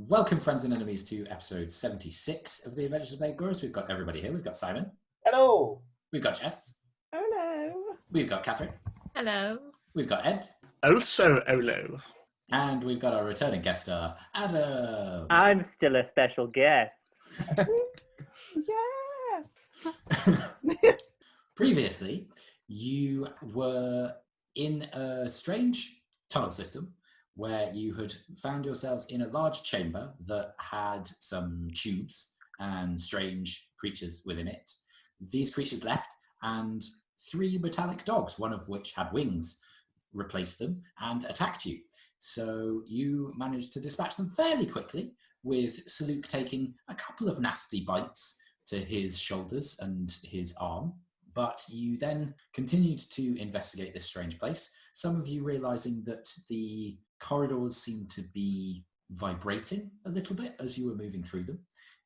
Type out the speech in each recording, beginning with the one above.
Welcome, friends and enemies, to episode 76 of the Adventures of Blade Glorious. We've got everybody here. We've got Simon. Hello. We've got Jess. Hello. We've got Kathryn. Hello. We've got Ed. Also, Olo. And we've got our returning guest star, Adam. I'm still a special guest. Yeah. Previously, you were in a strange tunnel system where you had found yourselves in a large chamber that had some tubes and strange creatures within it. These creatures left, and 3 metallic dogs, one of which had wings, replaced them and attacked you. So you managed to dispatch them fairly quickly, with Saluk taking a couple of nasty bites to his shoulders and his arm. But you then continued to investigate this strange place, some of you realizing that the corridors seemed to be vibrating a little bit as you were moving through them.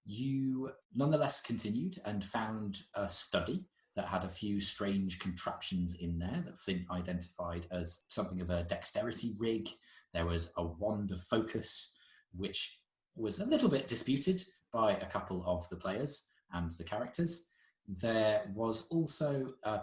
You nonetheless continued and found a study that had a few strange contraptions in there that Flint identified as something of a dexterity rig. There was a wand of focus, which was a little bit disputed by a couple of the players and the characters. There was also a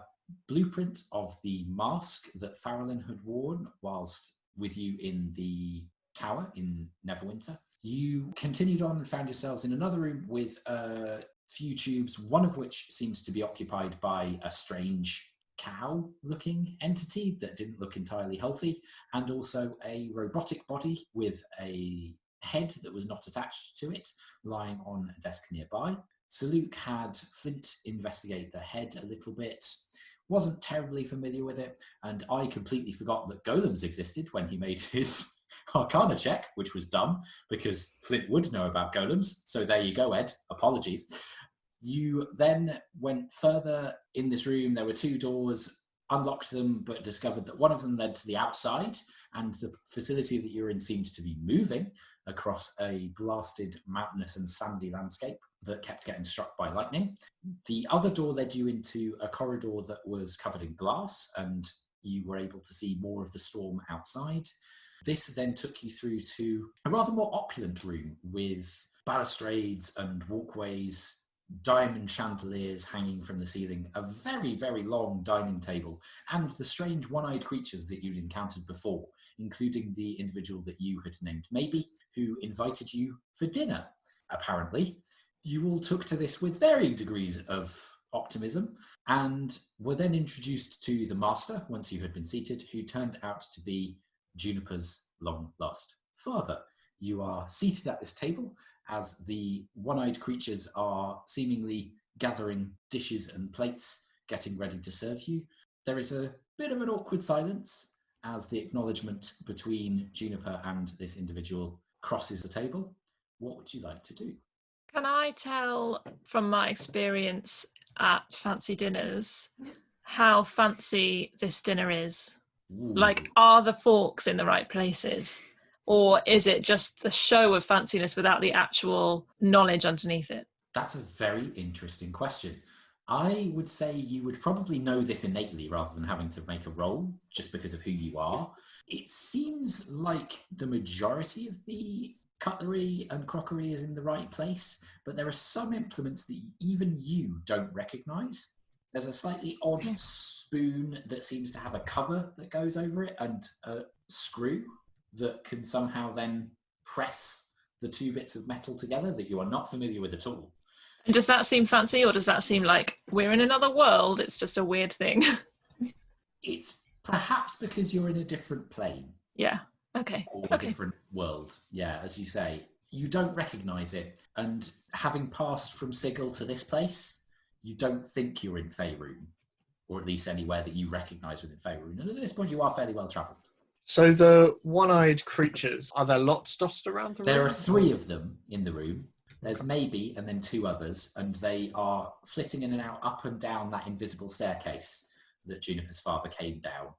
blueprint of the mask that Faralynn had worn whilst with you in the tower in Neverwinter. You continued on and found yourselves in another room with a few tubes, one of which seems to be occupied by a strange cow-looking entity that didn't look entirely healthy, and also a robotic body with a head that was not attached to it, lying on a desk nearby. Saluk had Flint investigate the head a little bit, wasn't terribly familiar with it, and I completely forgot that golems existed when he made his Arcana check, which was dumb, because Flint would know about golems, so there you go, Ed, apologies. You then went further in this room. There were 2 doors, unlocked them, but discovered that one of them led to the outside, and the facility that you're in seemed to be moving across a blasted, mountainous and sandy landscape that kept getting struck by lightning. The other door led you into a corridor that was covered in glass, and you were able to see more of the storm outside. This then took you through to a rather more opulent room with balustrades and walkways, diamond chandeliers hanging from the ceiling, a very, very long dining table, and the strange one-eyed creatures that you'd encountered before, including the individual that you had named Maybe, who invited you for dinner, apparently. You all took to this with varying degrees of optimism and were then introduced to the master once you had been seated, who turned out to be Juniper's long-lost father. You are seated at this table as the one-eyed creatures are seemingly gathering dishes and plates, getting ready to serve you. There is a bit of an awkward silence as the acknowledgement between Juniper and this individual crosses the table. What would you like to do? Can I tell from my experience at fancy dinners how fancy this dinner is? Ooh. Like, are the forks in the right places? Or is it just the show of fanciness without the actual knowledge underneath it? That's a very interesting question. I would say you would probably know this innately rather than having to make a roll just because of who you are. It seems like the majority of the cutlery and crockery is in the right place, but there are some implements that even you don't recognise. There's a slightly odd spoon that seems to have a cover that goes over it and a screw that can somehow then press the 2 bits of metal together that you are not familiar with at all. And does that seem fancy, or does that seem like we're in another world? It's just a weird thing. It's perhaps because you're in a different plane. Yeah. Okay. Or a different world. Yeah, as you say. You don't recognise it. And having passed from Sigil to this place, you don't think you're in Faerun, or at least anywhere that you recognise within Faerun. And at this point, you are fairly well travelled. So the one-eyed creatures, are there lots dotted around the room? There are 3 of them in the room. There's Maybe and then 2 others, and they are flitting in and out, up and down that invisible staircase that Juniper's father came down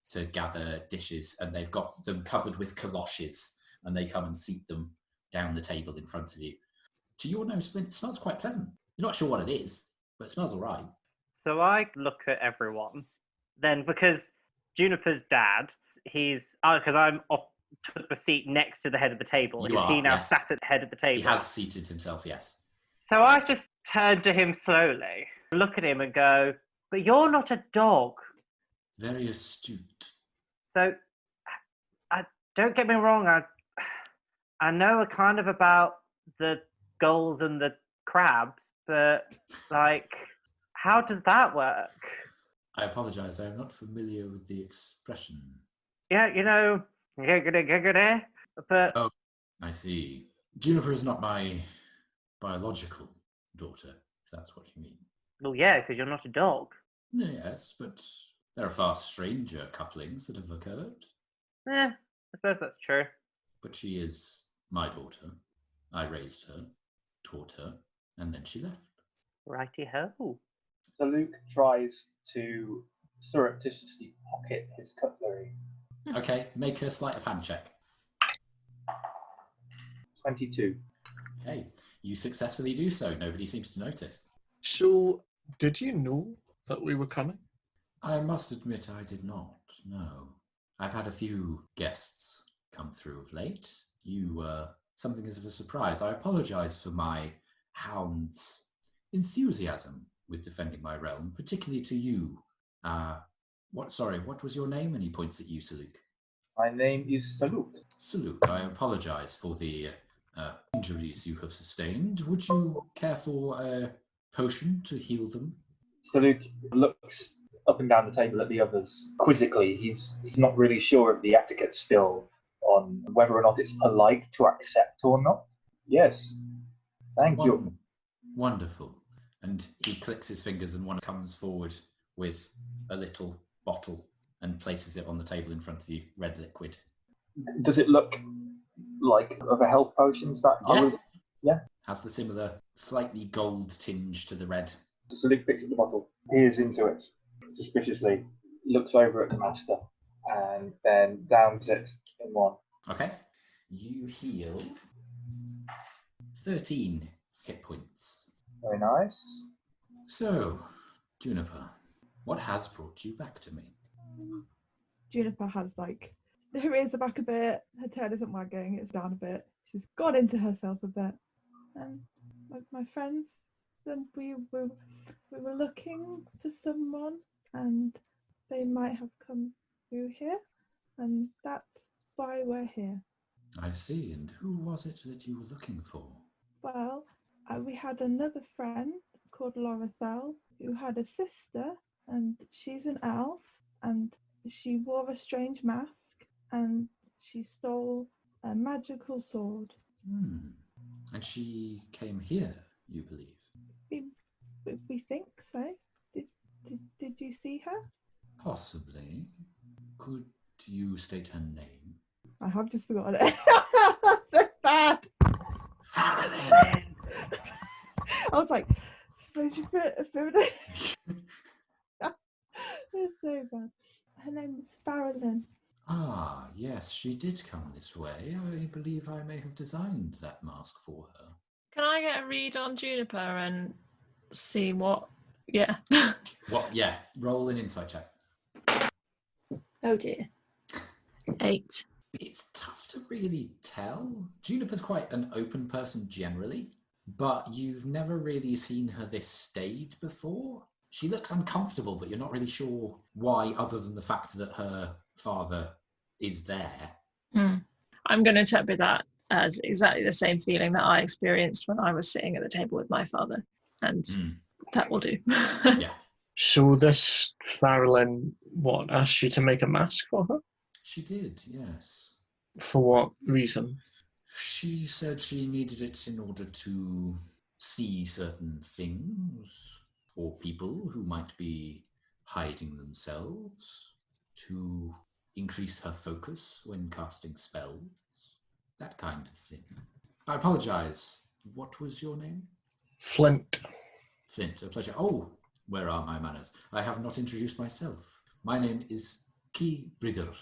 to gather dishes, and they've got them covered with galoshes, and they come and seat them down the table in front of you. To your nose, Flint, it smells quite pleasant. You're not sure what it is, but it smells all right. So I look at everyone. Then, because Juniper's dad, he's... because I'm took the seat next to the head of the table? You Is he are, now yes. sat at the head of the table? He has seated himself, yes. So I just turn to him slowly, look at him and go, but you're not a dog. Very astute. So, don't get me wrong, I know kind of about the gulls and the crabs, but, like, how does that work? I apologize, I am not familiar with the expression. Yeah, you know, but Oh, I see. Juniper is not my biological daughter, if that's what you mean. well, yeah, because you're not a dog. Yes, but there are far stranger couplings that have occurred. I suppose that's true. But she is my daughter. I raised her, taught her, and then she left. Righty-ho. So Luke tries to surreptitiously pocket his cutlery. Okay, make a sleight of hand check. 22. Okay, you successfully do so. Nobody seems to notice. So, did you know that we were coming? I must admit I did not, no. I've had a few guests come through of late. You were something as of a surprise. I apologize for my hound's enthusiasm with defending my realm, particularly to you. What was your name? And he points at you, Saluk. My name is Saluk. Saluk, I apologize for the injuries you have sustained. Would you care for a potion to heal them? Saluk looks up and down the table at the others quizzically. He's not really sure of the etiquette still on whether or not it's polite to accept or not. Yes. Thank you. Wonderful. And he clicks his fingers and one comes forward with a little bottle and places it on the table in front of you, red liquid. Does it look like of a health potion? Is that Has the similar slightly gold tinge to the red. So Luke picks up the bottle, peers into it suspiciously, looks over at the master, and then downs it in one. Okay. You heal 13 hit points. Very nice. So, Juniper, what has brought you back to me? Juniper has her ears are back a bit, her tail isn't wagging, it's down a bit. She's got into herself a bit. And my friends, we were looking for someone and they might have come through here and that's why we're here. I see. And who was it that you were looking for? Well, we had another friend called Lorethel who had a sister and she's an elf and she wore a strange mask and she stole a magical sword. And she came here, you believe? We think so. Did you see her? Possibly. Could you state her name? I have just forgotten it. So bad. Faralynn! I was like, it's so bad. Her name is Faralynn. Ah, yes, she did come this way. I believe I may have designed that mask for her. Can I get a read on Juniper and see what? Yeah. What? Yeah, roll an insight check. Oh dear. 8. It's tough to really tell. Juniper's quite an open person generally, but you've never really seen her this staid before. She looks uncomfortable, but you're not really sure why, other than the fact that her father is there. I'm going to interpret that as exactly the same feeling that I experienced when I was sitting at the table with my father, and that will do. Yeah. So this Faralynn, asked you to make a mask for her? She did, yes. For what reason? She said she needed it in order to see certain things or people who might be hiding themselves, to increase her focus when casting spells, that kind of thing. I apologize. What was your name? Flint. Flint, a pleasure. Oh, where are my manners? I have not introduced myself. My name is Ci'Bridr.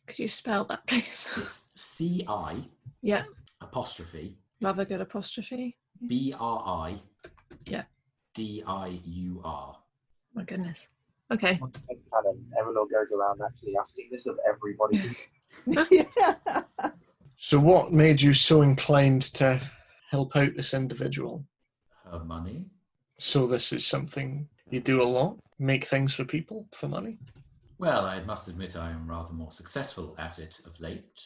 Could you spell that, please? It's C-I Yeah. apostrophe Love a good apostrophe. B-R-I Yeah. D-I-U-R. My goodness. Okay. Erallur goes around actually asking this of everybody. Yeah. So what made you so inclined to help out this individual? Her money? So this is something you do a lot? Make things for people for money? Well, I must admit I am rather more successful at it of late.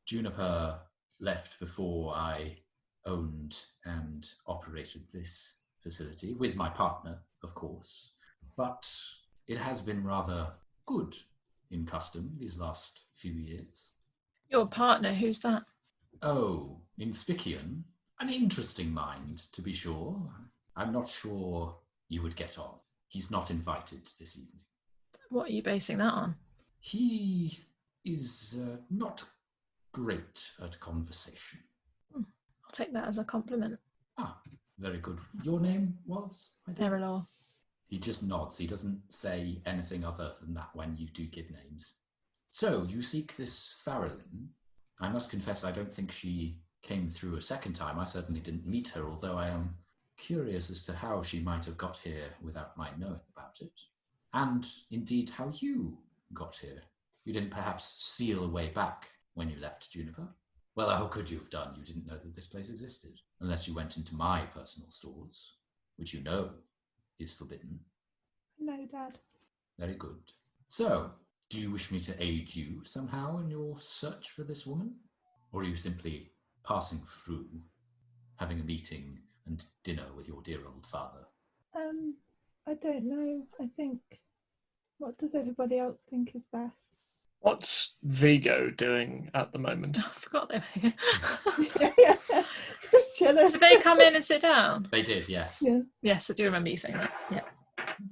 Juniper left before I owned and operated this facility, with my partner, of course. But it has been rather good in custom these last few years. Your partner, who's that? Oh, Inspician? An interesting mind, to be sure. I'm not sure you would get on. He's not invited this evening. What are you basing that on? He is not great at conversation. I'll take that as a compliment. Ah, very good. Your name was? my dear? Erallur. He just nods. He doesn't say anything other than that when you do give names. So, you seek this Faralynn. I must confess I don't think she came through a second time. I certainly didn't meet her, although I am curious as to how she might have got here without my knowing about it. And, indeed, how you got here. You didn't perhaps steal a way back when you left Juniper? Well, how could you have done? You didn't know that this place existed, unless you went into my personal stores, which you know is forbidden. No, Dad. Very good. So, do you wish me to aid you somehow in your search for this woman? Or are you simply passing through, having a meeting and dinner with your dear old father? I don't know. I think. What does everybody else think is best? What's Vigo doing at the moment? I forgot they were here. Yeah, just chilling. Did they come in and sit down? They did, yes. Yeah. Yes, I do remember you saying that. Yeah.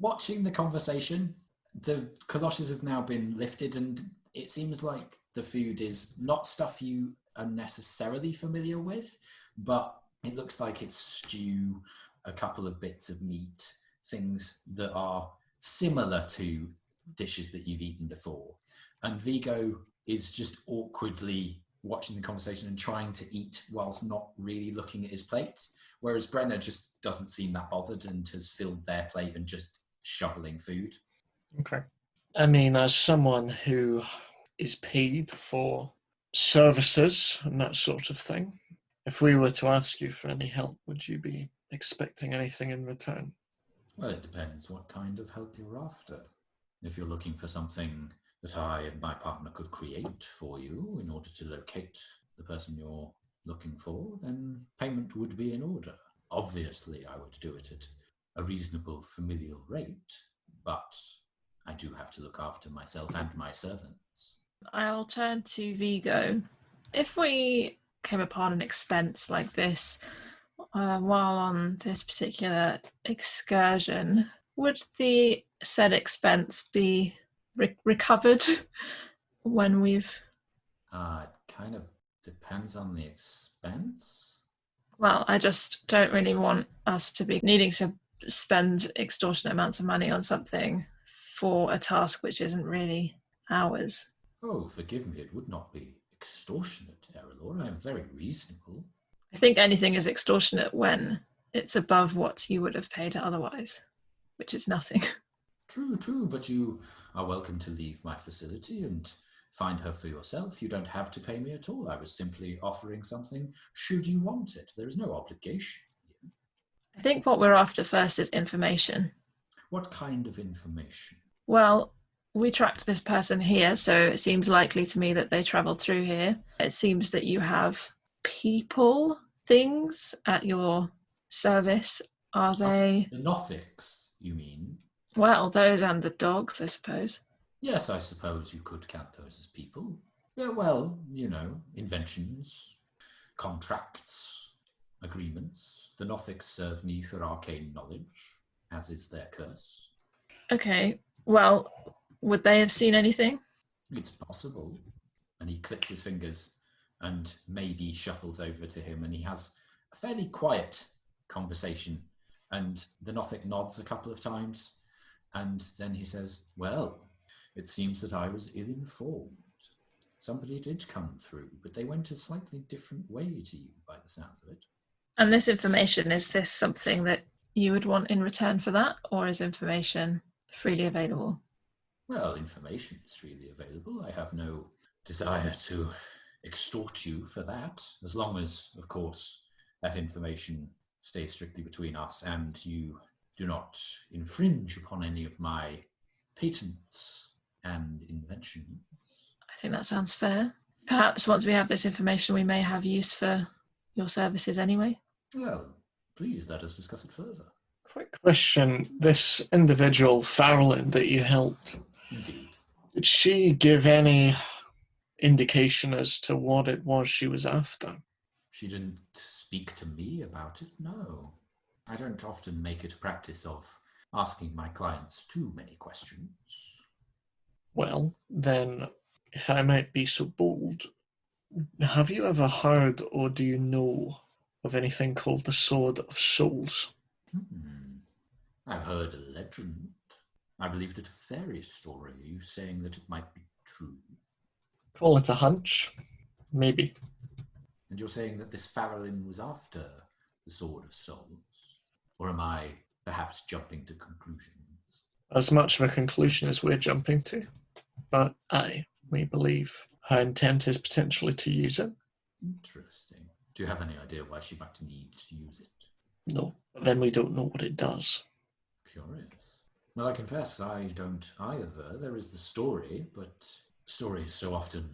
Watching the conversation, the galoshes have now been lifted, and it seems like the food is not stuff you are necessarily familiar with, but it looks like it's stew, a couple of bits of meat, things that are similar to dishes that you've eaten before. And Vigo is just awkwardly watching the conversation and trying to eat whilst not really looking at his plate, whereas Brenna just doesn't seem that bothered and has filled their plate and just shoveling food. Okay. I mean, as someone who is paid for services and that sort of thing, if we were to ask you for any help, would you be expecting anything in return? Well, it depends what kind of help you're after. If you're looking for something that I and my partner could create for you in order to locate the person you're looking for, then payment would be in order. Obviously, I would do it at a reasonable familial rate, but I do have to look after myself and my servants. I'll turn to Vigo. If we came upon an expense like this while on this particular excursion, would the said expense be recovered when we've... It kind of depends on the expense. Well, I just don't really want us to be needing to spend extortionate amounts of money on something for a task which isn't really ours. Oh, forgive me, it would not be extortionate, Erallur. I am very reasonable. I think anything is extortionate when it's above what you would have paid otherwise, which is nothing. True, but you are welcome to leave my facility and find her for yourself. You don't have to pay me at all. I was simply offering something should you want it. There is no obligation here. I think what we're after first is information. What kind of information? Well, we tracked this person here, so it seems likely to me that they travelled through here. It seems that you have people, things at your service. Are they... The Nothics, you mean? Well, those and the dogs, I suppose. Yes, I suppose you could count those as people. Yeah, well, inventions, contracts, agreements. The Nothics serve me for arcane knowledge, as is their curse. Okay, well, would they have seen anything? It's possible. And he clicks his fingers and maybe shuffles over to him, and he has a fairly quiet conversation. And the Nothic nods a couple of times, and then he says, well, it seems that I was ill-informed. Somebody did come through, but they went a slightly different way to you by the sounds of it. And this information, is this something that you would want in return for that, or is information freely available? Well, information is freely available. I have no desire to extort you for that, as long as, of course, that information stays strictly between us and you do not infringe upon any of my patents and inventions. I think that sounds fair. Perhaps once we have this information, we may have use for your services anyway. Well, please let us discuss it further. Quick question. This individual, Faralynn, that you helped, Indeed. did she give any indication as to what it was she was after? She didn't speak to me about it, no. I don't often make it a practice of asking my clients too many questions. Well, then, if I might be so bold, have you ever heard or do you know of anything called the Sword of Souls? I've heard a legend. I believed it a fairy story. Are you saying that it might be true? Call it a hunch. Maybe. And you're saying that this Faralynn was after the Sword of Souls? Or am I perhaps jumping to conclusions? As much of a conclusion as we're jumping to. But we believe her intent is potentially to use it. Interesting. Do you have any idea why she might need to use it? No, but then we don't know what it does. Curious. Well, I confess I don't either. There is the story, but stories so often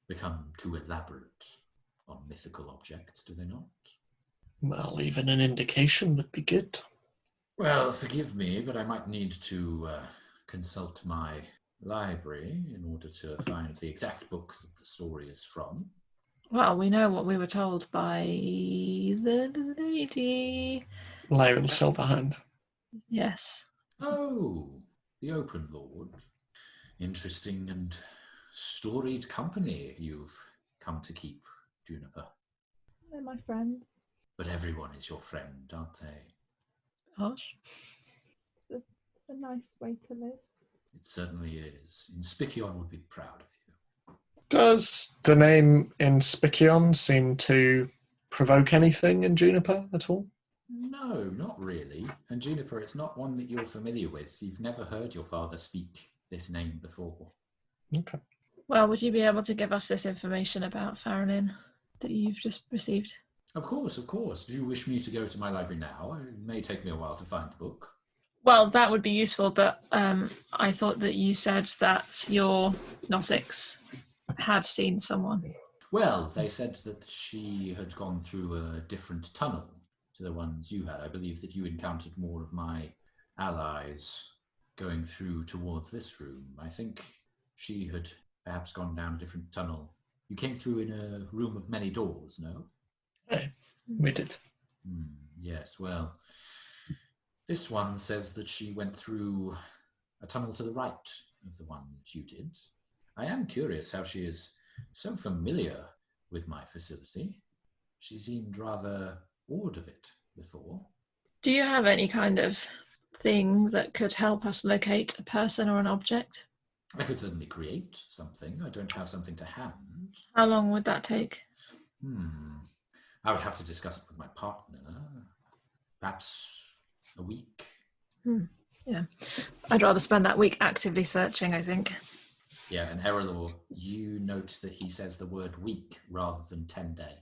become too elaborate on mythical objects, do they not? Well, even an indication would be good. Well, forgive me, but I might need to consult my library in order to find the exact book that the story is from. Well, we know what we were told by the lady. Lyra Silverhand. Yes. Oh, the Open Lord. Interesting and storied company you've come to keep, Juniper. They're my friends. But everyone is your friend, aren't they? Gosh. It's a nice way to live. It certainly is. Inspicion would be proud of you. Does the name Inspicion seem to provoke anything in Juniper at all? No, not really. And Juniper, it's not one that you're familiar with. You've never heard your father speak this name before. Okay. Well, would you be able to give us this information about Faralynn that you've just received? Of course, of course. Do you wish me to go to my library now? It may take me a while to find the book. Well, that would be useful, but I thought that you said that your Nothics had seen someone. Well, they said that she had gone through a different tunnel to the ones you had. I believe that you encountered more of my allies going through towards this room. I think she had perhaps gone down a different tunnel. You came through in a room of many doors, no? Hey, we did. Yes, well, this one says that she went through a tunnel to the right of the one that you did. I am curious how she is so familiar with my facility. She seemed rather awed of it before. Do you have any kind of thing that could help us locate a person or an object? I could certainly create something. I don't have something to hand. How long would that take? I would have to discuss it with my partner. Perhaps a week. Yeah. I'd rather spend that week actively searching, I think. Yeah, and Erallur, you note that he says the word week rather than 10-day.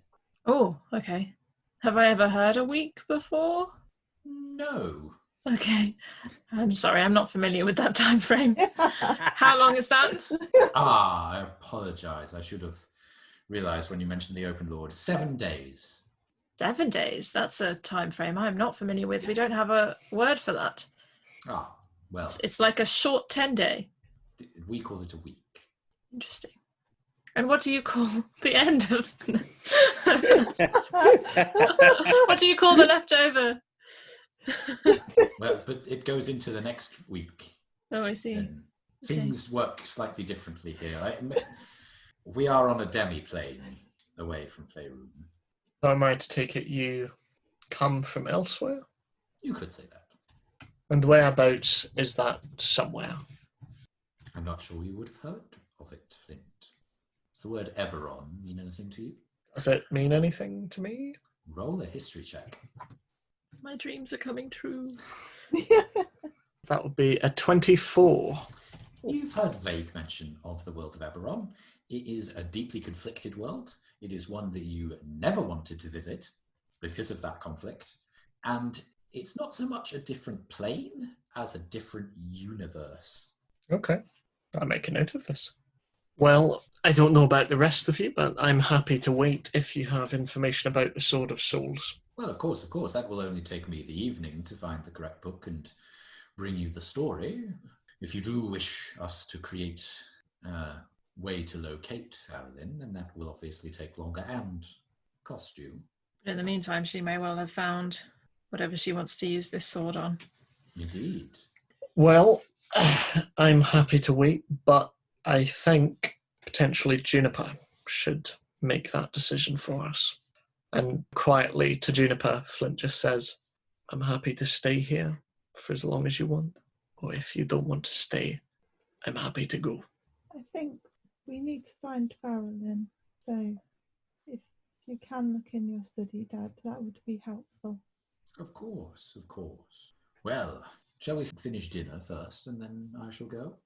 Oh, okay. Have I ever heard a week before? No. Okay. I'm sorry, I'm not familiar with that time frame. How long is that? I apologize. I should have realized when you mentioned the Open Lord. 7 days. 7 days? That's a time frame I'm not familiar with. We don't have a word for that. Well. It's like a short 10-day. We call it a week. Interesting. And what do you call the end of... What do you call the leftover? Well, but it goes into the next week. Oh, I see. And things work slightly differently here. We are on a demi-plane away from Faerun. I might take it you come from elsewhere? You could say that. And whereabouts is that somewhere? I'm not sure you would have heard of it, Flint. Does the word Eberron mean anything to you? Does it mean anything to me? Roll a history check. My dreams are coming true. That would be a 24. You've heard vague mention of the world of Eberron. it is a deeply conflicted world. It is one that you never wanted to visit because of that conflict. And it's not so much a different plane as a different universe. Okay, I'll make a note of this. Well, I don't know about the rest of you, but I'm happy to wait if you have information about the Sword of Souls. Well, of course. That will only take me the evening to find the correct book and bring you the story. If you do wish us to create a way to locate Faralynn, then that will obviously take longer and cost you. In the meantime, she may well have found whatever she wants to use this sword on. Indeed. Well, I'm happy to wait, but I think potentially Juniper should make that decision for us. And quietly to Juniper, Flint just says, I'm happy to stay here for as long as you want. Or if you don't want to stay, I'm happy to go. I think we need to find Faralynn. So if you can look in your study, Dad, that would be helpful. Of course. Well, shall we finish dinner first and then I shall go?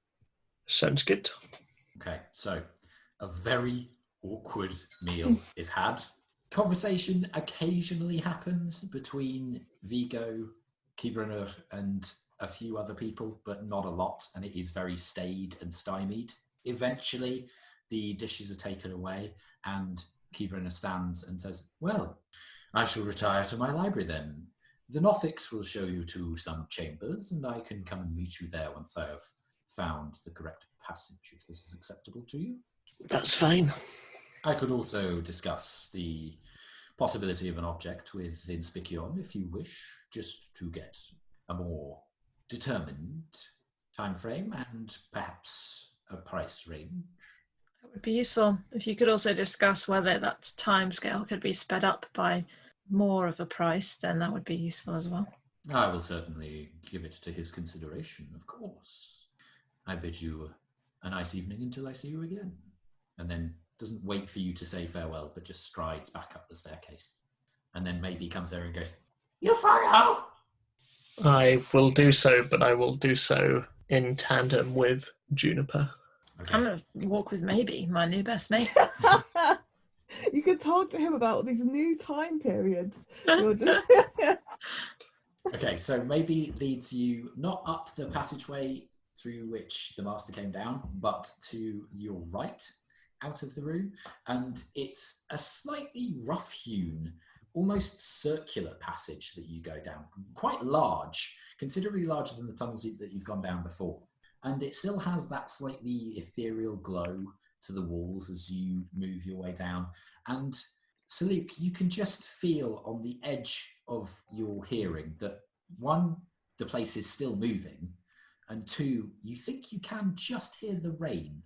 Sounds good. Okay, so a very awkward meal is had. Conversation occasionally happens between Vigo, Ci'Bridr, and a few other people, but not a lot, and it is very staid and stymied. Eventually, the dishes are taken away, and Ci'Bridr stands and says, well, I shall retire to my library then. The Nothics will show you to some chambers, and I can come and meet you there once I have found the correct passage, if this is acceptable to you. That's fine. I could also discuss the possibility of an object with Inspicion, if you wish, just to get a more determined time frame and perhaps a price range. That would be useful. If you could also discuss whether that timescale could be sped up by more of a price, then that would be useful as well. I will certainly give it to his consideration, of course. I bid you a nice evening until I see you again. And then doesn't wait for you to say farewell, but just strides back up the staircase. And then maybe comes over and goes, you follow! I will do so, but I will do so in tandem with Juniper. Okay. I'm going to walk with Maybe, my new best mate. You could talk to him about these new time periods. You're just- Okay, so maybe leads you not up the passageway through which the master came down, but to your right, out of the room, and it's a slightly rough-hewn, almost circular passage that you go down, quite large, considerably larger than the tunnels that you've gone down before, and it still has that slightly ethereal glow to the walls as you move your way down. And Saluk, you can just feel on the edge of your hearing that, one, the place is still moving, and two, you think you can just hear the rain.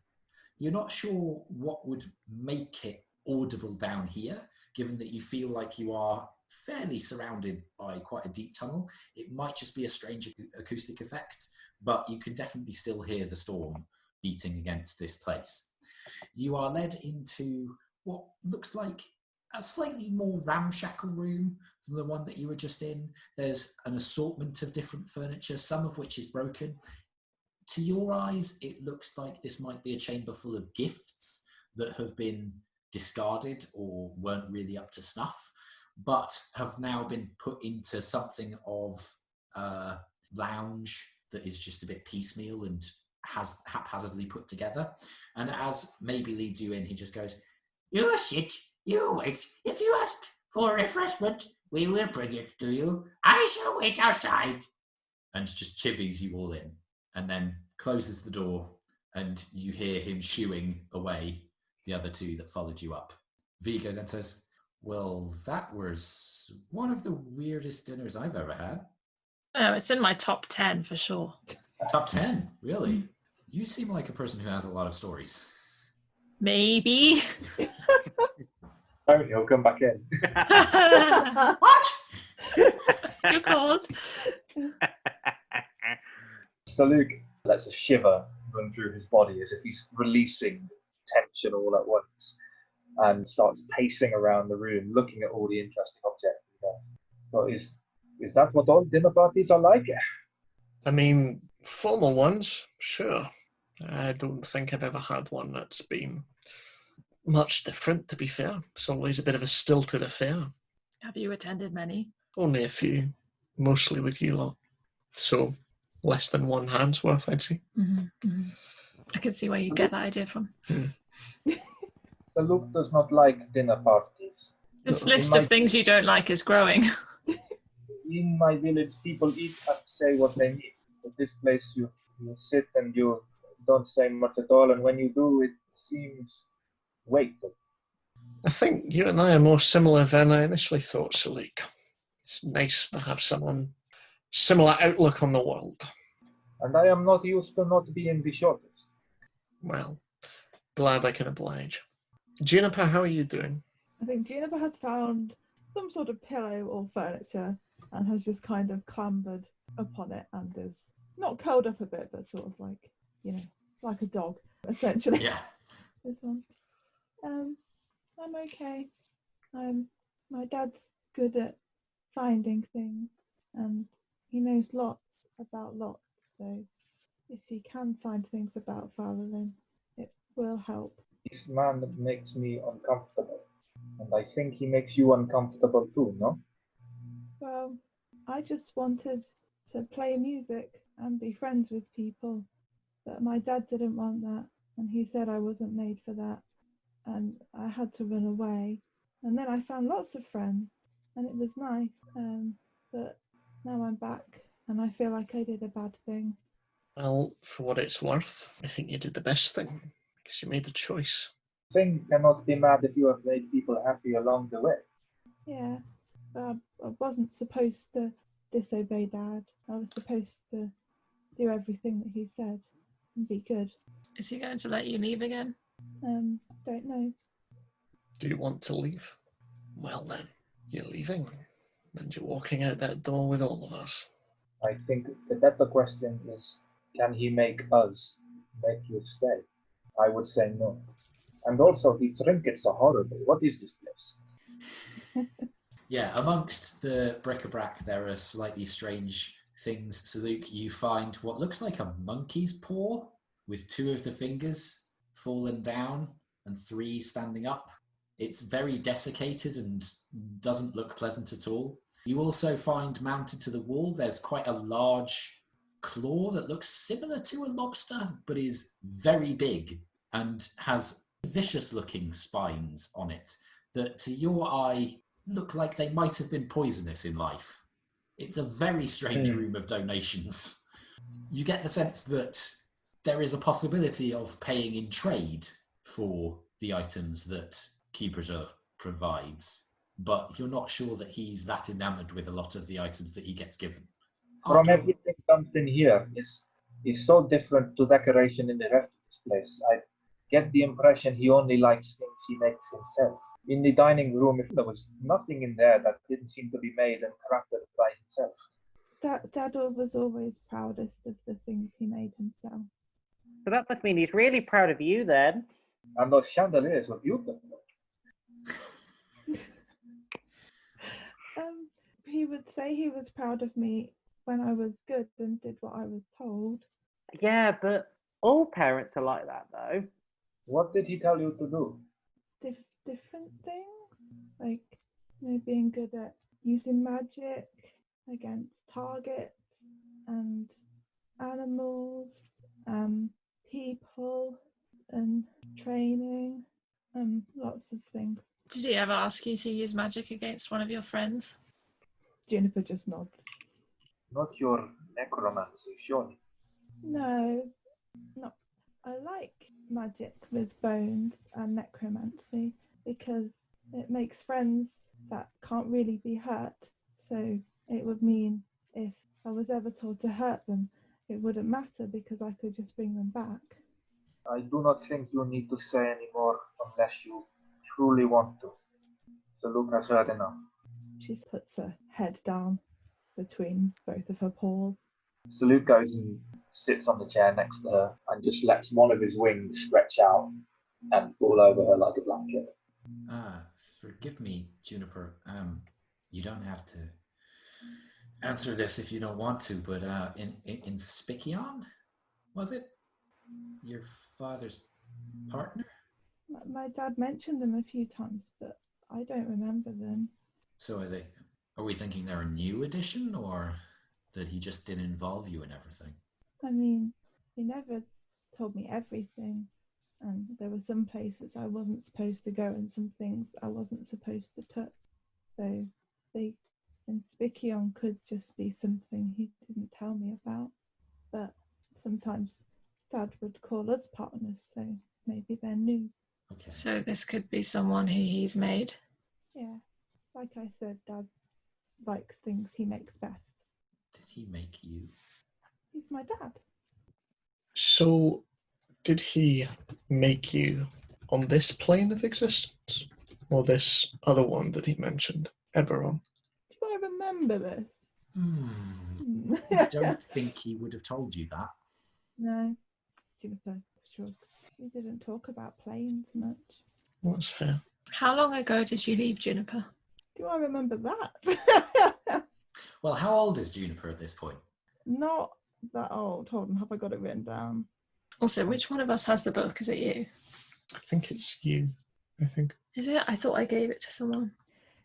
You're not sure what would make it audible down here, given that you feel like you are fairly surrounded by quite a deep tunnel. It might just be a strange acoustic effect, but you can definitely still hear the storm beating against this place. You are led into what looks like a slightly more ramshackle room than the one that you were just in. There's an assortment of different furniture, some of which is broken. To your eyes, it looks like this might be a chamber full of gifts that have been discarded or weren't really up to snuff, but have now been put into something of a lounge that is just a bit piecemeal and has haphazardly put together. And as Maybe leads you in, he just goes, you sit, you wait. If you ask for refreshment, we will bring it to you. I shall wait outside. And just chivies you all in, and then closes the door, and you hear him shooing away the other two that followed you up. Vigo then says, well, that was one of the weirdest dinners I've ever had. Oh, it's in my top 10 for sure. Top 10? Really? You seem like a person who has a lot of stories. Maybe. Oh, he'll come back in. What? You called. Saluk lets a shiver run through his body as if he's releasing tension all at once, and starts pacing around the room, looking at all the interesting objects he has. So is that what all dinner parties are like? I mean, formal ones, sure. I don't think I've ever had one that's been much different, to be fair. It's always a bit of a stilted affair. Have you attended many? Only a few, mostly with you lot. So, less than one hand's worth, I'd say. I can see where you get that idea from. Saluk does not like dinner parties. This No, list of things you don't like is growing. In my village, people eat and say what they need. But this place, you sit and you don't say much at all, and when you do, it seems weighted. I think you and I are more similar than I initially thought, Salik. It's nice to have someone similar outlook on the world. And I am not used to not being the shortest. Well, glad I can oblige. Juniper, how are you doing? I think Juniper has found some sort of pillow or furniture and has just kind of clambered upon it and is not curled up a bit, but sort of like, like a dog, essentially. Yeah. This one. I'm okay. My dad's good at finding things and he knows lots about lots, so if he can find things about Faralynn, it will help. This man makes me uncomfortable. And I think he makes you uncomfortable too, no? Well, I just wanted to play music and be friends with people, but my dad didn't want that, and he said I wasn't made for that, and I had to run away. And then I found lots of friends, and it was nice, but now I'm back, and I feel like I did a bad thing. Well, for what it's worth, I think you did the best thing, because you made the choice. Thing cannot be mad if you have made people happy along the way. Yeah, but I wasn't supposed to disobey Dad. I was supposed to do everything that he said and be good. Is he going to let you leave again? Don't know. Do you want to leave? Well then, you're leaving, and you're walking out that door with all of us. I think the better question is, can he make us make you stay? I would say no. And also, the trinkets are horrible. What is this place? Yeah, amongst the bric-a-brac, there are slightly strange things. So, Luke, you find what looks like a monkey's paw with 2 of the fingers fallen down and 3 standing up. It's very desiccated and doesn't look pleasant at all. You also find mounted to the wall, there's quite a large claw that looks similar to a lobster, but is very big and has vicious-looking spines on it that, to your eye, look like they might have been poisonous in life. It's a very strange room of donations. You get the sense that there is a possibility of paying in trade for the items that Ci'Bridr provides, but you're not sure that he's that enamored with a lot of the items that he gets given. From everything dumped in here is so different to decoration in the rest of this place. I get the impression he only likes things he makes himself. In the dining room, there was nothing in there that didn't seem to be made and crafted by himself. Dad was always proudest of the things he made himself. So that must mean he's really proud of you then. And those chandeliers were beautiful. He would say he was proud of me when I was good and did what I was told. Yeah, but all parents are like that though. What did he tell you to do? Different things, like being good at using magic against targets and animals, people, and training, lots of things. Did he ever ask you to use magic against one of your friends? Juniper just nods. Not your necromancy, surely. No. I like magic with bones and necromancy because it makes friends that can't really be hurt. So it would mean if I was ever told to hurt them, it wouldn't matter because I could just bring them back. I do not think you need to say any more unless you truly want to. So Luke has heard enough. She puts her head down between both of her paws. So Luke goes and sits on the chair next to her and just lets one of his wings stretch out and fall over her like a blanket. Forgive me, Juniper. You don't have to answer this if you don't want to, but in Spicion, was it? Your father's partner? My dad mentioned them a few times, but I don't remember them. So are we thinking they're a new addition, or that he just didn't involve you in everything? I mean, he never told me everything, and there were some places I wasn't supposed to go and some things I wasn't supposed to touch. So and Spikion could just be something he didn't tell me about. But sometimes Dad would call us partners, so maybe they're new. Okay. So this could be someone who he's made. Yeah, like I said, Dad likes things he makes best. Did he make you? He's my dad. So, did he make you on this plane of existence? Or this other one that he mentioned, Eberron? Do I remember this? I don't think he would have told you that. No. Juniper shrugs. We didn't talk about planes much. That's fair. How long ago did you leave Juniper? Do I remember that? Well, how old is Juniper at this point? Not that old. Hold on, have I got it written down? Also, which one of us has the book? Is it you? I think it's you. I think. Is it? I thought I gave it to someone.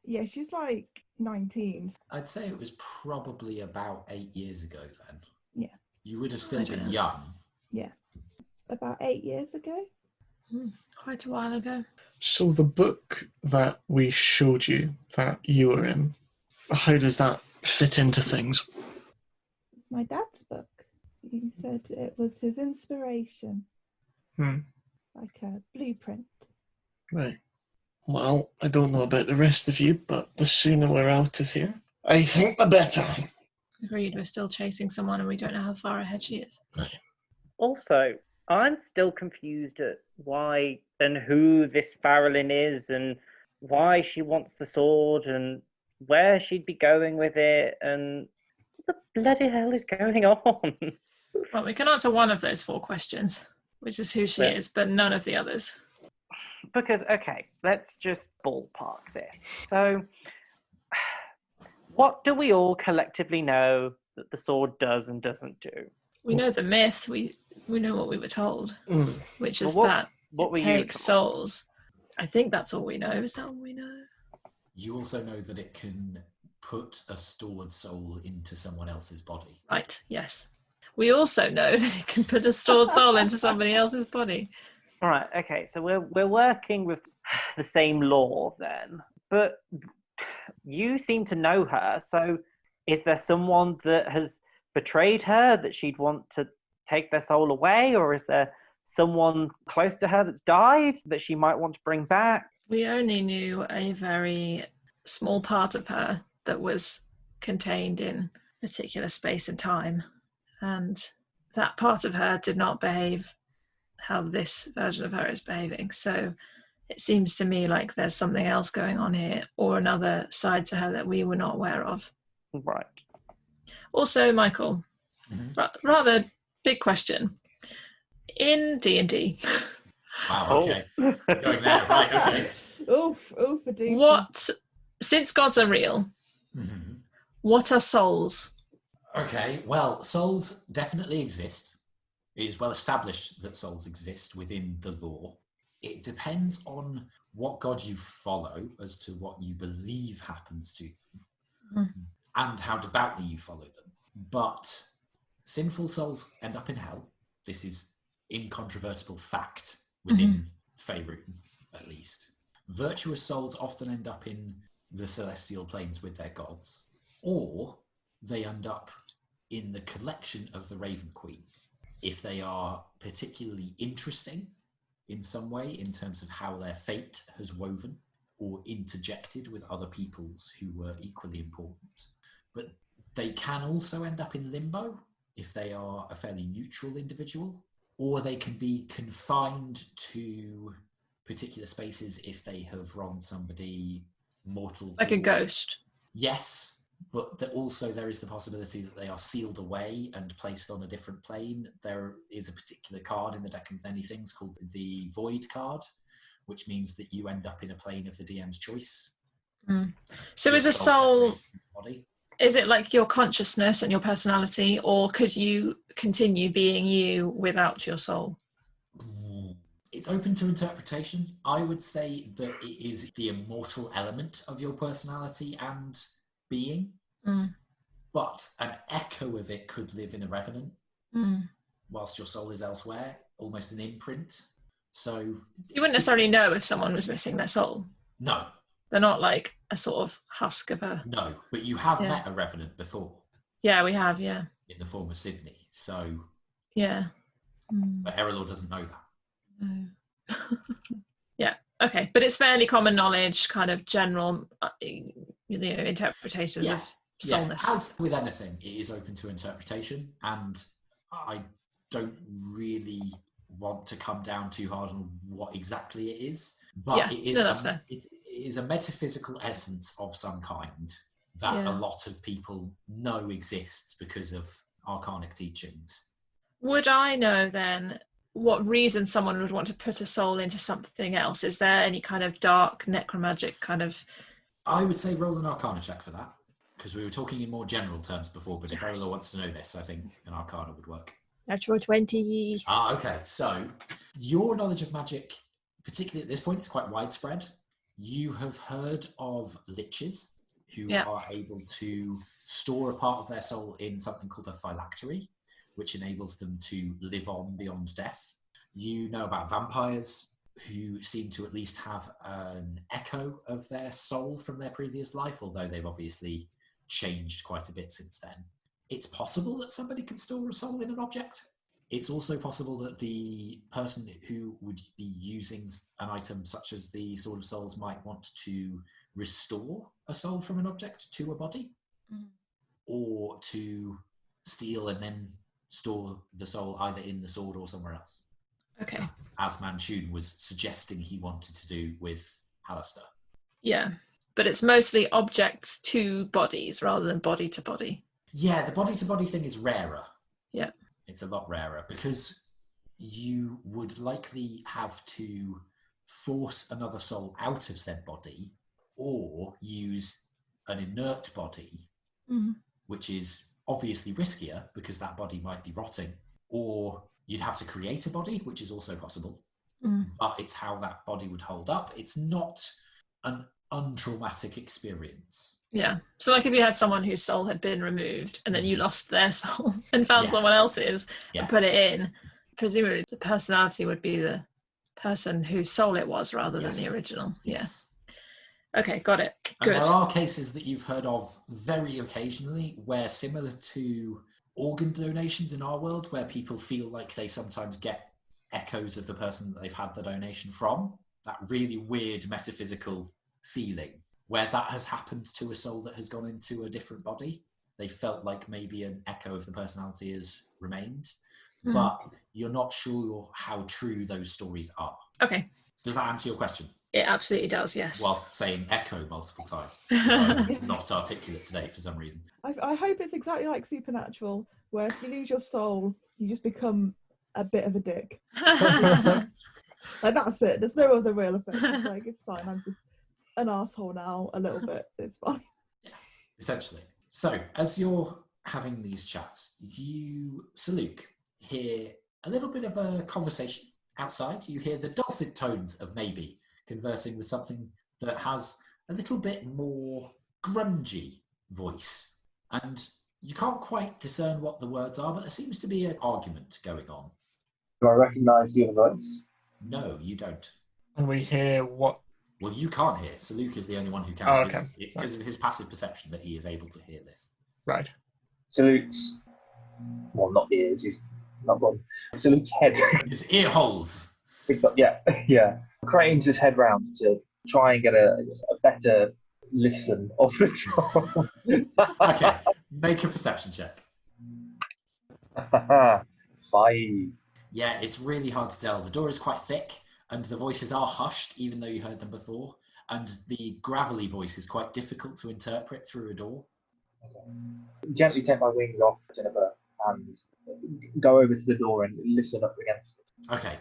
Yeah, she's like 19. I'd say it was probably about 8 years ago then. Yeah. You would have I still don't been know. young. Yeah. About 8 years ago. Quite a while ago. So the book that we showed you that you were in, how does that fit into things? It's my dad's book. He said it was his inspiration. Like a blueprint. Right. Well, I don't know about the rest of you, but the sooner we're out of here, I think the better. Agreed, we're still chasing someone and we don't know how far ahead she is. Also, I'm still confused at why and who this Faralynn is and why she wants the sword and where she'd be going with it and what the bloody hell is going on? Well, we can answer one of those 4 questions, which is who she Yeah. is, but none of the others. Because, okay, let's just ballpark this. So, what do we all collectively know that the sword does and doesn't do? We know the myth, we know what we were told, which is Well, that what it were you takes told? souls. I think that's all we know. Is that all we know? You also know that it can put a stored soul into someone else's body. Right, yes. We also know that it can put a stored soul into somebody else's body. All right, okay, so we're working with the same law then, but you seem to know her, so is there someone that has betrayed her that she'd want to take their soul away, or is there someone close to her that's died that she might want to bring back? We only knew a very small part of her that was contained in a particular space and time, and that part of her did not behave how this version of her is behaving. So it seems to me like there's something else going on here, or another side to her that we were not aware of. Right. Also, Michael, rather big question. In D&D, Wow, okay. Going there, right, okay. Oof, a deep. what, since gods are real, what are souls? Okay, well, souls definitely exist. It is well established that souls exist within the lore. It depends on what god you follow as to what you believe happens to them and how devoutly you follow them. But sinful souls end up in hell. This is incontrovertible fact within Faerun, at least. Virtuous souls often end up in the celestial planes with their gods, or they end up in the collection of the Raven Queen. If they are particularly interesting in some way in terms of how their fate has woven or interjected with other people's who were equally important. But they can also end up in limbo if they are a fairly neutral individual, or they can be confined to particular spaces if they have wronged somebody mortal. Like a ghost. Yes, but also there is the possibility that they are sealed away and placed on a different plane. There is a particular card in the deck of many things called the Void card, which means that you end up in a plane of the DM's choice. So Your is a soul soul, separated from your body. is it like your consciousness and your personality, or could you continue being you without your soul? It's open to interpretation. I would say that it is the immortal element of your personality and being, but an echo of it could live in a revenant whilst your soul is elsewhere, almost an imprint. So You wouldn't necessarily know if someone was missing their soul. No. They're not like a sort of husk of a... No, but you have met a revenant before. Yeah, we have, yeah. In the form of Sydney, so... Yeah. But Erallur doesn't know that. No. Yeah, okay. But it's fairly common knowledge, kind of general interpretations of soulness. As with anything, it is open to interpretation, and I don't really want to come down too hard on what exactly it is. But it is a metaphysical essence of some kind that a lot of people know exists because of arcanic teachings. Would I know then what reason someone would want to put a soul into something else? Is there any kind of dark necromagic kind of... I would say roll an arcana check for that, because we were talking in more general terms before, but if Erallur wants to know this, I think an arcana would work. Natural 20. Okay. So your knowledge of magic, particularly at this point, is quite widespread. You have heard of liches who are able to store a part of their soul in something called a phylactery, which enables them to live on beyond death. You know about vampires who seem to at least have an echo of their soul from their previous life, although they've obviously changed quite a bit since then. It's possible that somebody can store a soul in an object. It's also possible that the person who would be using an item such as the Sword of Souls might want to restore a soul from an object to a body, or to steal and then store the soul either in the sword or somewhere else. Okay. As Manchun was suggesting he wanted to do with Hallister. Yeah, but it's mostly objects to bodies rather than body to body. Yeah, the body-to-body thing is rarer. Yeah. It's a lot rarer because you would likely have to force another soul out of said body or use an inert body, which is obviously riskier because that body might be rotting, or you'd have to create a body, which is also possible, but it's how that body would hold up. It's not an untraumatic experience. Yeah. So like if you had someone whose soul had been removed and then you lost their soul and found someone else's and put it in, presumably the personality would be the person whose soul it was rather than the original. Yes. Yeah. Okay, got it. Good. And there are cases that you've heard of very occasionally where, similar to organ donations in our world, where people feel like they sometimes get echoes of the person that they've had the donation from, that really weird metaphysical feeling, where that has happened to a soul that has gone into a different body. They felt like maybe an echo of the personality has remained, but you're not sure how true those stories are. Okay. Does that answer your question? It absolutely does, yes. Whilst saying echo multiple times. I'm not articulate today for some reason. I hope it's exactly like Supernatural, where if you lose your soul, you just become a bit of a dick. Like, that's it. There's no other real effect. It's like, it's fine. I'm just an asshole now, a little bit. It's fine. Yeah, essentially. So, as you're having these chats, you, Saluk, hear a little bit of a conversation outside. You hear the dulcet tones of Maybe conversing with something that has a little bit more grungy voice. And you can't quite discern what the words are, but there seems to be an argument going on. Do I recognise the other voice? No, you don't. And we hear what? Well, you can't hear. Saluk is the only one who can. Oh, okay. It's because of his passive perception that he is able to hear this. Right. Saluk's, well, not ears, he's not one. Saluk's head. His ear holes. Yeah. Cranes his head round to try and get a better listen of the top. Okay, make a perception check. 5. Yeah, it's really hard to tell. The door is quite thick, and the voices are hushed, even though you heard them before. And the gravelly voice is quite difficult to interpret through a door. Gently take my wings off, Juniper, and go over to the door and listen up against it. Okay.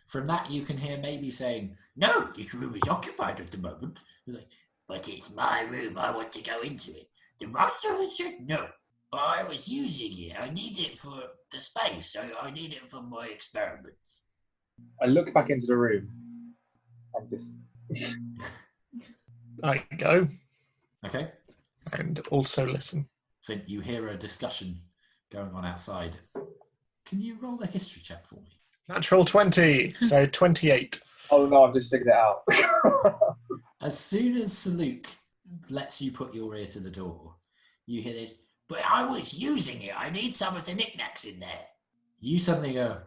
From that, you can hear Maybe saying, "No, this room is occupied at the moment." He's like, "But it's my room. I want to go into it." The master has said no. I was using it. I need it for the space. I need it for my experiments. I look back into the room and just... I go Okay. and also listen. Flint, you hear a discussion going on outside. Can you roll a history check for me? Natural 20, so 28. Oh no, I've just figured it out. As soon as Saluk lets you put your ear to the door, you hear this, but I was using it. I need some of the knickknacks in there. You suddenly go,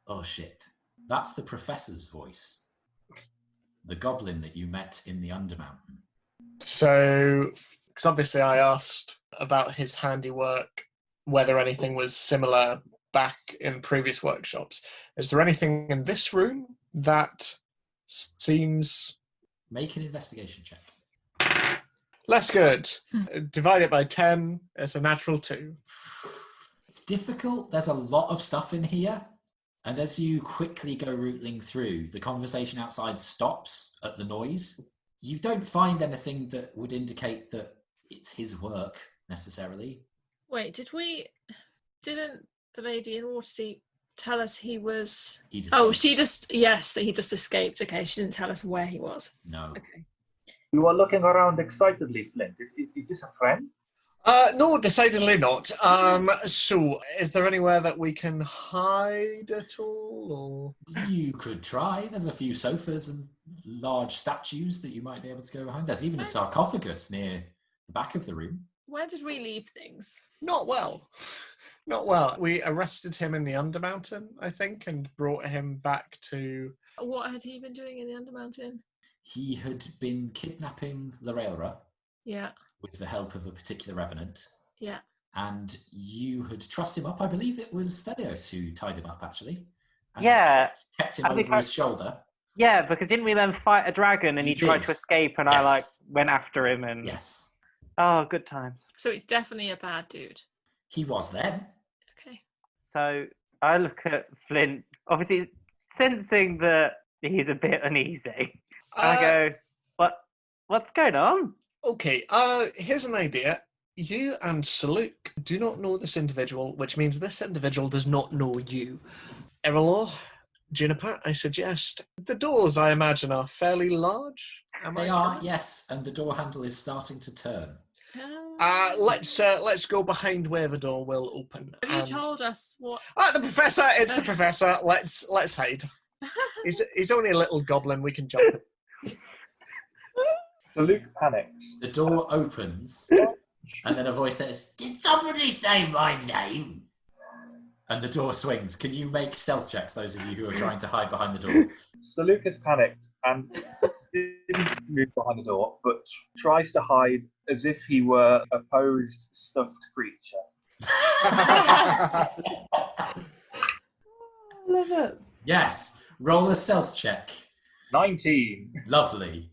oh shit. That's the professor's voice. The goblin that you met in the Undermountain. So, because obviously I asked about his handiwork, whether anything was similar back in previous workshops. Is there anything in this room that seems... Make an investigation check. less good? Divide it by 10, it's a natural 2. It's difficult. There's a lot of stuff in here. And as you quickly go rootling through, the conversation outside stops at the noise. You don't find anything that would indicate that it's his work, necessarily. Wait, didn't the lady in Waterdeep tell us he was... He just Oh, that he just escaped. Okay, she didn't tell us where he was. No. Okay. You are looking around excitedly, Flint. Is this a friend? No, decidedly not. So, is there anywhere that we can hide at all? Or You could try. There's a few sofas and large statues that you might be able to go behind. There's even a sarcophagus near the back of the room. Where did we leave things? Not well. Not well. We arrested him in the Undermountain, I think, and brought him back to... What had he been doing in the Undermountain? He had been kidnapping Erallur Yeah. with the help of a particular revenant. Yeah. And you had trussed him up. I believe it was Stelios who tied him up, actually. And Yeah. kept him I think over his shoulder. Yeah, because didn't we then fight a dragon and You he tried did. to escape and Yes. I went after him and... Yes. Oh, good times. So it's definitely a bad dude. He was then. Okay. So I look at Flint, obviously sensing that he's a bit uneasy. I go, what's going on? Okay, here's an idea. You and Saluk do not know this individual, which means this individual does not know you. Erallur, Juniper, I suggest. The doors, I imagine, are fairly large. They are, yes, and the door handle is starting to turn. Let's go behind where the door will open. Have you told us what... The professor! It's the professor. Let's hide. He's only a little goblin. We can jump him. So Luke panics. The door opens, and then a voice says, "Did somebody say my name?" And the door swings. Can you make stealth checks, those of you who are trying to hide behind the door? So Luke has panicked and didn't move behind the door, but tries to hide as if he were a posed stuffed creature. I love it. Yes. Roll a stealth check. 19. Lovely.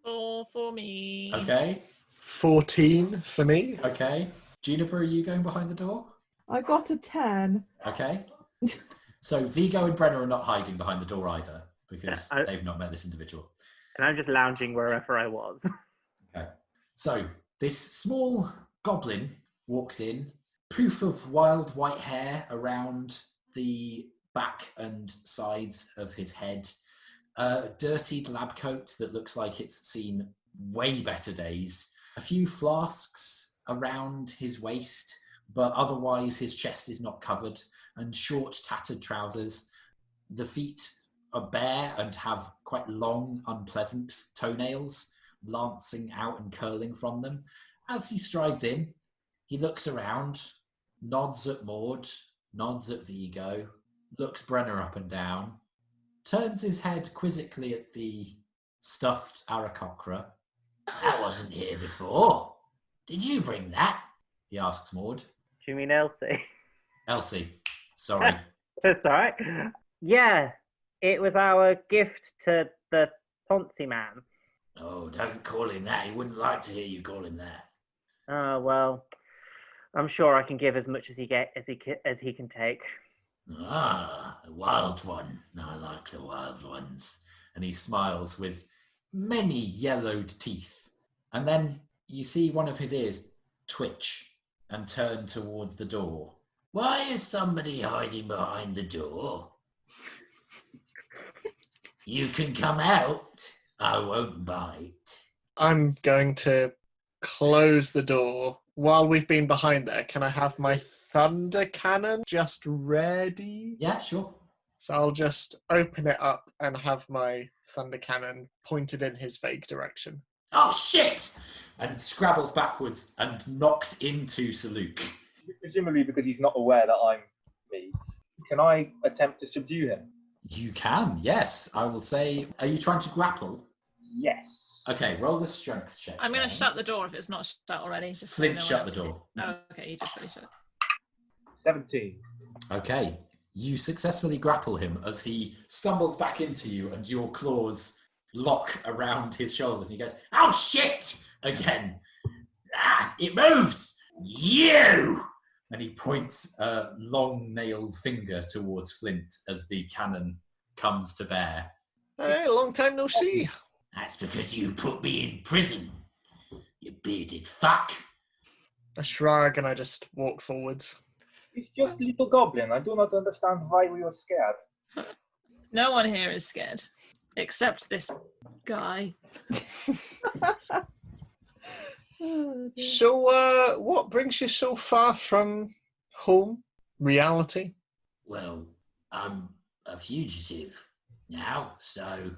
4 for me. Okay. 14 for me. Okay. Juniper, are you going behind the door? I got a 10. Okay. So Vigo and Brenner are not hiding behind the door either, because Yeah, they've not met this individual. And I'm just lounging wherever I was. Okay. So this small goblin walks in, poof of wild white hair around the back and sides of his head, a dirtied lab coat that looks like it's seen way better days, a few flasks around his waist, but otherwise his chest is not covered, and short tattered trousers. The feet are bare and have quite long, unpleasant toenails lancing out and curling from them. As he strides in, he looks around, nods at Maud, nods at Vigo, looks Brenner up and down, turns his head quizzically at the stuffed Aarakocra. "That wasn't here before. Did you bring that?" he asks Maud. Do you mean Elsie? Elsie, sorry. That's all right. Yeah, it was our gift to the Ponzi man. Oh, don't call him that. He wouldn't like to hear you call him that. Oh, well, I'm sure I can give as much as he can take. Ah, a wild one. I like the wild ones. And he smiles with many yellowed teeth. And then you see one of his ears twitch and turn towards the door. "Why is somebody hiding behind the door?" You can come out. I won't bite. I'm going to close the door. While we've been behind there, can I have my thunder cannon just ready? Yeah, sure. So I'll just open it up and have my thunder cannon pointed in his vague direction. Oh, shit! And scrabbles backwards and knocks into Saluk. Presumably because he's not aware that I'm me. Can I attempt to subdue him? You can, yes. I will say, are you trying to grapple? Yes. Okay, roll the strength check. I'm going to then. shut the door if it's not shut already. Just so Flint, no shut one the else door. can- Oh, okay, you just really shut it. 17. Okay, you successfully grapple him as he stumbles back into you and your claws lock around his shoulders. And he goes, oh shit! Again. Ah, it moves! You! And he points a long-nailed finger towards Flint as the cannon comes to bear. Hey, long time no see. That's because you put me in prison, you bearded fuck. I shrug and I just walk forwards. It's just little goblin. I do not understand why we were scared. No one here is scared, except this guy. Oh, dear. So, what brings you so far from home, reality? Well, I'm a fugitive now, so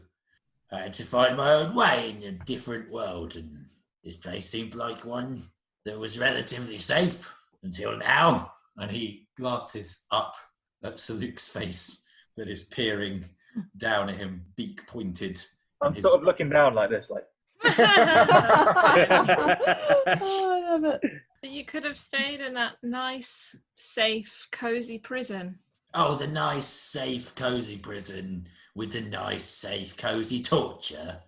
I had to find my own way in a different world, and this place seemed like one that was relatively safe until now. And he glances up at Saluk's face that is peering down at him, beak pointed. I'm sort of looking down like this, like. Oh, I love it. But you could have stayed in that nice, safe, cozy prison. Oh, the nice, safe, cozy prison with the nice, safe, cozy torture.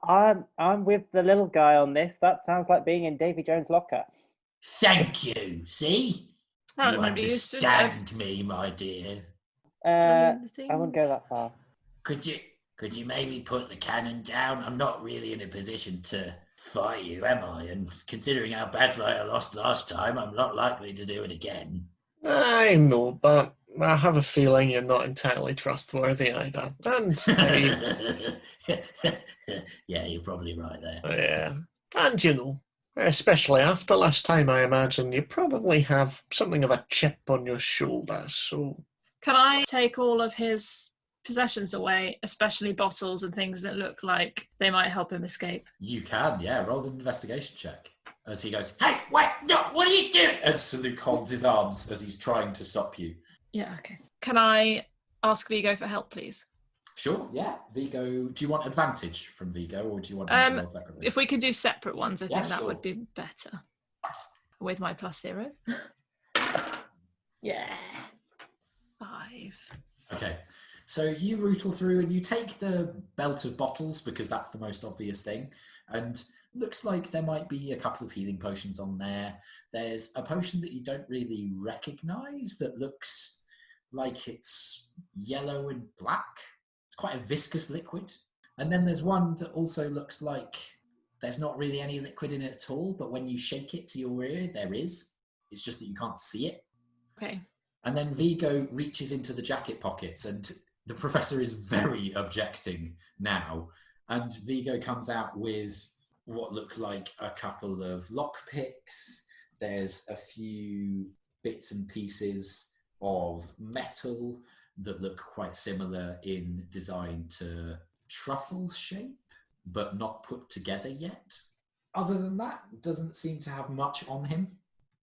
I'm with the little guy on this. That sounds like being in Davy Jones' locker. Thank you. See? I You remember you used to understand me, my dear. I wouldn't go that far. Could you maybe put the cannon down? I'm not really in a position to fight you, am I? And considering how badly I lost last time, I'm not likely to do it again. I know, but I have a feeling you're not entirely trustworthy either. And Yeah, you're probably right there. yeah, and you know, especially after last time, I imagine you probably have something of a chip on your shoulder. So Can I take all of his possessions away, especially bottles and things that look like they might help him escape? You can, yeah. Roll an investigation check. As he goes, hey, wait, no, what are you doing? And Saluk holds his arms as he's trying to stop you. Yeah, okay. Can I ask Vigo for help, please? Sure, yeah. Vigo, do you want advantage from Vigo, or do you want him to roll separately? If we could do separate ones, I Yeah, think that sure. would be better. With my +0. Yeah. 5. Okay, so you rootle through and you take the belt of bottles because that's the most obvious thing. And looks like there might be a couple of healing potions on there. There's a potion that you don't really recognize that looks like it's yellow and black. It's quite a viscous liquid. And then there's one that also looks like there's not really any liquid in it at all, but when you shake it to your ear, there is. It's just that you can't see it. Okay. And then Vigo reaches into the jacket pockets, and the professor is very objecting now. And Vigo comes out with what look like a couple of lockpicks. There's a few bits and pieces of metal that look quite similar in design to Truffle's shape, but not put together yet. Other than that, doesn't seem to have much on him.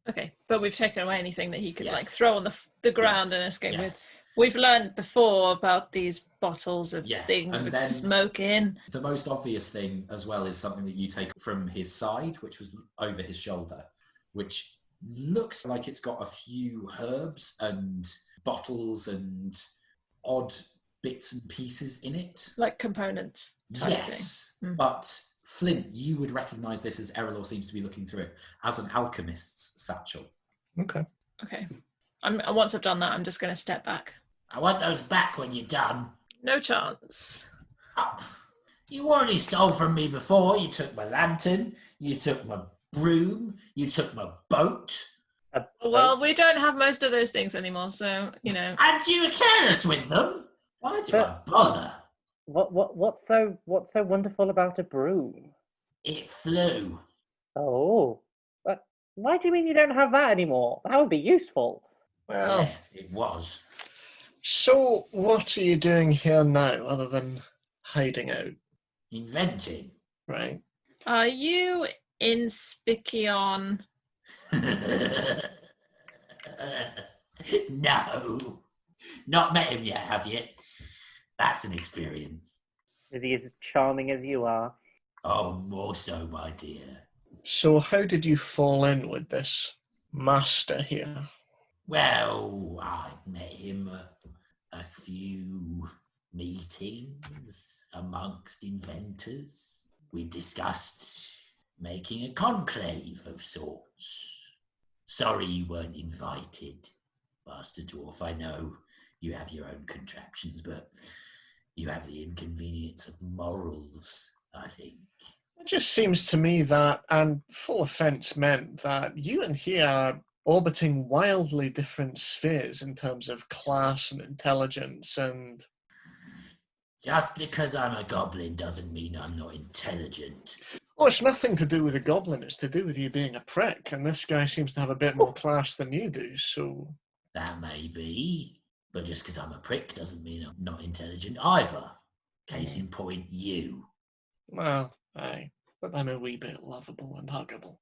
Okay, but we've taken away anything that he could like Yes. throw on the ground Yes, and escape with. yes. We've learned before about these bottles of Yeah, things and with then- smoke in. The most obvious thing as well is something that you take from his side, which was over his shoulder, which looks like it's got a few herbs and bottles and odd bits and pieces in it. Like components. type Yes, thing. Mm. but Flint, you would recognise this as Erallur seems to be looking through it, as an alchemist's satchel. okay. Okay. Once I've done that, I'm just going to step back. I want those back when you're done. No chance. Oh, you already stole from me before. You took my lantern, you took my broom, you took my boat. Well, we don't have most of those things anymore, so, you know. And you were careless with them? Why do I bother? What's so wonderful about a broom? It flew. Oh, but why do you mean you don't have that anymore? That would be useful. Well, Yeah, it was. so what are you doing here now other than hiding out, Inventing. right? Are you in Spikion? No. Not met him yet, have you? That's an experience. Is he as charming as you are? Oh, more so, my dear. So how did you fall in with this master here? Well, I met him at a few meetings amongst inventors. We discussed making a conclave of sorts. Sorry you weren't invited, Master Dwarf. I know you have your own contraptions, but you have the inconvenience of morals, I think. It just seems to me that, and full offence meant, that you and he are orbiting wildly different spheres in terms of class and intelligence and... Just because I'm a goblin doesn't mean I'm not intelligent. Oh, it's nothing to do with a goblin, it's to do with you being a prick, and this guy seems to have a bit more class than you do, so... That may be, but just because I'm a prick doesn't mean I'm not intelligent either. Case in point, you. Well, aye, but I'm a wee bit lovable and huggable.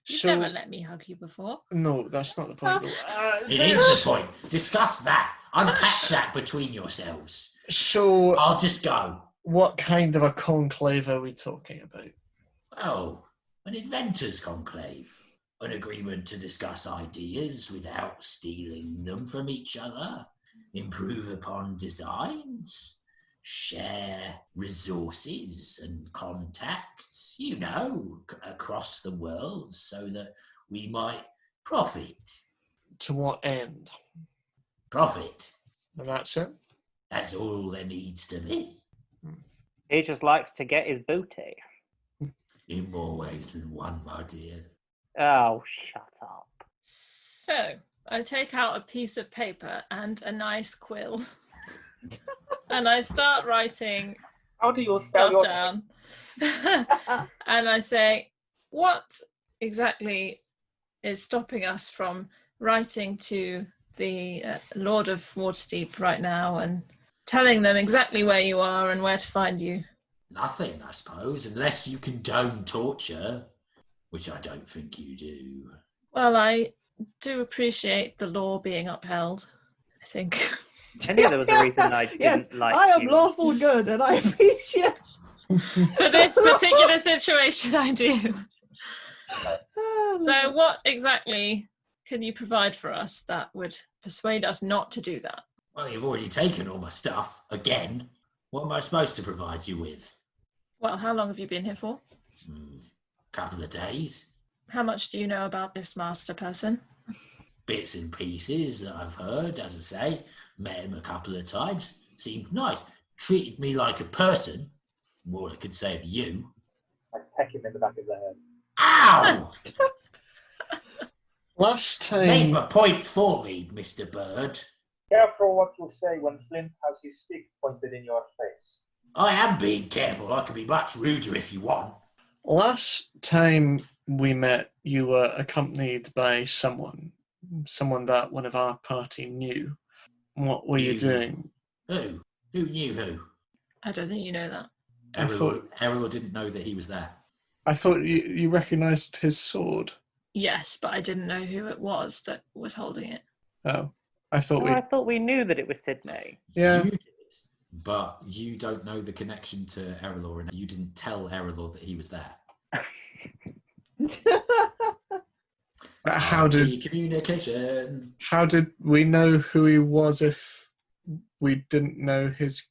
You've So, never let me hug you before. no, that's not the point. though. It is the point. Discuss that. Unpack that between yourselves. So, I'll just go. what kind of a conclave are we talking about? Oh, an inventor's conclave. An agreement to discuss ideas without stealing them from each other. Improve upon designs. Share resources and contacts, across the world so that we might profit. To what end? Profit. And that's it? That's all there needs to be. He just likes to get his booty. In more ways than one, my dear. Oh, shut up. So, I take out a piece of paper and a nice quill. And I start writing How do you spell stuff your down. And I say, what exactly is stopping us from writing to the Lord of Waterdeep right now and telling them exactly where you are and where to find you? Nothing, I suppose, unless you condone torture, which I don't think you do. Well, I do appreciate the law being upheld, I think. I knew there was a reason I didn't like I am you. lawful good and I appreciate. For this particular situation, I do. So what exactly can you provide for us that would persuade us not to do that? Well, you've already taken all my stuff, again. What am I supposed to provide you with? Well, how long have you been here for? Couple of days. How much do you know about this master person? Bits and pieces that I've heard, as I say. Met him a couple of times. Seemed nice. Treated me like a person. More I could say of you. I peck him in the back of the head. Ow! Last Made time... my point for me, Mr. Bird. Careful what you say when Flint has his stick pointed in your face. I am being careful. I can be much ruder if you want. Last time we met, you were accompanied by someone that one of our party knew. What were you Knew? doing? Who? Who knew who? I don't think you know that. Erallur didn't know that he was there. I thought you recognised his sword. Yes, but I didn't know who it was that was holding it. Oh, I thought I thought we knew that it was Sydney. Yeah. You did, but you don't know the connection to Erallur, and you didn't tell Erallur that he was there. But how did communication? How did we know who he was if we didn't know his...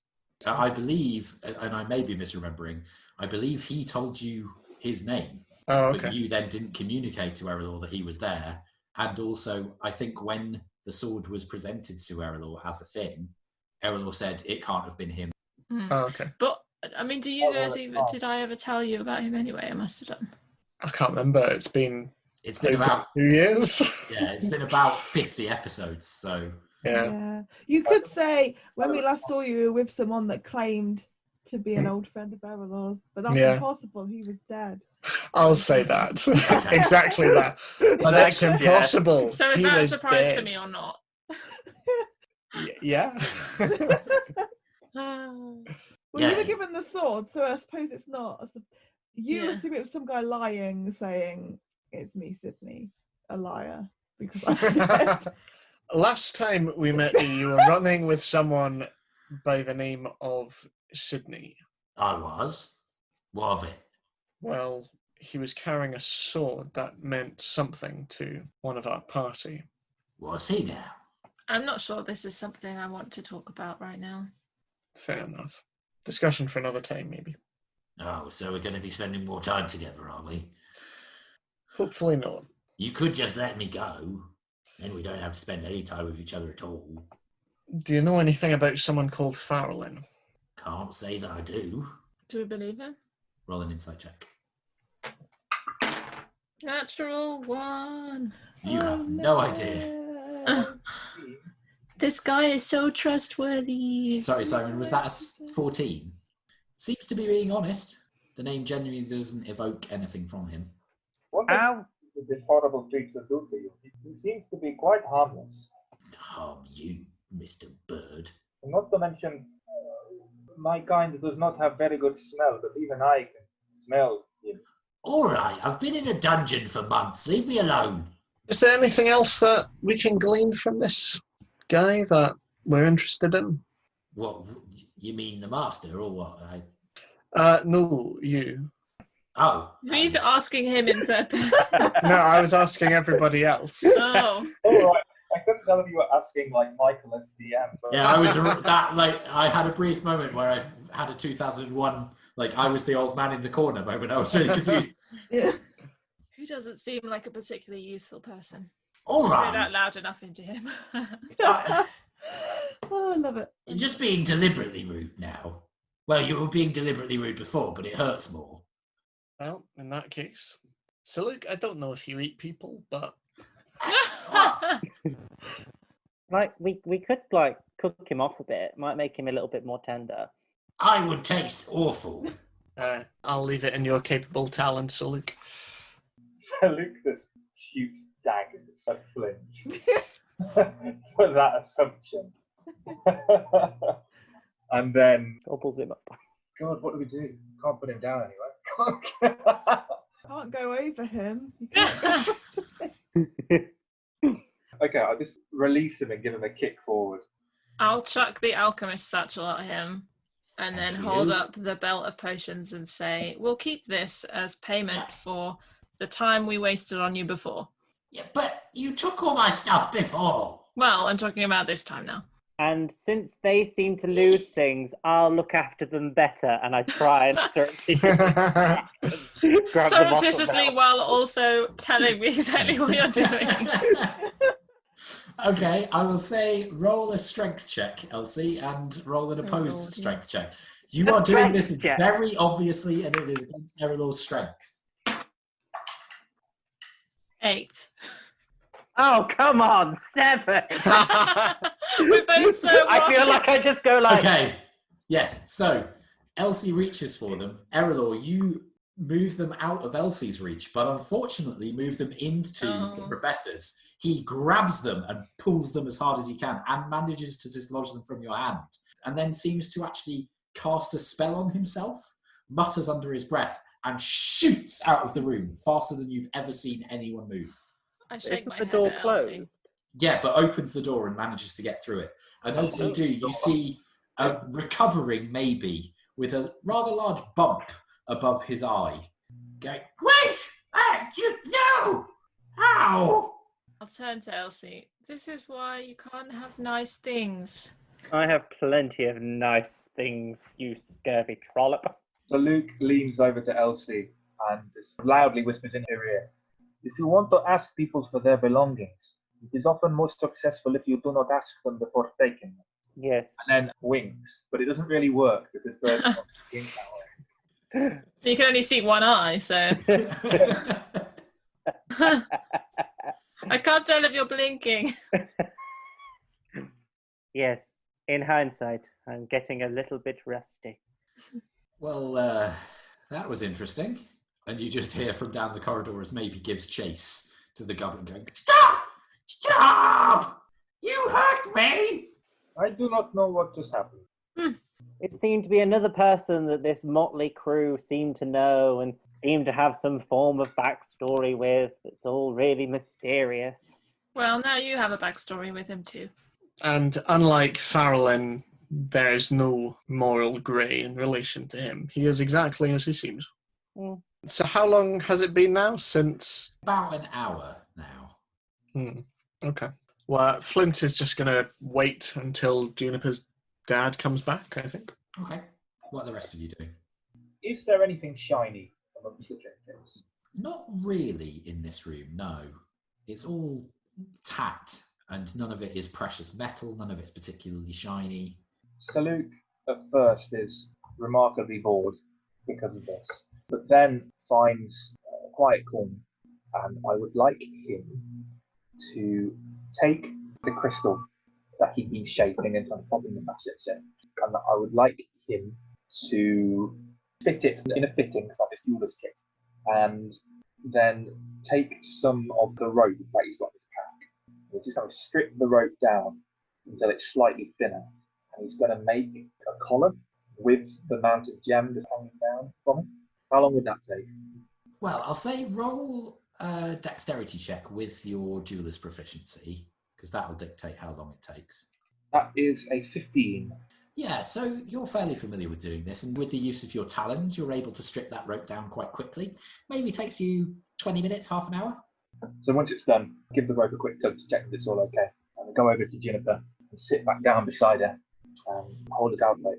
I believe, and I may be misremembering, I believe he told you his name. Oh, But okay. you then didn't communicate to Erallur that he was there. And also, I think when the sword was presented to Erallur as a thing, Erallur said it can't have been him. Oh, okay. But, I mean, do you guys even... Did I ever tell you about him anyway? I must have done. I can't remember. It's been Over about 2 years. Yeah, it's been about 50 episodes, so... Yeah. You could say when we last saw you, you were with someone that claimed to be an old friend of Erallur's, but that's Yeah. impossible. He was dead. I'll say that. Okay. Exactly that. But that's Yeah. impossible. So is He that a was surprise to dead. me or not? Yeah. Well, Yeah. you were given the sword, so I suppose it's not. You Yeah. assume it was some guy lying, saying, "It's me, Sydney," a liar, because I'm dead. Last time we met you, you were running with someone by the name of Sydney. I was. What of it? Well, he was carrying a sword that meant something to one of our party. What's he now? I'm not sure this is something I want to talk about right now. Fair enough. Discussion for another time, maybe. Oh, so we're going to be spending more time together, are we? Hopefully not. You could just let me go. Then we don't have to spend any time with each other at all. Do you know anything about someone called Faralynn? Can't say that I do. Do we believe him? Roll an insight check. Natural 1. You Oh, have no idea. This guy is so trustworthy. Sorry, Simon, was that a 14? Seems to be being honest. The name genuinely doesn't evoke anything from him. What Ow. did this horrible creature do to you? He seems to be quite harmless. Harm you, Mr. Bird. Not to mention, my kind does not have very good smell, but even I can smell him. All right, I've been in a dungeon for months. Leave me alone. Is there anything else that we can glean from this guy that we're interested in? What, you mean the master or what? No, you. Oh. Were you asking him in third person? No, I was asking everybody else. Oh. All right, I couldn't tell if you were asking like Michael as DM. But Yeah, I was I had a brief moment where I had a 2001, like I was the old man in the corner moment. I was really confused. Yeah. Who doesn't seem like a particularly useful person? All Say right. that loud enough into him. Oh, I love it. You're just being deliberately rude now. Well, you were being deliberately rude before, but it hurts more. Well, in that case. So, Luke, I don't know if you eat people, but Like we could like cook him off a bit. Might make him a little bit more tender. I would taste awful. I'll leave it in your capable talents, so Luke. Luke just shoots daggers at Flint for that assumption. And then, Gobbles him up. God, what do we do? Can't put him down anyway. Can't go over him. You can't go Okay, I'll just release him and give him a kick forward. I'll chuck the alchemist satchel at him and then Thank hold you. up the belt of potions and say, we'll keep this as payment for the time we wasted on you before. Yeah, but you took all my stuff before. Well, I'm talking about this time now. And since they seem to lose things, I'll look after them better. And I try and surreptitiously grab them off the Surreptitiously belt. while also telling me exactly what you're doing. Okay, I will say roll a strength check, Elsie, and roll an opposed Lord, strength check. You are doing this strength check. very obviously, and it is against Erallur's strength. 8. Oh, come on, 7. We're both so I feel like I just go like, Okay, yes, so Elsie reaches for them. Erallur, you move them out of Elsie's reach, but unfortunately move them into the Oh. professor's. He grabs them and pulls them as hard as he can and manages to dislodge them from your hand, and then seems to actually cast a spell on himself, mutters under his breath, and shoots out of the room faster than you've ever seen anyone move. I shake isn't my the head door at Elsie. closed? Yeah, but opens the door and manages to get through it. And as you do, you see a recovering maybe with a rather large bump above his eye. Going, wait! You no! Ow! I'll turn to Elsie. This is why you can't have nice things. I have plenty of nice things, you scurvy trollop. So Luke leans over to Elsie and just loudly whispers in her ear, if you want to ask people for their belongings, it is often most successful if you do not ask them before taking them. Yes. And then winks, but it doesn't really work because birds don't wink that way. So you can only see one eye, so I can't tell if you're blinking. Yes. In hindsight, I'm getting a little bit rusty. Well, that was interesting. And you just hear from down the corridor as Maybe gives chase to the goblin going, Stop! Stop! You hurt me! I do not know what just happened. It seemed to be another person that this motley crew seemed to know and seemed to have some form of backstory with. It's all really mysterious. Well, now you have a backstory with him too. And unlike Faralynn, there is no moral grey in relation to him. He is exactly as he seems. Mm. So how long has it been now since... About an hour now. Okay. Well, Flint is just going to wait until Juniper's dad comes back, I think. Okay. What are the rest of you doing? Is there anything shiny amongst the trinkets? Not really in this room, no. It's all tacked, and none of it is precious metal, none of it's particularly shiny. Saluk at first is remarkably bored because of this, but then finds a quiet corner, and I would like him to take the crystal that he'd been shaping and popping the facets in, and I would like him to fit it in a fitting from his jeweler's kit, and then take some of the rope that he's got in his pack. He's just going to strip the rope down until it's slightly thinner, and he's going to make a collar with the mounted gem just hanging down from it. How long would that take? Well, I'll say roll a dexterity check with your jeweler's proficiency, because that'll dictate how long it takes. That is a 15. Yeah, so you're fairly familiar with doing this, and with the use of your talons, you're able to strip that rope down quite quickly. Maybe takes you 20 minutes, half an hour. So once it's done, give the rope a quick tug to check that it's all okay, and go over to Juniper and sit back down beside her and hold it out like,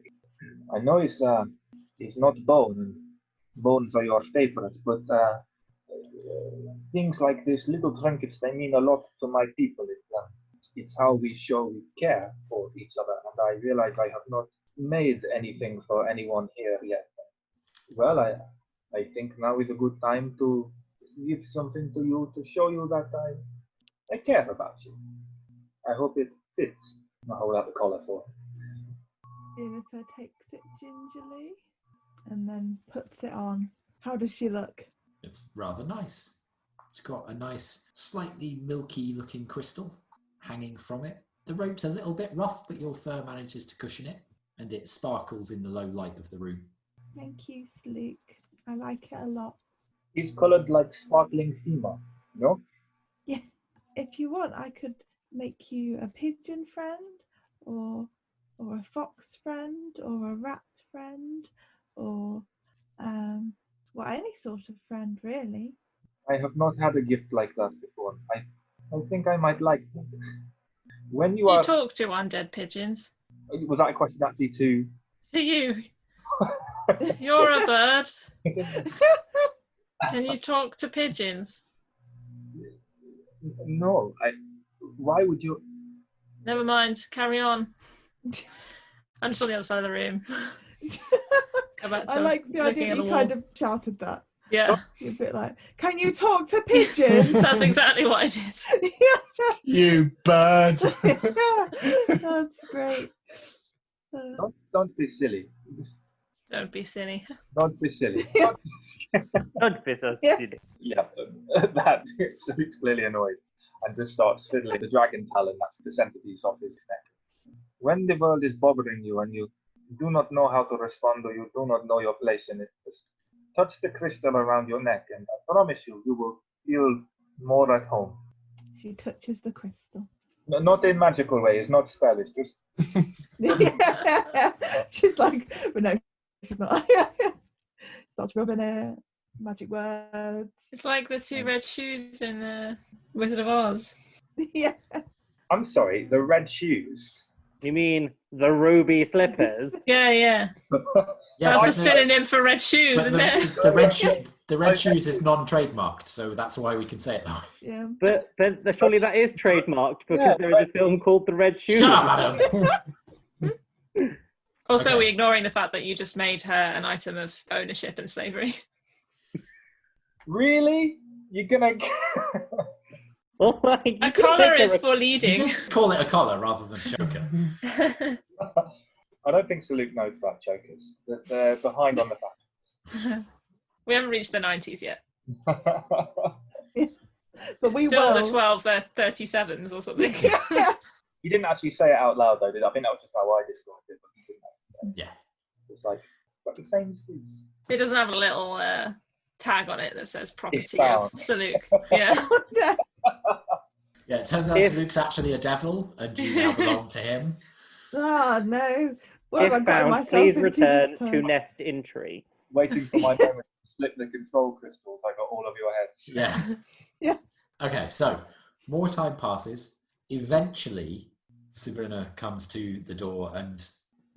I know it's not bone, and bones are your favorite, but things like this, little trinkets, they mean a lot to my people. It's how we show we care for each other, and I realize I have not made anything for anyone here yet. Well, I think now is a good time to give something to you to show you that I care about you. I hope it fits. I'll hold out the collar for her. Juniper takes it gingerly and then puts it on. How does she look? It's rather nice. It's got a nice, slightly milky looking crystal hanging from it. The rope's a little bit rough, but your fur manages to cushion it, and it sparkles in the low light of the room. Thank you, Saluk. I like it a lot. It's colored like sparkling female, no? Yeah. If you want, I could make you a pigeon friend, or a fox friend, or a rat friend, or well, any sort of friend, really. I have not had a gift like that before. I think I might like them. When you You are... talk to undead pigeons. Was that a question actually to... To you. You're a bird. Can you talk to pigeons? No, why would you... Never mind. Carry on. I'm just on the other side of the room. Go back to I like the looking idea at that the you wall. kind of shouted that. Yeah, You're a bit like, can you talk to pigeons? that's exactly what I did. You bird! That's great. Don't be silly. Don't be silly. Don't be silly. Don't be so Yeah. silly. Yeah, that so he's clearly annoyed and just starts fiddling the dragon talon that's the centerpiece of his neck. When the world is bothering you and you do not know how to respond or you do not know your place in it, just touch the crystal around your neck and I promise you, you will feel more at home. She touches the crystal. No, not in magical way, it's not spell, it's just... She's like, but no, she's not. Starts rubbing it. Magic words. It's like the two red shoes in the Wizard of Oz. Yeah. I'm sorry, the red shoes. You mean the ruby slippers? Yeah. Yeah, That's but a synonym for red shoes, but isn't it? the red shoes is non-trademarked, so that's why we can say it that way. Yeah. But surely that is trademarked because Yeah, there is a film called The Red Shoes. Shut up, Adam! Also, Okay. we're ignoring the fact that you just made her an item of ownership and slavery. Really? You're gonna... Oh my A God. collar is for You leading. did call it a collar rather than a choker. I don't think Salute knows about chokers. They're behind on the facts. We haven't reached the 90s yet. But we Still will. the 12, 37s or something. You didn't actually say it out loud, though, did I? I think that was just how I described it. But you didn't actually say it. Yeah. It's like the same as this. It doesn't have a little tag on it that says property found. of Saluk. Yeah. Yeah. Yeah, it turns out Luke's actually a devil, and you now belong to him. Oh no. What have I If gotten found, myself please into return this to time? nest in tree. Waiting for my moment to slip the control crystals. I got all of your heads. Yeah. Yeah. Okay, so more time passes. Eventually, Ci'Bridr comes to the door and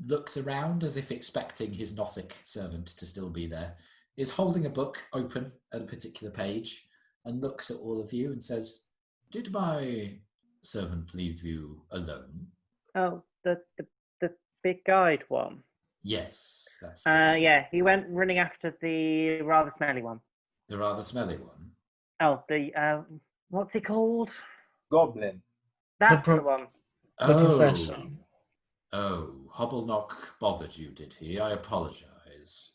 looks around as if expecting his Nothic servant to still be there. Is holding a book open at a particular page and looks at all of you and says, "Did my servant leave you alone?" Oh, the big guide one. Yes, that's Yeah, he went running after the rather smelly one. the rather smelly one. Oh, the what's he called? Goblin. That's pro- the one. The professor. Oh, Hobbleknock bothered you, did he? I apologize.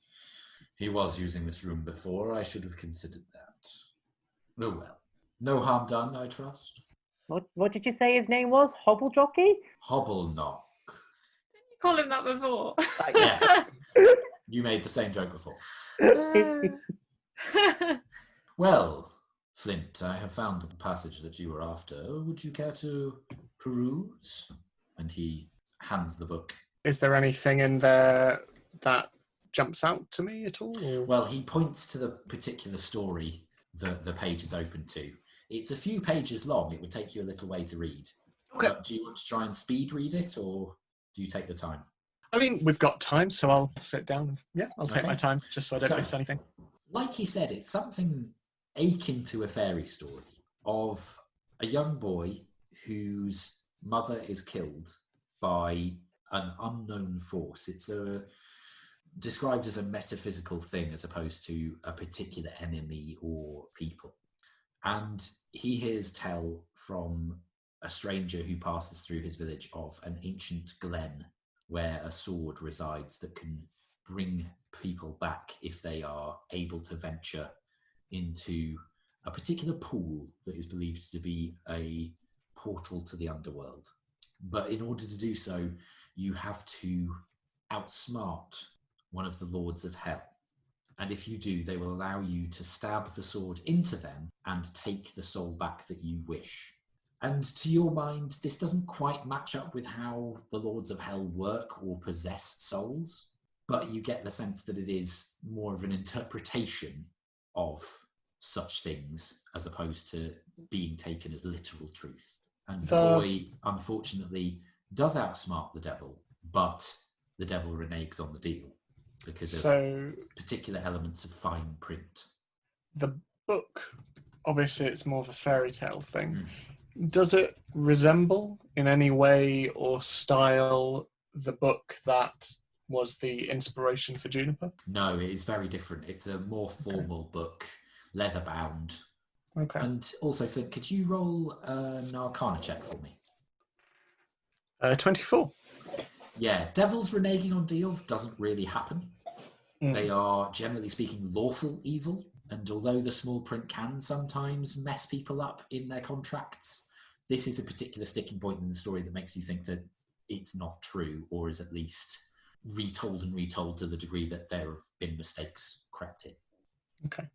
He was using this room before. I should have considered that. Oh well. No harm done, I trust. What did you say his name was? Hobblejockey? Hobbleknock. Didn't you call him that before? Yes. You made the same joke before. Well, Flint, I have found the passage that you were after. Would you care to peruse? And he hands the book. Is there anything in there that jumps out to me at all? Or? Well, he points to the particular story that the page is open to. It's a few pages long. It would take you a little way to read. Okay. But do you want to try and speed read it, or do you take the time? I mean, we've got time, so I'll sit down. And, yeah, I'll take Okay. my time, just so I don't So- miss anything. Like he said, it's something akin to a fairy story of a young boy whose mother is killed by an unknown force. It's described as a metaphysical thing as opposed to a particular enemy or people. And he hears tell from a stranger who passes through his village of an ancient glen where a sword resides that can bring people back if they are able to venture into a particular pool that is believed to be a portal to the underworld. But in order to do so, you have to outsmart one of the lords of hell. And if you do, they will allow you to stab the sword into them and take the soul back that you wish. And to your mind, this doesn't quite match up with how the lords of hell work or possess souls, but you get the sense that it is more of an interpretation of such things as opposed to being taken as literal truth. And the boy, unfortunately, does outsmart the devil, but the devil reneges on the deal because of particular elements of fine print. The book, obviously it's more of a fairy tale thing. Does it resemble in any way or style the book that was the inspiration for Juniper? No, it is very different. It's a more formal book, leather bound. Okay. And also, Flint, could you roll an Arcana check for me? 24. Yeah, devils reneging on deals doesn't really happen. They are, generally speaking, lawful evil. And although the small print can sometimes mess people up in their contracts, this is a particular sticking point in the story that makes you think that it's not true, or is at least retold and retold to the degree that there have been mistakes crept in. Okay.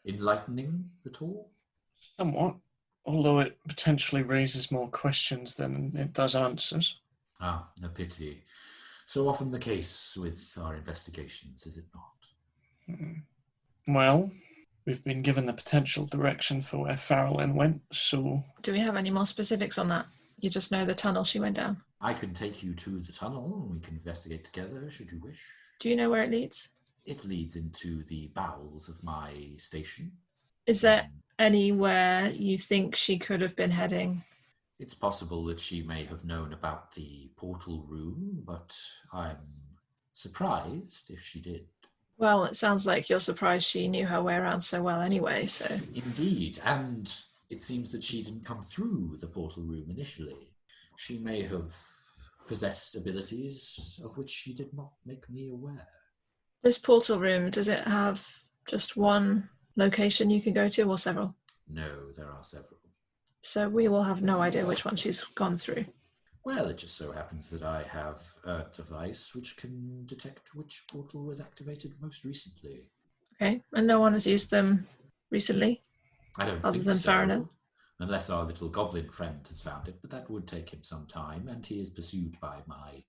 Enlightening at all? Somewhat. Although it potentially raises more questions than it does answers. Ah, a pity. So often the case with our investigations, is it not? Well, we've been given the potential direction for where Faralynn went, so... Do we have any more specifics on that? You just know the tunnel she went down. I can take you to the tunnel and we can investigate together, should you wish. Do you know where it leads? It leads into the bowels of my station. Is there anywhere you think she could have been heading? It's possible that she may have known about the portal room, but I'm surprised if she did. Well, it sounds like you're surprised she knew her way around so well anyway, so... Indeed, and it seems that she didn't come through the portal room initially. She may have possessed abilities of which she did not make me aware. This portal room, does it have just one location you can go to or several? No, there are several. So we will have no idea which one she's gone through. Well, it just so happens that I have a device which can detect which portal was activated most recently. Okay, and no one has used them recently? I don't Other think than so, Faralynn? unless our little goblin friend has found it, but that would take him some time, and he is pursued by my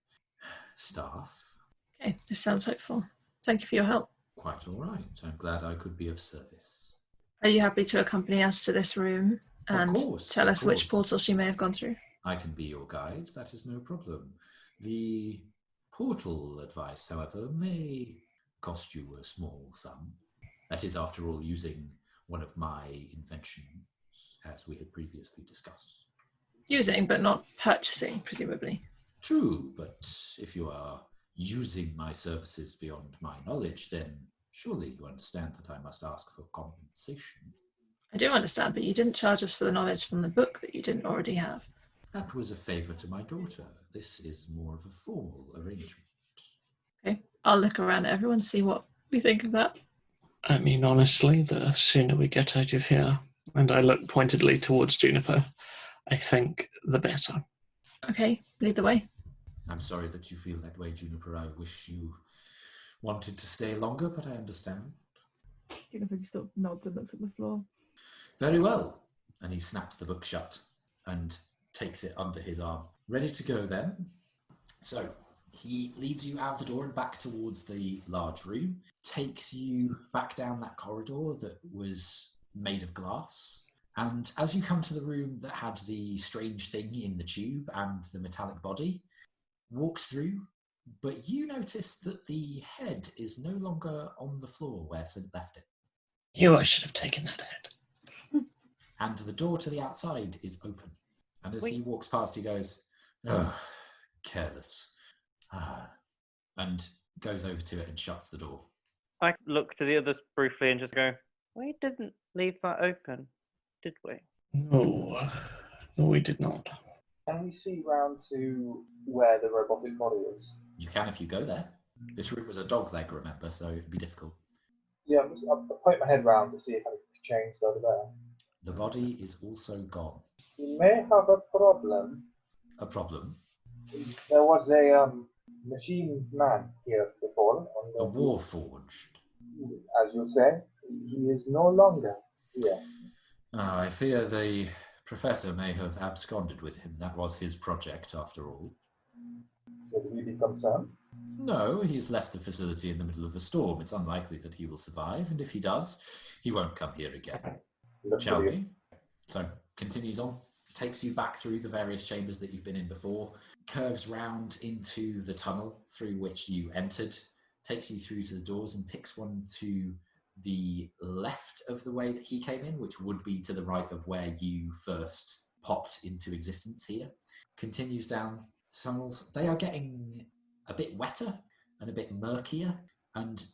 staff. Okay, this sounds hopeful. Thank you for your help. Quite all right. I'm glad I could be of service. Are you happy to accompany us to this room and tell us which portal she may have gone through? I can be your guide, that is no problem. The portal advice, however, may cost you a small sum. That is, after all, using one of my inventions, as we had previously discussed. Using, but not purchasing, presumably. True, but if you are using my services beyond my knowledge, then surely you understand that I must ask for compensation. I do understand, but you didn't charge us for the knowledge from the book that you didn't already have. That was a favour to my daughter. This is more of a formal arrangement. Okay, I'll look around at everyone, see what we think of that. I mean, honestly, the sooner we get out of here, and I look pointedly towards Juniper, I think the better. Okay, lead the way. I'm sorry that you feel that way, Juniper. I wish you wanted to stay longer, but I understand. Juniper just sort of nods and looks at the floor. Very well. And he snaps the book shut and takes it under his arm. Ready to go then? So he leads you out the door and back towards the large room, takes you back down that corridor that was made of glass. And as you come to the room that had the strange thing in the tube and the metallic body, walks through, but you notice that the head is no longer on the floor where Flint left it. I should have taken that head. And the door to the outside is open. And as Wait. he walks past, he goes, "Oh, careless." And goes over to it and shuts the door. I look to the others briefly and just go, we didn't leave that open, did we? No, we did not. Can we see round to where the robotic body is? You can if you go there. This room was a dog leg, remember, so it'd be difficult. Yeah, I'll poke my head round to see if anything's changed over there. The body is also gone. We may have a problem. A problem? There was a machine man here before. A warforged. As you say, he is no longer here. I fear the professor may have absconded with him. That was his project, after all. Should we be concerned? No, he's left the facility in the middle of a storm. It's unlikely that he will survive, and if he does, he won't come here again. Shall we? So, continues on, takes you back through the various chambers that you've been in before, curves round into the tunnel through which you entered, takes you through to the doors and picks one to the left of the way that he came in, which would be to the right of where you first popped into existence here. Continues down tunnels. They are getting a bit wetter and a bit murkier, and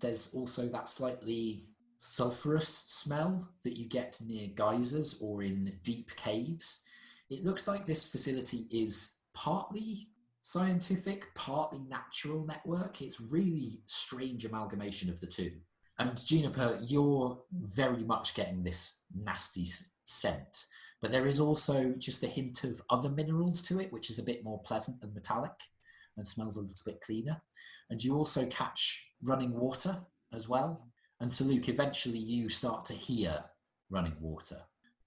there's also that slightly sulphurous smell that you get near geysers or in deep caves. It looks like this facility is partly scientific, partly natural network. It's really strange amalgamation of the two. And Juniper, you're very much getting this nasty scent, but there is also just a hint of other minerals to it, which is a bit more pleasant and metallic and smells a little bit cleaner. And you also catch running water as well. And so, Luke, eventually you start to hear running water.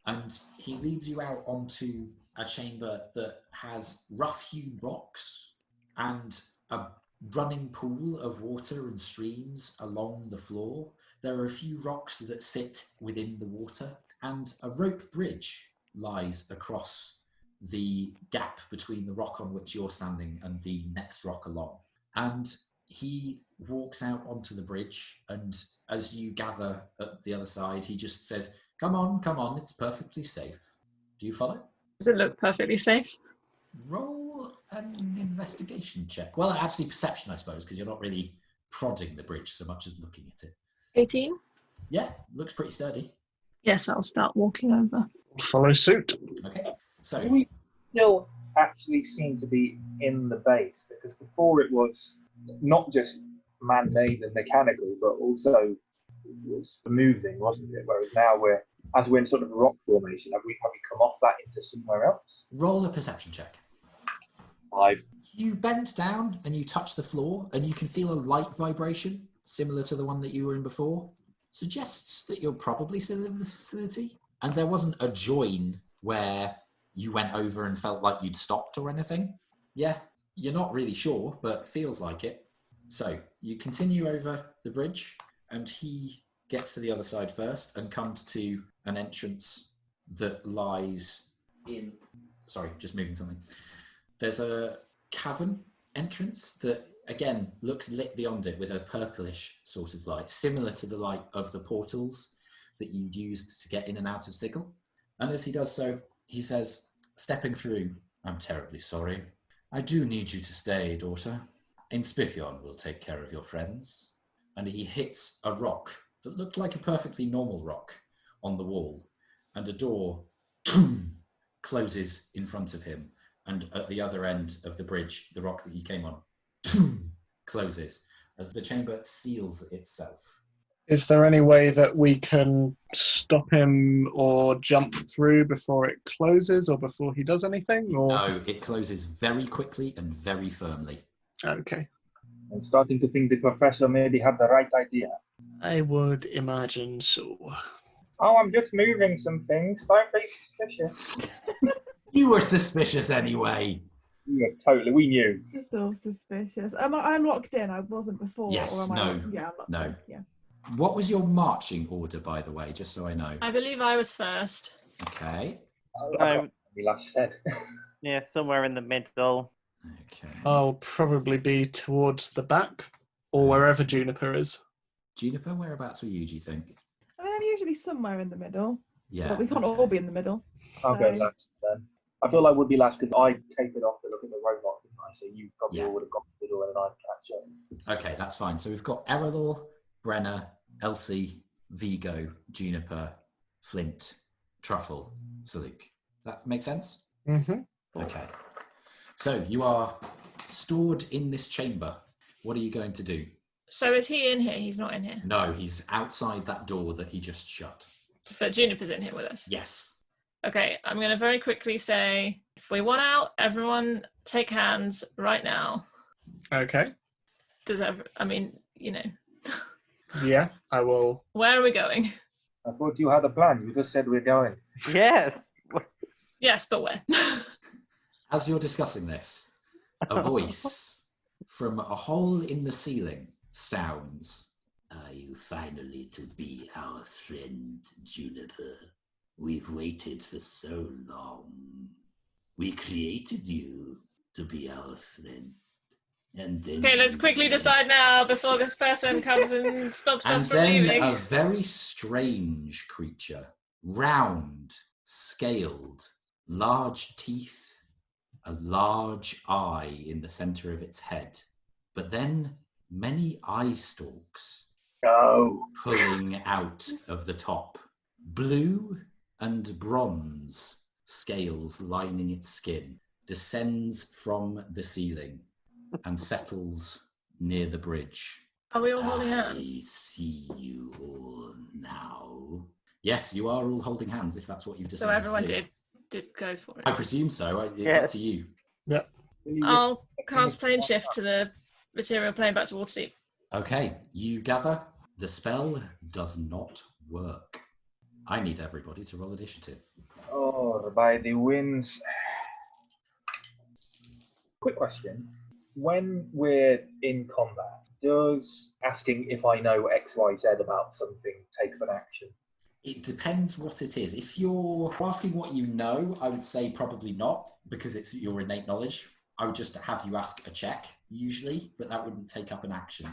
And he leads you out onto a chamber that has rough-hewn rocks and a running pool of water and streams along the floor. There are a few rocks that sit within the water, and a rope bridge lies across the gap between the rock on which you're standing and the next rock along. And he walks out onto the bridge, and as you gather at the other side, he just says, come on, it's perfectly safe. Do you follow? Does it look perfectly safe? Roll an investigation check. Well, actually perception, I suppose, because you're not really prodding the bridge so much as looking at it. 18? Yeah, looks pretty sturdy. Yes, I'll start walking over. Follow suit. Okay, so Do we still actually seem to be in the base? Because before it was not just man-made and mechanical, but also it was moving, wasn't it? Whereas now as we're in sort of a rock formation, have we come off that into somewhere else? Roll a perception check. 5. You bend down and you touch the floor and you can feel a light vibration similar to the one that you were in before. Suggests that you're probably still in the facility. And there wasn't a join where you went over and felt like you'd stopped or anything. Yeah, you're not really sure, but feels like it. So you continue over the bridge and he gets to the other side first and comes to an entrance that lies in... Sorry, just moving something. There's a cavern entrance that, again, looks lit beyond it with a purplish sort of light, similar to the light of the portals that you'd used to get in and out of Sigil. And as he does so, he says, stepping through, "I'm terribly sorry. I do need you to stay, daughter. Inspikion will take care of your friends." And he hits a rock that looked like a perfectly normal rock on the wall, and a door closes in front of him. And at the other end of the bridge, the rock that he came on closes as the chamber seals itself. Is there any way that we can stop him or jump through before it closes or before he does anything? Or... No, it closes very quickly and very firmly. Okay. I'm starting to think the professor maybe had the right idea. I would imagine so. Oh, I'm just moving some things. Don't be suspicious. You were suspicious anyway. Yeah, totally. We knew. Just so suspicious. I'm locked in. I wasn't before. Yes, or am no, I? Yeah, I'm locked no. in. Yeah. What was your marching order, by the way, just so I know? I believe I was first. Okay. We last said. Yeah, somewhere in the middle. Okay. I'll probably be towards the back or wherever Juniper is. Juniper, whereabouts were you, do you think? I mean, I'm usually somewhere in the middle. Yeah. But we can't all be in the middle. I'll go last then. I feel I would be last because I tapered off to look at the robot, didn't I? So you probably all would have gone to the middle and I'd catch up. Okay, that's fine. So we've got Erallur, Brenner, Elsie, Vigo, Juniper, Flint, Truffle, Saluk. That make sense? Mm-hmm. Okay. So you are stored in this chamber. What are you going to do? So is he in here? He's not in here. No, he's outside that door that he just shut. But Juniper's in here with us. Yes. Okay, I'm going to very quickly say, if we want out, everyone take hands right now. Okay. I mean, you know. Yeah, I will. Where are we going? I thought you had a plan. You just said we're going. Yes. Yes, but where? As you're discussing this, a voice from a hole in the ceiling sounds. "Are you finally to be our friend, Juniper? We've waited for so long. We created you to be our friend. And then Okay, let's quickly decide now before this person comes and stops us from leaving. a very strange creature, round, scaled, large teeth, a large eye in the center of its head, but then many eye stalks pulling out of the top. Blue and bronze scales lining its skin, descends from the ceiling and settles near the bridge. Are we all holding hands? I see you all now. Yes, you are all holding hands if that's what you've decided. So everyone to do. did go for it. I presume so. It's Yes. up to you. Yep. I'll cast plane shift to the material plane back towards you. Okay, you gather. The spell does not work. I need everybody to roll initiative. Oh, by the winds. Quick question. When we're in combat, does asking if I know XYZ about something take an action? It depends what it is. If you're asking what you know, I would say probably not, because it's your innate knowledge. I would just have you ask a check, usually, but that wouldn't take up an action.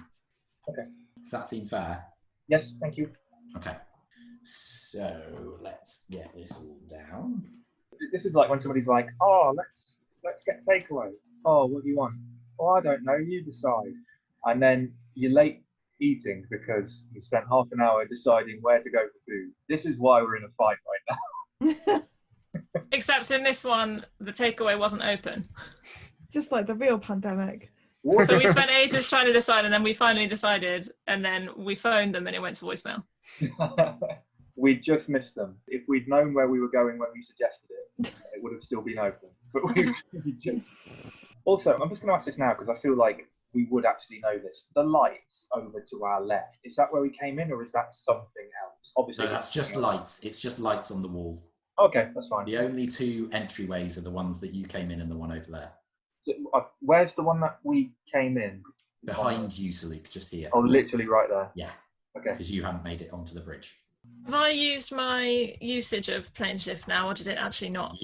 Okay. Does that seem fair? Yes, thank you. Okay. So let's get this all down. This is like when somebody's like, "Oh, let's get takeaway." "Oh, what do you want?" "Oh, I don't know. You decide." And then you're late eating because you spent half an hour deciding where to go for food. This is why we're in a fight right now. Except in this one, the takeaway wasn't open. Just like the real pandemic. So we spent ages trying to decide, and then we finally decided, and then we phoned them, and it went to voicemail. We just missed them. If we'd known where we were going when we suggested it, it would have still been open. But we just... Also, I'm just going to ask this now because I feel like we would actually know this. The lights over to our left, is that where we came in, or is that something else? Obviously, No, that's just lights. It's just lights on the wall. Okay, that's fine. The only two entryways are the ones that you came in and the one over there. Where's the one that we came in? Behind you, Saluk, just here. Oh, literally right there. Yeah. Okay. Because you haven't made it onto the bridge. Have I used my usage of plane shift now, or did it actually not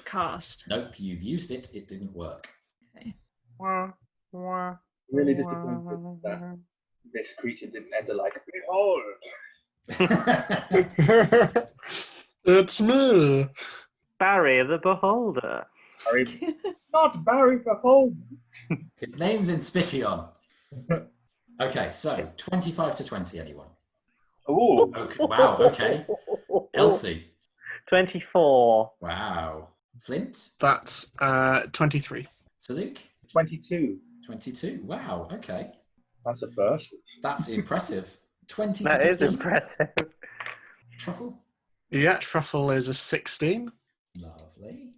cast? Nope, you've used it. It didn't work. Okay. Really disappointed that this creature didn't enter like, behold! It's me. Barry the Beholder. Barry, not Barry Beholder. His name's in Spichion. Okay, so 25 to 20, anyone? Oh, Okay. Wow, okay. Elsie. 24. Wow. Flint? That's 23. Saluk? 22. 22. Wow, okay. That's a first. That's impressive. 20 to That 15. is impressive. Truffle? Yeah, Truffle is a 16. Lovely.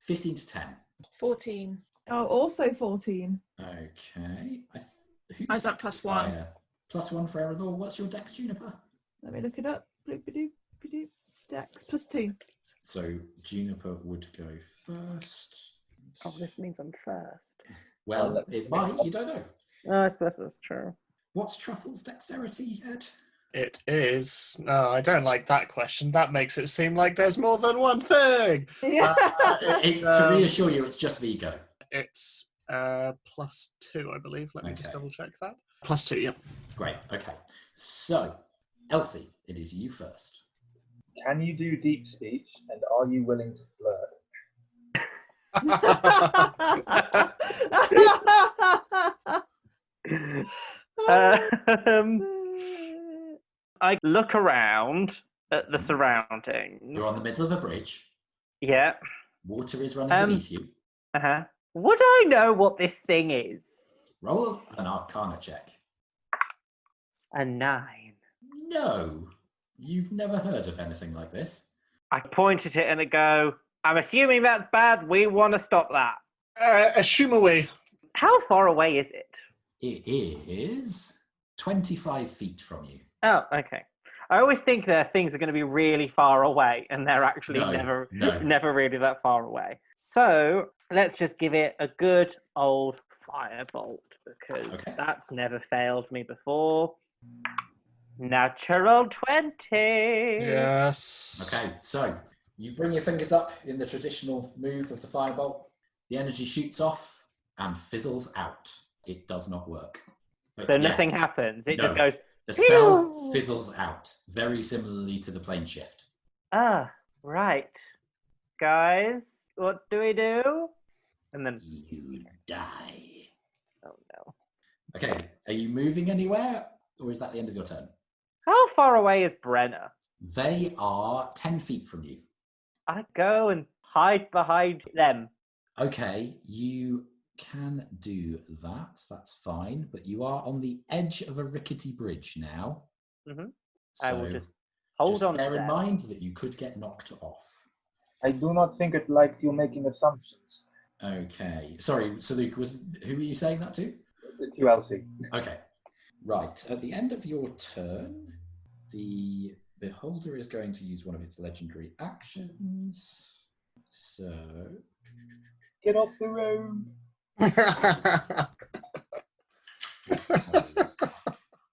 15 to 10. 14. Oh, also 14. Okay. Who's How's that dex plus is one? higher? Plus one for Erallur. What's your dex, Juniper? Let me look it up. Bloop-a-doop, ba-doop. Dex +2. So Juniper would go first. Oh, this means I'm first. Well, it might. You don't know. Oh, I suppose that's true. What's Truffle's dexterity, Ed? It is. No, I don't like that question. That makes it seem like there's more than one thing. Yeah. To reassure you, it's just Vigo. It's +2, I believe. Let me just Okay. double check that. +2, yep. Great. Okay. So, Elsie, it is you first. Can you do deep speech, and are you willing to flirt? I look around at the surroundings. You're on the middle of a bridge. Yeah. Water is running beneath you. Uh-huh. Would I know what this thing is? Roll an Arcana check. A 9. No, you've never heard of anything like this. I point at it and I go, I'm assuming that's bad. We want to stop that. Assume away. How far away is it? It is 25 feet from you. Oh, okay. I always think that things are going to be really far away, and they're actually No. never really that far away. So let's just give it a good old firebolt, because that's never failed me before. Natural 20. Yes. Okay, so you bring your fingers up in the traditional move of the firebolt. The energy shoots off and fizzles out. It does not work. But So nothing happens. It just No. goes, The spell Pew! fizzles out, very similarly to the plane shift. ah, right. Guys, what do we do? And then, You die. oh no. Okay, are you moving anywhere, or is that the end of your turn? How far away is Brenna? They are 10 feet from you. I go and hide behind them. Okay, you can do that. That's fine. But you are on the edge of a rickety bridge now. Mhm. So I will just hold on to bear in that. mind that you could get knocked off. I do not think it like you making assumptions. Okay. Sorry, so Luke, who were you saying that to? To Elsie. Okay. Right. At the end of your turn, the Beholder is going to use one of its legendary actions. So Get off the road. let's have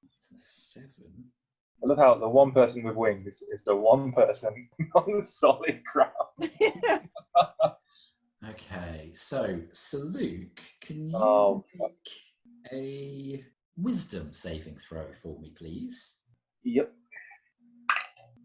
it's a 7. I love how the one person with wings is the one person on the solid ground. Okay, so Saluk, can you Oh, fuck. make a wisdom saving throw for me, please? Yep.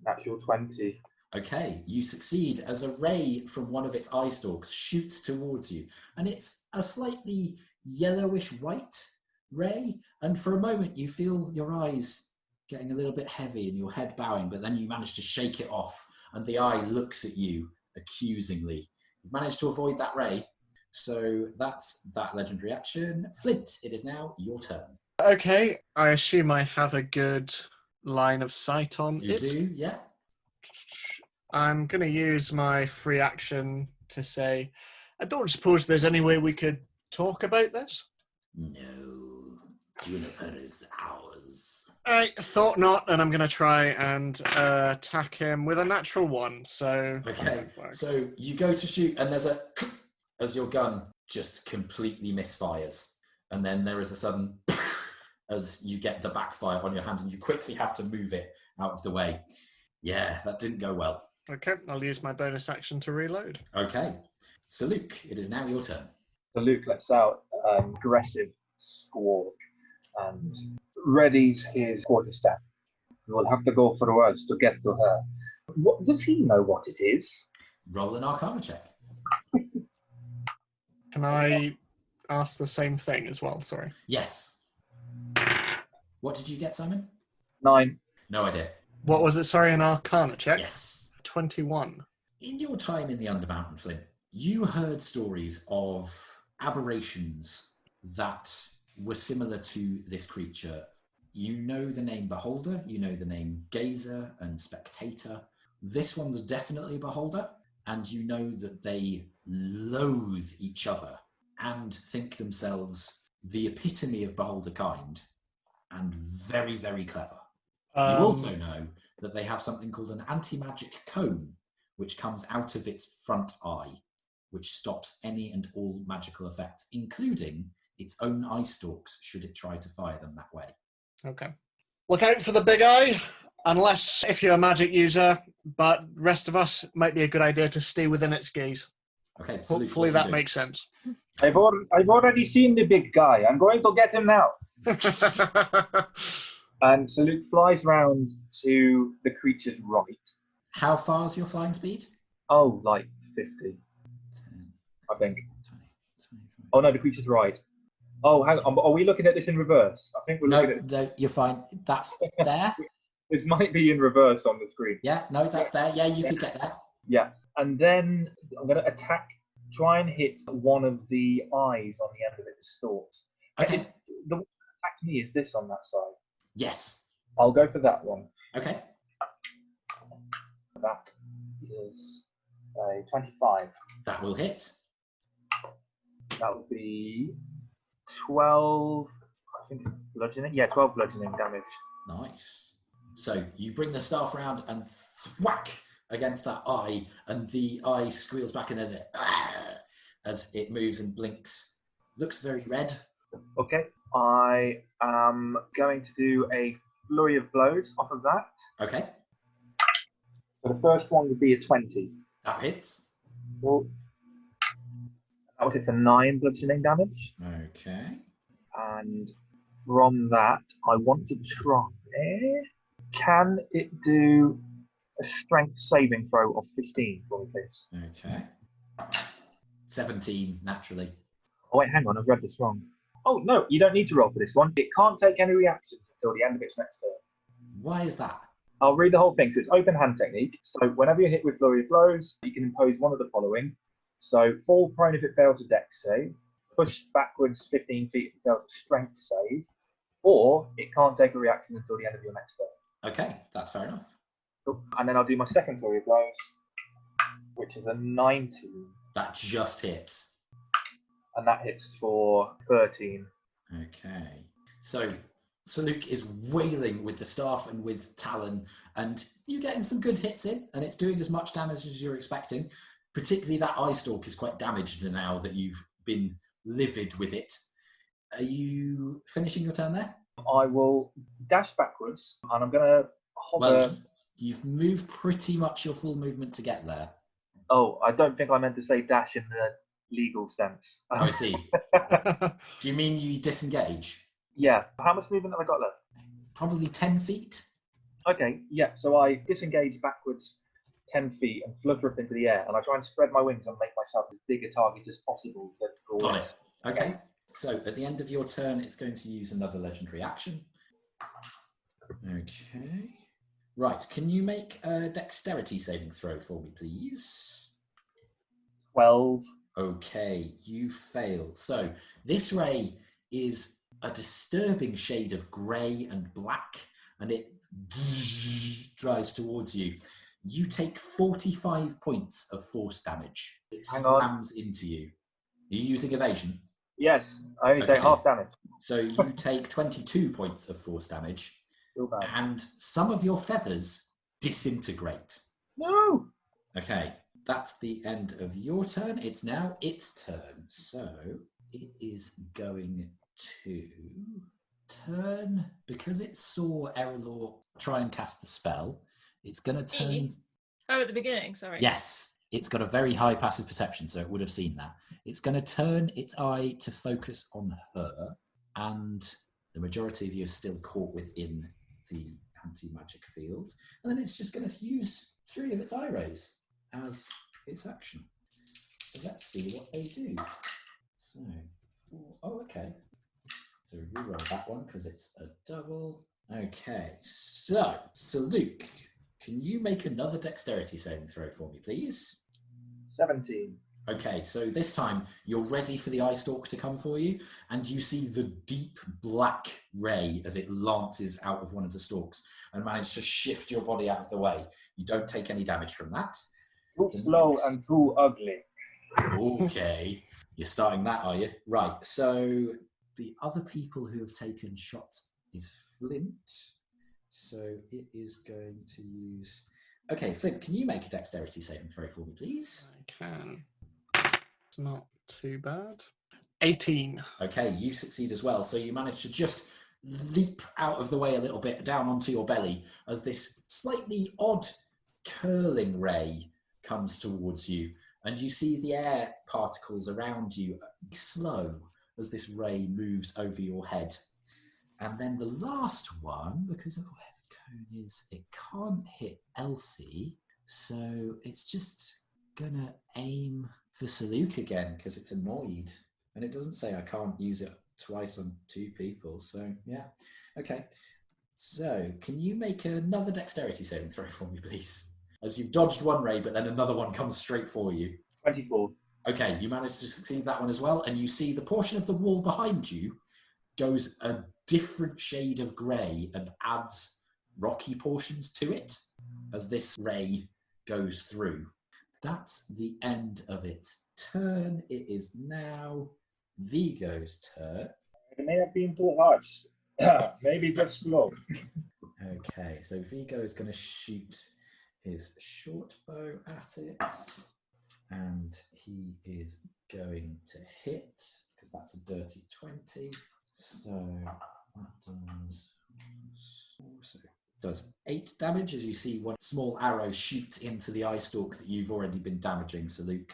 Natural 20. Okay, you succeed as a ray from one of its eye stalks shoots towards you, and it's a slightly yellowish white ray, and for a moment you feel your eyes getting a little bit heavy and your head bowing, but then you manage to shake it off, and the eye looks at you accusingly. You've managed to avoid that ray. So that's that legendary action. Flint, it is now your turn. Okay, I assume I have a good line of sight on You it. do, yeah? I'm going to use my free action to say, I don't suppose there's any way we could talk about this? No. Juniper is ours. I thought not, and I'm going to try and attack him with a natural 1. So Okay, so you go to shoot, and there's a as your gun just completely misfires, and then there is a sudden as you get the backfire on your hand, and you quickly have to move it out of the way. Yeah, that didn't go well. Okay, I'll use my bonus action to reload. Okay, so Luke, it is now your turn. So Luke lets out an aggressive squawk and readies his quarterstaff. We'll have to go for words to get to her. What, does he know what it is? Roll an Arcana check. Can I ask the same thing as well? Sorry. Yes. What did you get, Simon? 9. No idea. What was it? Sorry, an Arcana check? Yes. 21. In your time in the Undermountain, Flint, you heard stories of aberrations that were similar to this creature. You know the name Beholder, you know the name Gazer and Spectator. This one's definitely Beholder, and you know that they loathe each other and think themselves the epitome of Beholder kind and very, very clever. You also know that they have something called an anti-magic cone, which comes out of its front eye, which stops any and all magical effects, including its own eye stalks, should it try to fire them that way. Okay. Look out for the big eye, unless if you're a magic user, but rest of us might be a good idea to stay within its gaze. Okay, so Luke, Hopefully what do you that do? makes sense. I've already seen the big guy. I'm going to get him now. And so Luke flies round to the creature's right. How far is your flying speed? Oh, like 50, 10, I think. 20, 25. Oh no, the creature's right. Oh, hang on. Are we looking at this in reverse? I think we're looking at No, you're fine. That's there. this. Might be in reverse on the screen. Yeah, no, that's there. Yeah, you could get there. Yeah, and then I'm going to try and hit one of the eyes on the end of its stalks. Okay. The one that attacked me is this on that side. Yes. I'll go for that one. Okay. That is a 25. That will hit. That would be 12, I think, bludgeoning. Yeah, 12 bludgeoning damage. Nice. So you bring the staff round and whack against that eye, and the eye squeals back, and there's a as it moves and blinks. Looks very red. Okay, I am going to do a flurry of blows off of that. Okay. So the first one would be a 20. That hits. Well, that would hit for 9 bludgeoning damage. Okay. And from that, I want to try. Can it do a strength saving throw of 15 for me, please? Okay. 17, naturally. Oh, wait, hang on, I've read this wrong. Oh, no, you don't need to roll for this one. It can't take any reactions until the end of its next turn. Why is that? I'll read the whole thing. So it's open hand technique. So whenever you're hit with flurry of blows, you can impose one of the following. So fall prone if it fails a dex save, push backwards 15 feet if it fails a strength save, or it can't take a reaction until the end of your next turn. Okay, that's fair enough. Cool. And then I'll do my second flurry of blows, which is a 19. That just hits. And that hits for 13. Okay. So Luke is wailing with the staff and with Talon, and you're getting some good hits in, and it's doing as much damage as you're expecting. Particularly that eye stalk is quite damaged now that you've been livid with it. Are you finishing your turn there? I will dash backwards, and I'm going to hover. Well, you've moved pretty much your full movement to get there. Oh, I don't think I meant to say dash in the legal sense. Oh, I see. Do you mean you disengage? Yeah. How much movement have I got left? Probably 10 feet. Okay, yeah. So I disengage backwards 10 feet and flutter up into the air, and I try and spread my wings and make myself as big a target as possible. Got it. Okay. So at the end of your turn, it's going to use another legendary action. Okay. Right. Can you make a dexterity saving throw for me, please? 12. Okay, you fail. So this ray is a disturbing shade of grey and black, and it drives towards you. You take 45 points of force damage. It Hang on. slams into you. Are you using evasion? Yes, I only take Okay. half damage. So you take 22 points of force damage, Feel bad. and some of your feathers disintegrate. No! Okay, that's the end of your turn. It's now its turn. So it is going to turn, because it saw Erallur try and cast the spell, it's going to turn... Oh, at the beginning, sorry. Yes, it's got a very high passive perception, so it would have seen that. It's going to turn its eye to focus on her, and the majority of you are still caught within the anti-magic field. And then it's just going to use 3 of its eye rays as its action. So let's see what they do. So, oh, okay. So reroll that one because it's a double. Okay, so Luke, can you make another dexterity saving throw for me, please? 17. Okay, so this time you're ready for the eye stalk to come for you, and you see the deep black ray as it lances out of one of the stalks and manage to shift your body out of the way. You don't take any damage from that. Too slow and too ugly. Okay, you're starting that, are you? Right, so the other people who have taken shots is Flint. So it is going to use... Okay, Flint, can you make a dexterity saving throw for me, please? I can. It's not too bad. 18. Okay, you succeed as well. So you manage to just leap out of the way a little bit down onto your belly as this slightly odd curling ray comes towards you. And you see the air particles around you slow as this ray moves over your head. And then the last one, because of where the cone is, it can't hit Elsie. So it's just gonna aim for Saluk again because it's annoyed. And it doesn't say I can't use it twice on 2 people. So yeah, okay. So can you make another dexterity saving throw for me, please? As you've dodged one ray, but then another one comes straight for you. 24. Okay, you managed to succeed that one as well. And you see the portion of the wall behind you goes a different shade of grey and adds rocky portions to it as this ray goes through. That's the end of its turn. It is now Vigo's turn. It may have been too harsh. Maybe just slow. Okay, so Vigo is going to shoot his short bow at it, and he is going to hit because that's a dirty 20. So that does 8 damage as you see one small arrow shoot into the eye stalk that you've already been damaging. So Luke,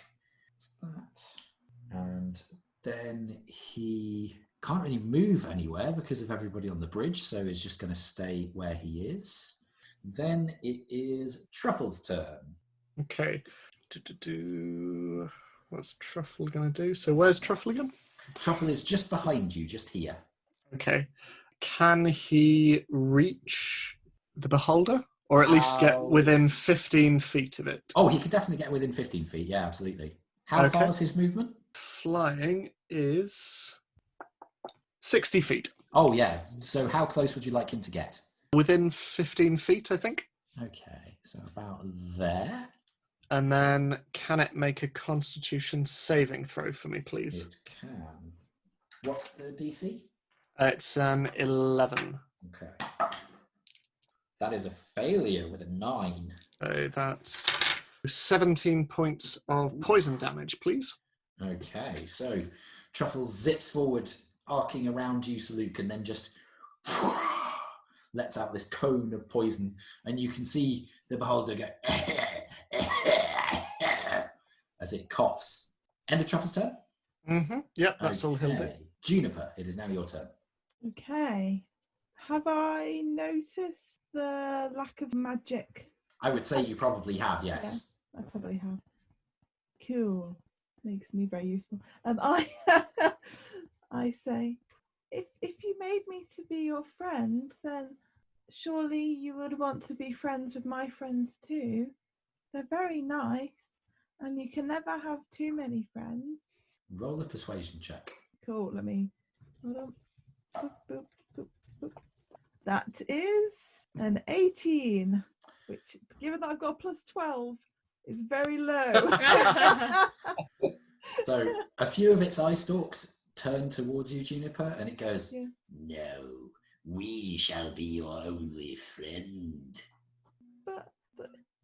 that's that, and then he can't really move anywhere because of everybody on the bridge, so he's just going to stay where he is. Then it is Truffle's turn. Okay. What's Truffle going to do? So where's Truffle again? Truffle is just behind you, just here. Okay. Can he reach the beholder? Or at least get within 15 feet of it? Oh, he could definitely get within 15 feet. Yeah, absolutely. How far is his movement? Flying is 60 feet. Oh, yeah. So how close would you like him to get? Within 15 feet, I think. Okay, so about there. And then can it make a Constitution saving throw for me, please? It can. What's the DC? It's an 11. Okay. That is a failure with a 9. So that's 17 points of poison damage, please. Okay, so Truffle zips forward, arcing around you, Saluk, and then just lets out this cone of poison, and you can see the beholder go as it coughs. End of Truffle's turn? Mm-hmm. Yep, that's all he'll do. Juniper, it is now your turn. Okay. Have I noticed the lack of magic? I would say you probably have, yes. Yeah, I probably have. Cool. Makes me very useful. I I say, if you made me to be your friend, then surely you would want to be friends with my friends too. They're very nice, And you can never have too many friends. Roll a persuasion check. Cool, let me... Hold on. Boop, boop, boop, boop. That is an 18, which, given that I've got a plus 12, is very low. So a few of its eye stalks turn towards you, Juniper, and it goes, Yeah. No, we shall be your only friend. But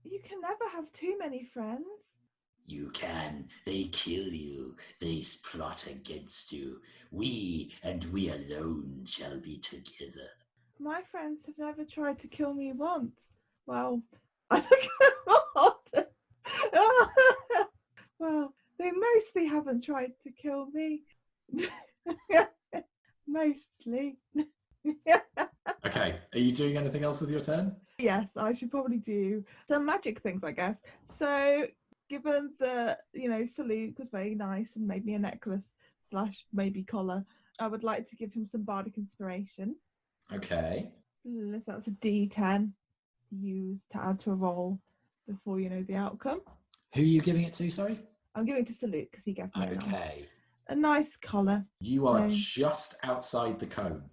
you can never have too many friends. You can. They kill you. They plot against you. We and we alone shall be together. My friends have never tried to kill me once. Well, I don't well, they mostly haven't tried to kill me. Mostly. Okay, are you doing anything else with your turn? Yes, I should probably do some magic things, I guess. So, given that, Salute was very nice and made me a necklace / maybe collar, I would like to give him some bardic inspiration. Okay. So that's a D10 to use to add to a roll before you know the outcome. Who are you giving it to, sorry? I'm giving it to Salute because he gave me Okay. a nice collar. You are So- just outside the cone,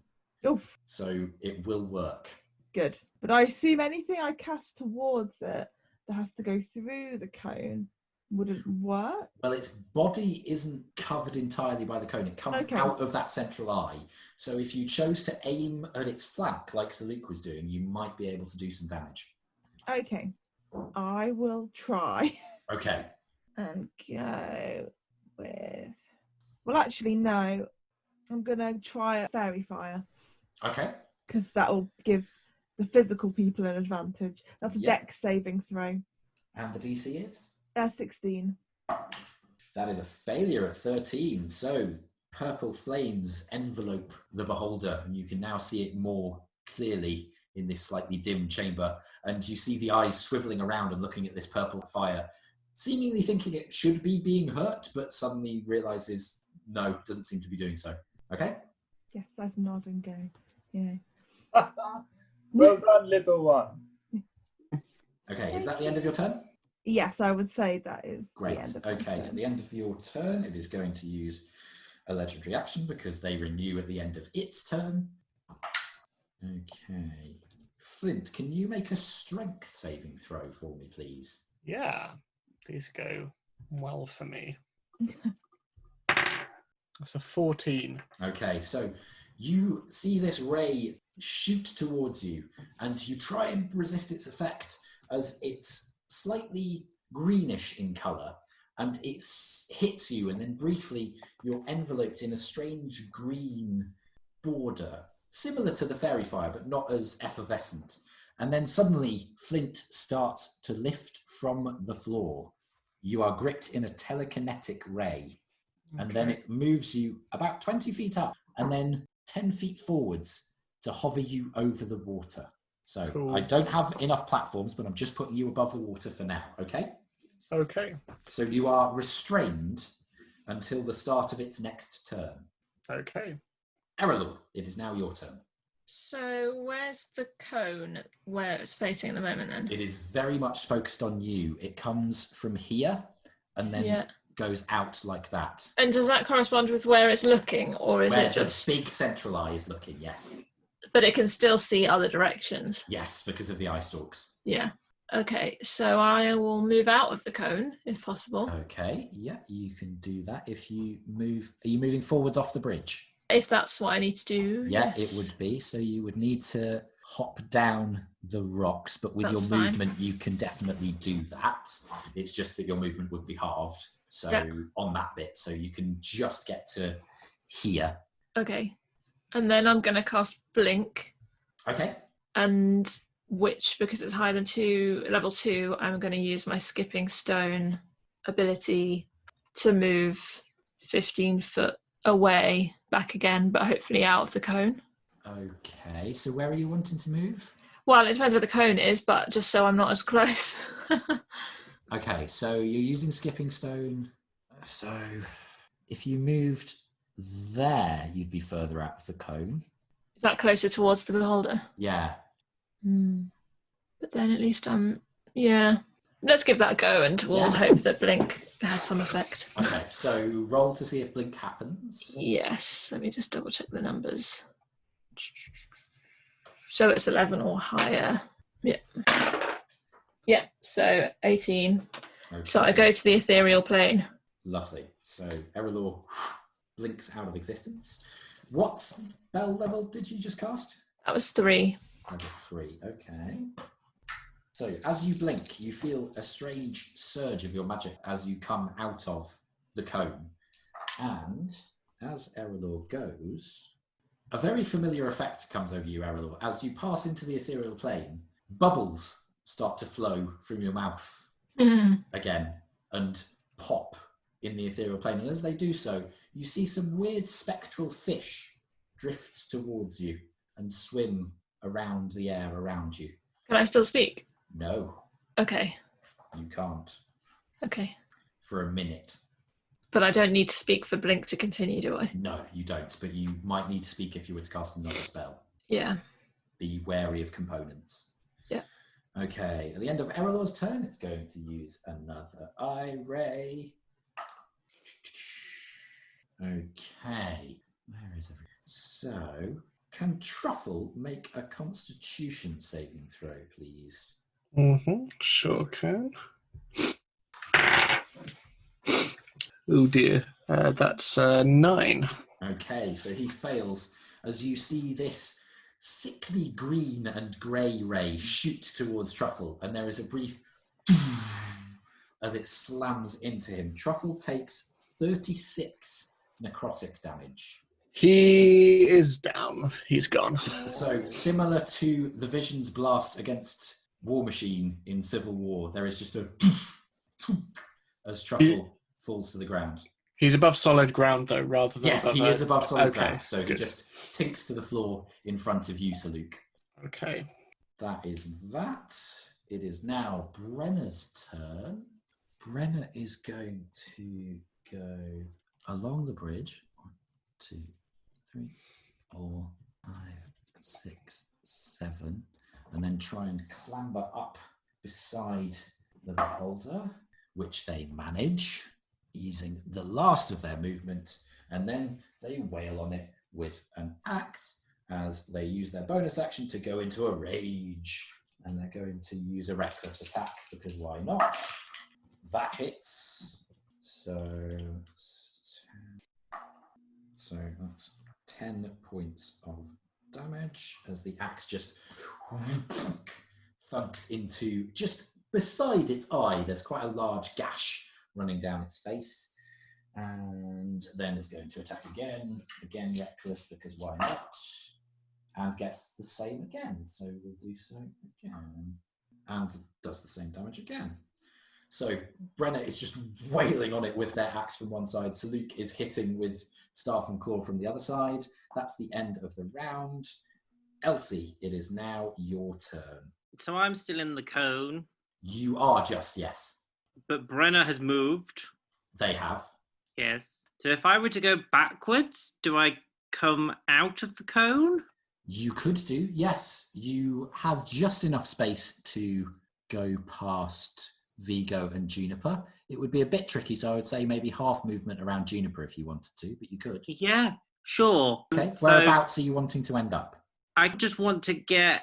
Oof, so it will work. good. But I assume anything I cast towards it that has to go through the cone wouldn't work. Well, its body isn't covered entirely by the cone. It comes Okay. out of that central eye. So if you chose to aim at its flank, like Saluk was doing, you might be able to do some damage. Okay, I will try Okay. and go with... Well, actually, no. I'm going to try a fairy fire Okay. because that will give the physical people an advantage. That's a Yeah. dex saving throw. And the DC is? 16. That is a failure at 13. So purple flames envelope the beholder, and you can now see it more clearly in this slightly dim chamber. And you see the eyes swiveling around and looking at this purple fire, seemingly thinking it should be being hurt, but suddenly realizes no, doesn't seem to be doing so. Okay? Yes, that's nod and go. Yeah. Well done, little one. Okay, is that the end of your turn? Yes, I would say that is Great. the end of my Okay, at turn. the end of your turn, it is going to use a legendary action because they renew at the end of its turn. Okay. Flint, can you make a strength saving throw for me, please? Yeah, these go well for me. That's a 14. Okay, so you see this ray shoot towards you, and you try and resist its effect as it's slightly greenish in colour, and it hits you, and then briefly you're enveloped in a strange green border, similar to the fairy fire, but not as effervescent. And then suddenly, Flint starts to lift from the floor. You are gripped in a telekinetic ray, and then it moves you about 20 feet up, and then 10 feet forwards to hover you over the water. So Cool. I don't have enough platforms, but I'm just putting you above the water for now, okay? Okay. So you are restrained until the start of its next turn. Okay. Erallur, it is now your turn. So where's the cone where it's facing at the moment then? It is very much focused on you. It comes from here and then Yeah. goes out like that. And does that correspond with where it's looking, or is Where it just... the big central eye is looking, yes. But it can still see other directions? Yes, because of the eye stalks. Yeah. Okay, so I will move out of the cone, if possible. Okay, yeah, you can do that if you move. Are you moving forwards off the bridge? If that's what I need to do. Yeah, yes. it would be. So you would need to hop down the rocks, but with That's your fine. movement, you can definitely do that. It's just that your movement would be halved. So Yeah. on that bit, so you can just get to here. Okay. And then I'm going to cast Blink, Okay. and which, because it's higher than level 2, I'm going to use my Skipping Stone ability to move 15 foot away back again, but hopefully out of the cone. Okay. So where are you wanting to move? Well, it depends where the cone is, but just so I'm not as close. Okay, so you're using Skipping Stone. So if you moved there, you'd be further out of the cone. Is that closer towards the beholder? Yeah. But then at least yeah. Let's give that a go, and we'll hope that Blink has some effect. Okay, so roll to see if blink happens. Yes, let me just double check the numbers. So it's 11 or higher. Yeah. Yeah, so 18. Okay. So I go to the ethereal plane. Lovely. So Erallur blinks out of existence. What spell level did you just cast? That was 3. Level 3, okay. So as you blink, you feel a strange surge of your magic as you come out of the cone. And as Erallur goes, a very familiar effect comes over you, Erallur. As you pass into the ethereal plane, bubbles start to flow from your mouth again and pop in the ethereal plane. And as they do so, you see some weird spectral fish drift towards you and swim around the air around you. Can I still speak? No, Okay. you can't. Okay. For a minute. But I don't need to speak for Blink to continue, do I? No, you don't, but you might need to speak if you were to cast another spell. Yeah. Be wary of components. Yeah. Okay, at the end of Erallur's turn, it's going to use another eye ray. Okay, where is everything? So, can Truffle make a Constitution saving throw, please? Sure can. Oh dear, that's 9. Okay, so he fails as you see this sickly green and grey ray shoot towards Truffle, and there is a brief as it slams into him. Truffle takes 36 necrotic damage. He is down. He's gone. So similar to the Vision's blast against War Machine in Civil War, there is just a as Truffle falls to the ground. He's above solid ground, though, rather than Yes, above he is above solid ground, so good. he just tinks to the floor in front of you, Saluk. Okay. That is that. It is now Brenna's turn. Brenna is going to go along the bridge. 1, 2, 3, 4, 5, 6, 7, and then try and clamber up beside the beholder, which they manage using the last of their movement, and then they wail on it with an axe as they use their bonus action to go into a rage. And they're going to use a reckless attack, because why not? That hits. So that's 10 points of damage as the axe just thunks into just beside its eye. There's quite a large gash running down its face. And then it's going to attack again. Again, reckless, because why not? And gets the same again. So we'll do so again. And does the same damage again. So Brenna is just wailing on it with their axe from one side. Saluk is hitting with staff and claw from the other side. That's the end of the round. Elsie, it is now your turn. So I'm still in the cone, You are just, yes. but Brenna has moved. They have. Yes. So if I were to go backwards, do I come out of the cone? You could do, yes. You have just enough space to go past Vigo and Juniper. It would be a bit tricky, so I would say maybe half movement around Juniper if you wanted to, but you could. Yeah, sure. Okay, So whereabouts are you wanting to end up? I just want to get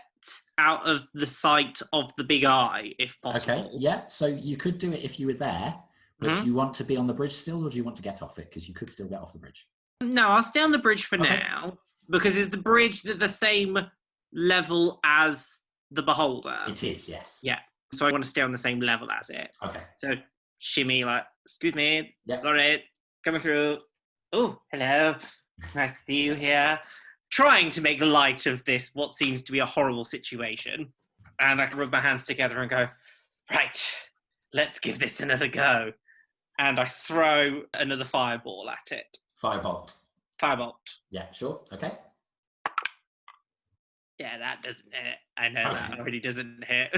out of the sight of the big eye, if possible. Okay, yeah, so you could do it if you were there, but do you want to be on the bridge still, or do you want to get off it? Because you could still get off the bridge. No, I'll stay on the bridge for Okay. now, because is the bridge the same level as the beholder? It is, yes. Yeah. So I want to stay on the same level as it. Okay. So shimmy, like, excuse me, Yeah. sorry, coming through. Oh, hello, nice to see you here. Trying to make light of this, what seems to be a horrible situation. And I can rub my hands together and go, right, let's give this another go. And I throw another fireball at it. Firebolt. Firebolt. Yeah, sure. Okay. Yeah, that doesn't hit. I know Okay. that already doesn't hit.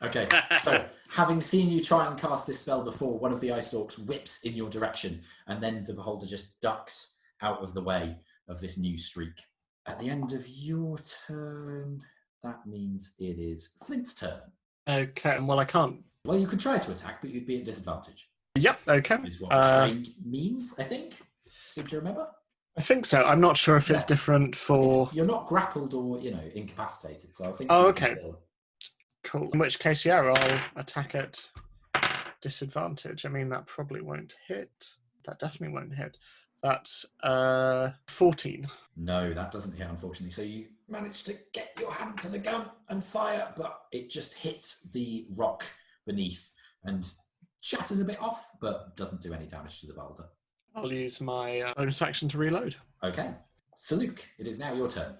Okay, so having seen you try and cast this spell before, one of the ice orcs whips in your direction, and then the beholder just ducks out of the way of this new streak. At the end of your turn, that means it is Flint's turn. Okay, well, I can't Well, you could try to attack, but you'd be at disadvantage. Yep, okay. Is what restrained means, I think. Seem to remember. I think so. I'm not sure if it's different for... You're not grappled or, incapacitated, so I think... Oh, you can okay. still... Cool. In which case, yeah, I'll attack at disadvantage. I mean, that probably won't hit. That definitely won't hit. That's 14. No, that doesn't hit, unfortunately. So you manage to get your hand to the gun and fire, but it just hits the rock beneath and shatters a bit off, but doesn't do any damage to the boulder. I'll use my bonus action to reload. Okay. Saluk, it is now your turn.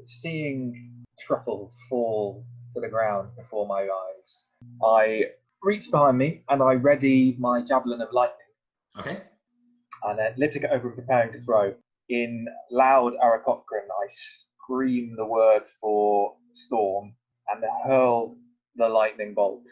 Seeing Truffle fall to the ground before my eyes, I reach behind me and I ready my javelin of lightning. Okay. And then lifting it over and preparing to throw. In loud Arakocran, I scream the word for storm and hurl the lightning bolt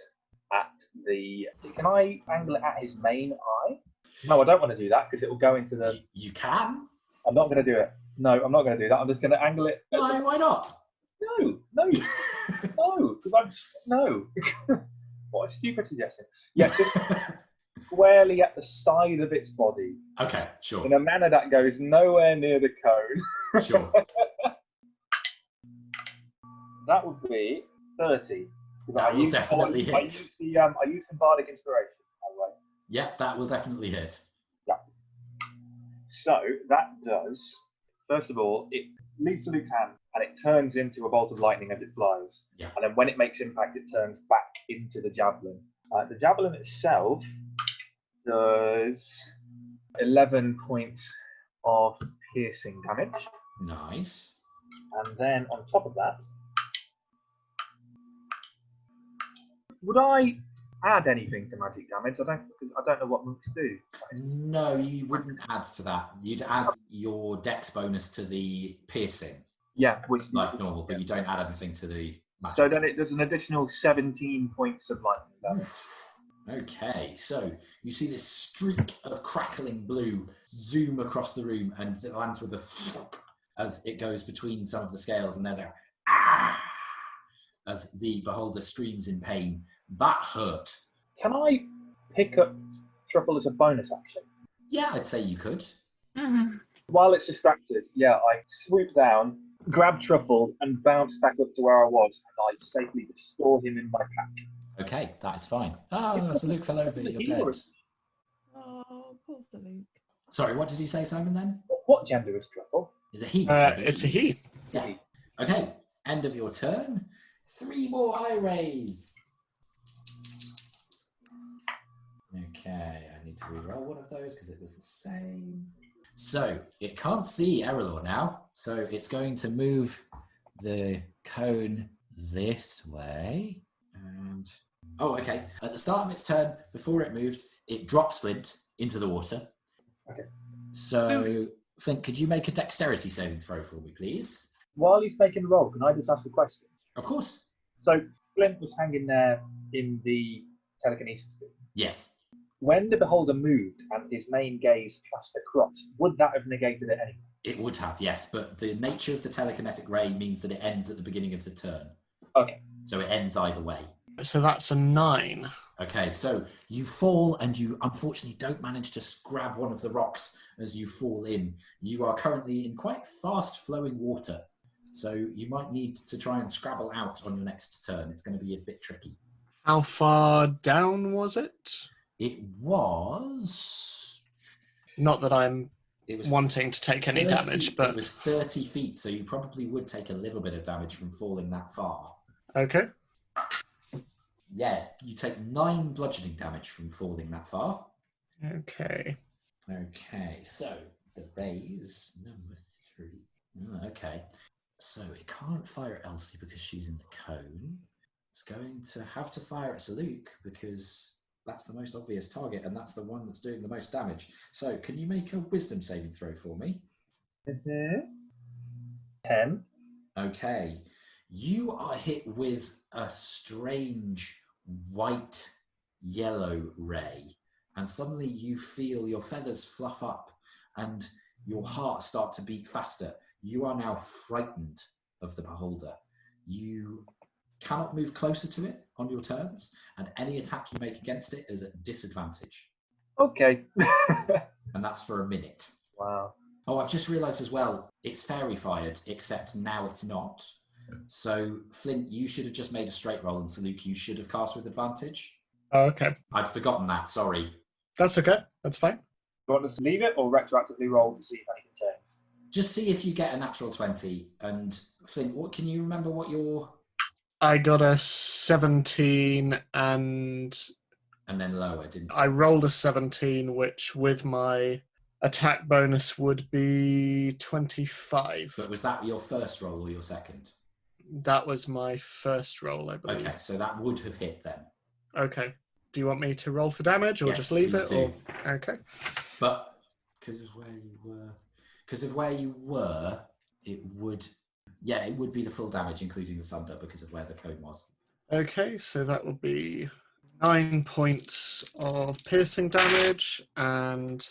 at the... Can I angle it at his main eye? No, I don't want to do that because it will go into the... You can. I'm not going to do it. No, I'm not going to do that. I'm just going to angle it... Why not? No. No, because I'm... No. What a stupid suggestion. Yeah, just squarely at the side of its body. Okay, sure. In a manner that goes nowhere near the cone. Sure. That would be 30. That will definitely hit. I use some bardic inspiration, by the way. Yeah, that will definitely hit. Yeah. So that does, first of all, it leaves Luke's hand and it turns into a bolt of lightning as it flies. Yeah. And then when it makes impact, it turns back into the javelin. The javelin itself does 11 points of piercing damage. Nice. And then on top of that, would I add anything to magic damage? I don't know what monks do. No, you wouldn't add to that. You'd add your dex bonus to the piercing. Yeah, which like normal, but you don't add anything to the magic. So then it does an additional 17 points of lightning damage. Okay, so you see this streak of crackling blue zoom across the room, and it lands with a thump as it goes between some of the scales, and there's a ah as the beholder screams in pain. That hurt. Can I pick up Truffle as a bonus action? Yeah, I'd say you could. Mm-hmm. While it's distracted, yeah, I swoop down, grab Truffle, and bounce back up to where I was, and I safely restore him in my pack. Okay, that is fine. Oh, so Luke fell over. You're dead. Oh, poor Luke. Sorry, what did you say, Simon, then? What gender is Truffle? Is it he? It's a he. Yeah. Okay, end of your turn. 3 more eye rays. Okay, I need to re-roll one of those because it was the same. So, it can't see Erallur now, so it's going to move the cone this way. And oh, okay. At the start of its turn, before it moved, it drops Flint into the water. Okay. So, Flint, could you make a dexterity saving throw for me, please? While he's making the roll, can I just ask a question? Of course. So Flint was hanging there in the telekinesis thing. Yes. When the beholder moved and his main gaze passed across, would that have negated it anyway? It would have, yes, but the nature of the telekinetic ray means that it ends at the beginning of the turn. Okay. So it ends either way. So that's a 9. Okay, so you fall and you unfortunately don't manage to grab one of the rocks as you fall in. You are currently in quite fast flowing water, so you might need to try and scrabble out on your next turn. It's going to be a bit tricky. How far down was it? It was... Not that I'm It was wanting to take any damage, but... It was 30 feet, so you probably would take a little bit of damage from falling that far. Okay. Yeah, you take 9 bludgeoning damage from falling that far. Okay. Okay, so the raise number 3. Oh, okay, so it can't fire at Elsie because she's in the cone. It's going to have to fire at Saluk because that's the most obvious target and that's the one that's doing the most damage. So can you make a wisdom saving throw for me? 10. Okay, you are hit with a strange white-yellow ray, and suddenly you feel your feathers fluff up and your heart start to beat faster. You are now frightened of the beholder. You cannot move closer to it on your turns, and any attack you make against it is at disadvantage. Okay. And that's for a minute. Wow. Oh, I've just realised as well, it's fairy-fired, except now it's not. So, Flint, you should have just made a straight roll, and Saluk, you should have cast with advantage. Oh, okay. I'd forgotten that, sorry. That's okay. That's fine. Do you want us to leave it or retroactively roll to see if anything changes? Just see if you get a natural 20. And, Flint, what can you remember what your... I got a 17 and then lower, didn't you? I rolled a 17, which with my attack bonus would be 25. But was that your first roll or your second? That was my first roll, I believe. Okay, so that would have hit then. Okay. Do you want me to roll for damage or Yes, just leave please it? do. Or... Okay. But because of where you were, it would be the full damage, including the thunder, because of where the cone was. Okay, so that will be 9 points of piercing damage and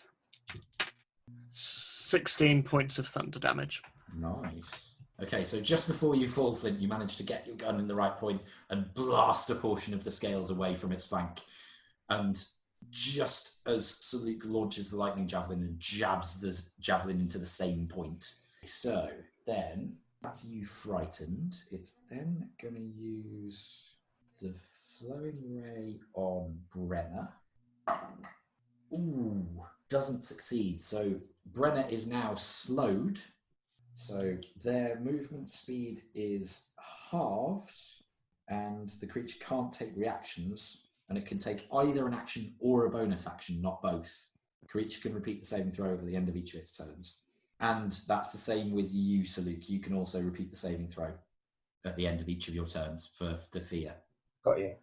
16 points of thunder damage. Nice. Okay, so just before you fall, Flint, you manage to get your gun in the right point and blast a portion of the scales away from its flank. And just as Saluk launches the lightning javelin and jabs the javelin into the same point. So then, that's you frightened. It's then going to use the flowing ray on Brenner. Ooh, doesn't succeed. So Brenner is now slowed. So their movement speed is halved, and the creature can't take reactions, and it can take either an action or a bonus action, not both. The creature can repeat the saving throw at the end of each of its turns. And that's the same with you, Saluk. You can also repeat the saving throw at the end of each of your turns for the fear. Got you.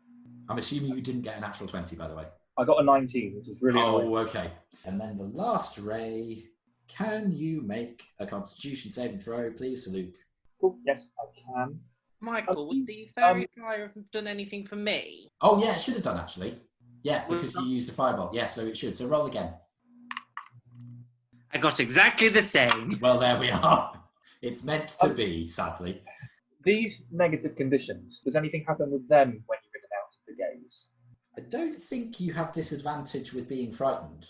I'm assuming you didn't get a natural 20, by the way. I got a 19, which is really annoying. Oh, okay. And then the last ray... Can you make a Constitution saving throw, please, Saluk? Oh, yes, I can. Michael, would the fairy fire have done anything for me? Oh, yeah, it should have done, actually. Yeah, because you used a firebolt. Yeah, so it should. So roll again. I got exactly the same. Well, there we are. It's meant to be, sadly. These negative conditions, does anything happen with them when you're in and out of the gaze? I don't think you have disadvantage with being frightened.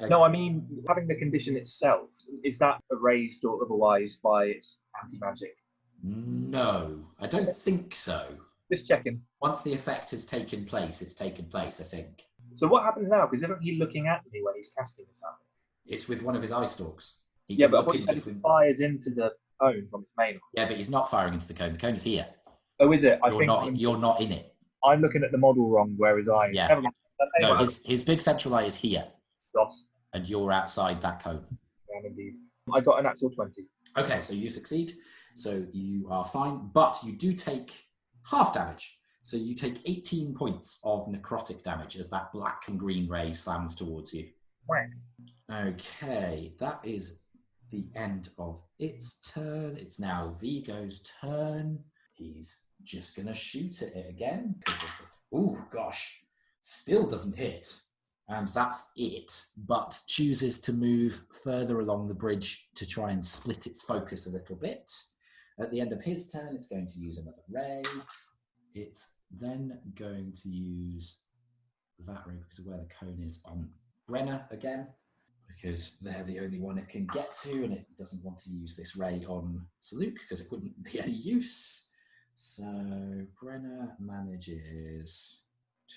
No, I mean, having the condition itself, is that erased or otherwise by its anti-magic? No, I don't think so. Just checking. Once the effect has taken place, it's taken place, I think. So what happens now? Because isn't he looking at me when he's casting this at me? It's with one of his eye stalks. He Yeah, can but I look thought in you said different... it fires into the cone from its main. Yeah, but he's not firing into the cone. The cone is here. Oh, is it? You're not in it. I'm looking at the model wrong, where his eye is. Yeah. Never mind. No, his big central eye is here, Lost. and you're outside that cone. Yeah, indeed. I got an actual 20. Okay, so you succeed. So you are fine, but you do take half damage. So you take 18 points of necrotic damage as that black and green ray slams towards you. Whack. Okay, that is the end of its turn. It's now Vigo's turn. He's just going to shoot at it again. Ooh, gosh. Still doesn't hit. And that's it. But chooses to move further along the bridge to try and split its focus a little bit. At the end of his turn, it's going to use another ray. It's then going to use that ray because of where the cone is on Brenner again, because they're the only one it can get to, and it doesn't want to use this ray on Saluk because it wouldn't be any use. So Brenner manages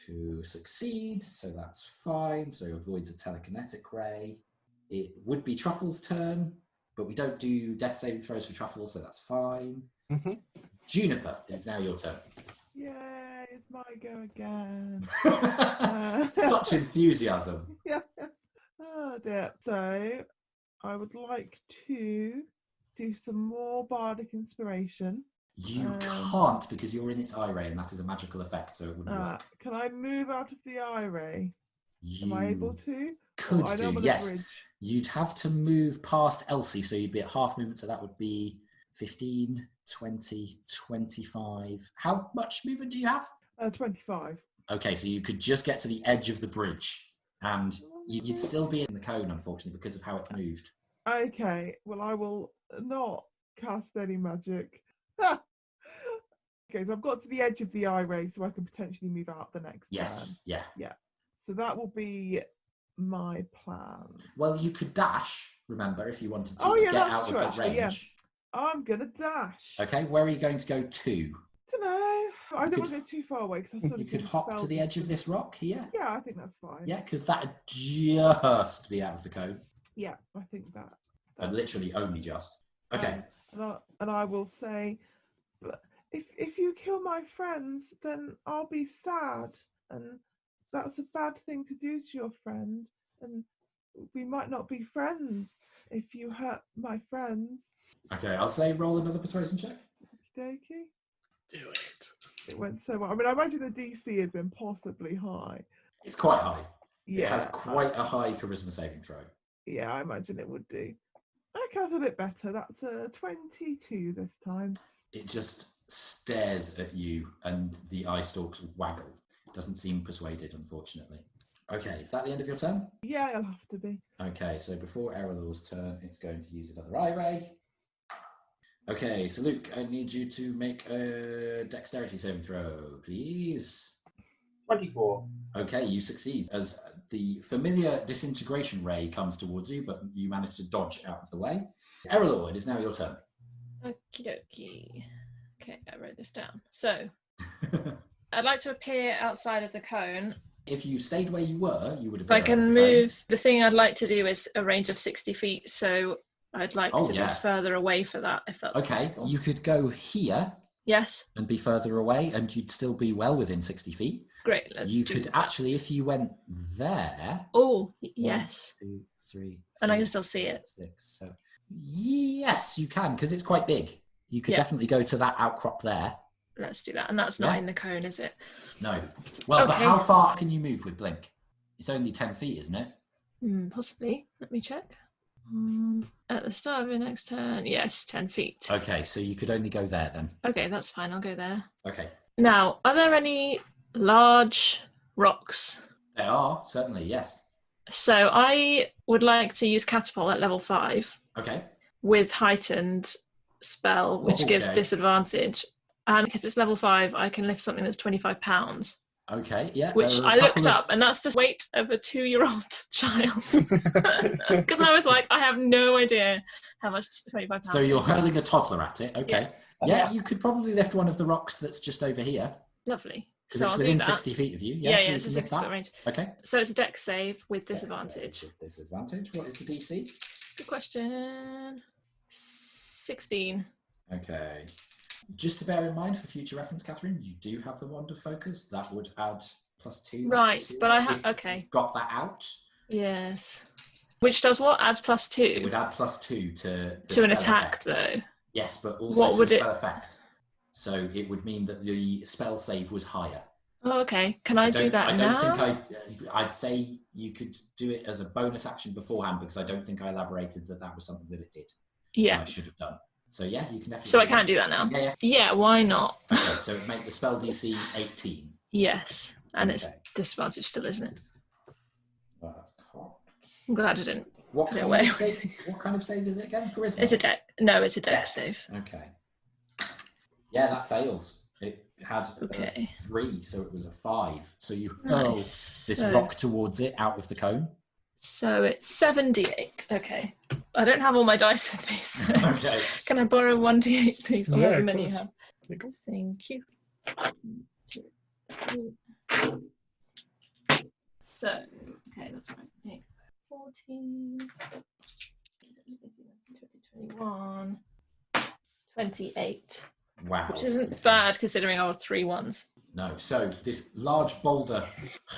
to succeed, so that's fine. So avoids a telekinetic ray. It would be Truffle's turn, but we don't do death saving throws for Truffle, so that's fine. Mm-hmm. Juniper, it's now your turn. Yay, it's my go again. Such enthusiasm. Yeah. Oh dear. So I would like to do some more bardic inspiration. You can't because you're in its eye ray, and that is a magical effect, so it wouldn't work. Can I move out of the eye ray? You Am I able to? could I know I'm do, on a yes. bridge. You'd have to move past Elsie, so you'd be at half movement, so that would be 15, 20, 25. How much movement do you have? 25. Okay, so you could just get to the edge of the bridge, and you'd still be in the cone, unfortunately, because of how it's moved. Okay, well I will not cast any magic. Okay, so I've got to the edge of the eye ray, so I can potentially move out the next Yes. Yeah. turn. So that will be my plan. Well, you could dash. Remember, if you wanted to, Oh, to yeah, get that's out of true, that actually, yeah. range. I'm gonna dash. Okay. Where are you going to go to? Don't know. I don't could- want to go too far away because I still You need could to hop spell to the edge of distance. this rock here. Yeah, I think that's fine. Yeah, because that'd just be out of the cone. Yeah, I think that. And literally only just. Okay. And I will say, but if you kill my friends, then I'll be sad, and that's a bad thing to do to your friend, and we might not be friends if you hurt my friends. Okay, I'll say roll another persuasion check. Okey-dokey. Do it. It went so well. I mean, I imagine the DC is impossibly high. It's quite high. Yeah, It has quite a high charisma saving throw. yeah, I imagine it would do. Okay, that's a bit better. That's a 22 this time. It just stares at you and the eye stalks waggle. Doesn't seem persuaded, unfortunately. Okay, is that the end of your turn? Yeah, it'll have to be. Okay, so before Erallur's turn, it's going to use another eye ray. Okay, so Luke, I need you to make a dexterity saving throw, please. 24. Okay, you succeed as the familiar disintegration ray comes towards you, but you manage to dodge out of the way. Erallur, it is now your turn. Okie dokie. Okay, I wrote this down. So, I'd like to appear outside of the cone. If you stayed where you were, you would have. If I can move, the thing I'd like to do is a range of 60 feet, so I'd like to be further away for that, if that's possible. You could go here. Yes. And be further away, and you'd still be well within 60 feet. Great, let's You do could that. actually, if you went there. Oh, yes. 1, 2, 3. And I can still see it. 6, 7. Yes, you can, because it's quite big. You could definitely go to that outcrop there. Let's do that. And that's not in the cone, is it? No. Well, but how far can you move with Blink? It's only 10 feet, isn't it? Possibly. Let me check. At the start of your next turn, yes, 10 feet. Okay, so you could only go there then. Okay, that's fine. I'll go there. Okay. Now, are there any large rocks? There are, certainly, yes. So I would like to use catapult at level 5. Okay. With heightened spell, which gives disadvantage. And because it's level 5, I can lift something that's 25 pounds. Okay, yeah. Which I looked up, and that's the weight of a 2-year-old child. Because I was like, I have no idea how much 25 pounds. So you're hurling a toddler at it. Okay. Yeah, you could probably lift one of the rocks that's just over here. Lovely. Because it's within 60 feet of you. Yeah, so it's a 60 foot range. Okay. So it's a dex save with disadvantage. With disadvantage. What is the DC? Good question. 16. Okay. Just to bear in mind for future reference, Kathryn, you do have the Wand of Focus. That would add +2. Right, but I have... Okay. Got that out. Yes. Which does what? Adds +2? It would add +2 to an attack, though. Yes, but also what to would the spell effect. So it would mean that the spell save was higher. Oh, okay. Can I do that now? I don't think I'd say you could do it as a bonus action beforehand, because I don't think I elaborated that was something that it did. Yeah. I should have done. So yeah, you can definitely. So I can't do that now? Yeah, why not? Okay, so make the spell DC 18. Yes. And it's disadvantage still, isn't it? Well, that's cocked. I'm glad I didn't. What kind of save is it again? Charisma? It's a dex. No, it's a dex save. Okay. Yeah, that fails. It had a 3, so it was a 5. So you hurl this rock towards it out of the cone. So it's 7d8. Okay. I don't have all my dice with me, so can I borrow 1d8, please? Yeah, However many you have. Thank you. So, okay, that's right. 14, 21, 28. Wow. Which isn't bad considering I was 3 ones. No. So this large boulder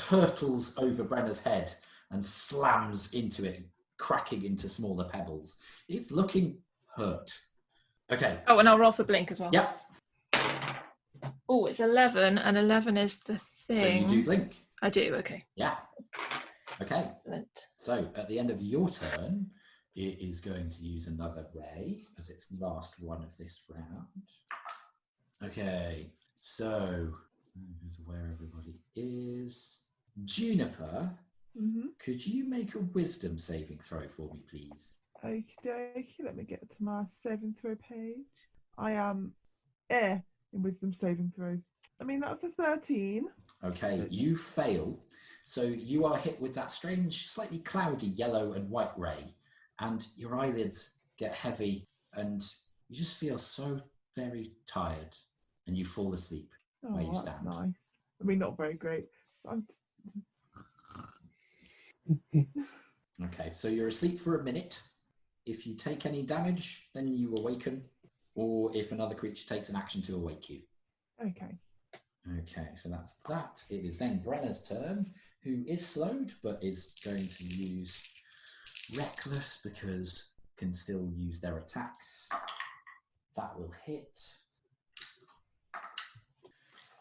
hurtles over Brenna's head and slams into it, cracking into smaller pebbles. It's looking hurt. Okay. Oh, and I'll roll for blink as well. Yep. Oh, it's 11, and 11 is the thing. So you do blink. I do, okay. Yeah. Okay. Excellent. So at the end of your turn, it is going to use another ray as its last one of this round. Okay. So here's where everybody is. Juniper. Could you make a wisdom saving throw for me, please? Okie dokie, let me get to my saving throw page. I am in wisdom saving throws. I mean, that's a 13. Okay, you fail. So you are hit with that strange, slightly cloudy yellow and white ray, and your eyelids get heavy, and you just feel so very tired, and you fall asleep where you That's stand. nice. I mean, not very great. Okay, so you're asleep for a minute. If you take any damage, then you awaken, or if another creature takes an action to awake you. Okay. Okay, so that's that. It is then Brenna's turn, who is slowed, but is going to use Reckless because can still use their attacks. That will hit.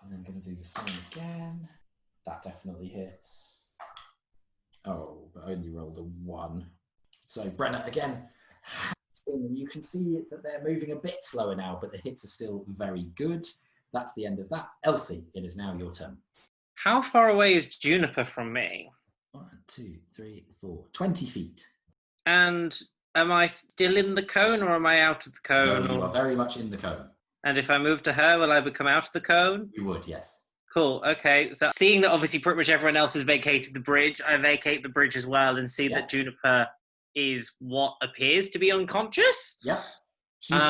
And I'm going to do the same again. That definitely hits. Oh, but I only rolled a 1. So Brenna, again, you can see that they're moving a bit slower now, but the hits are still very good. That's the end of that. Elsie, it is now your turn. How far away is Juniper from me? 1, 2, 3, 4, 20 feet. And am I still in the cone or am I out of the cone? No, you are very much in the cone. And if I move to her, will I become out of the cone? You would, yes. Cool, okay. So seeing that obviously pretty much everyone else has vacated the bridge, I vacate the bridge as well and see that Juniper is what appears to be unconscious. Yep. She's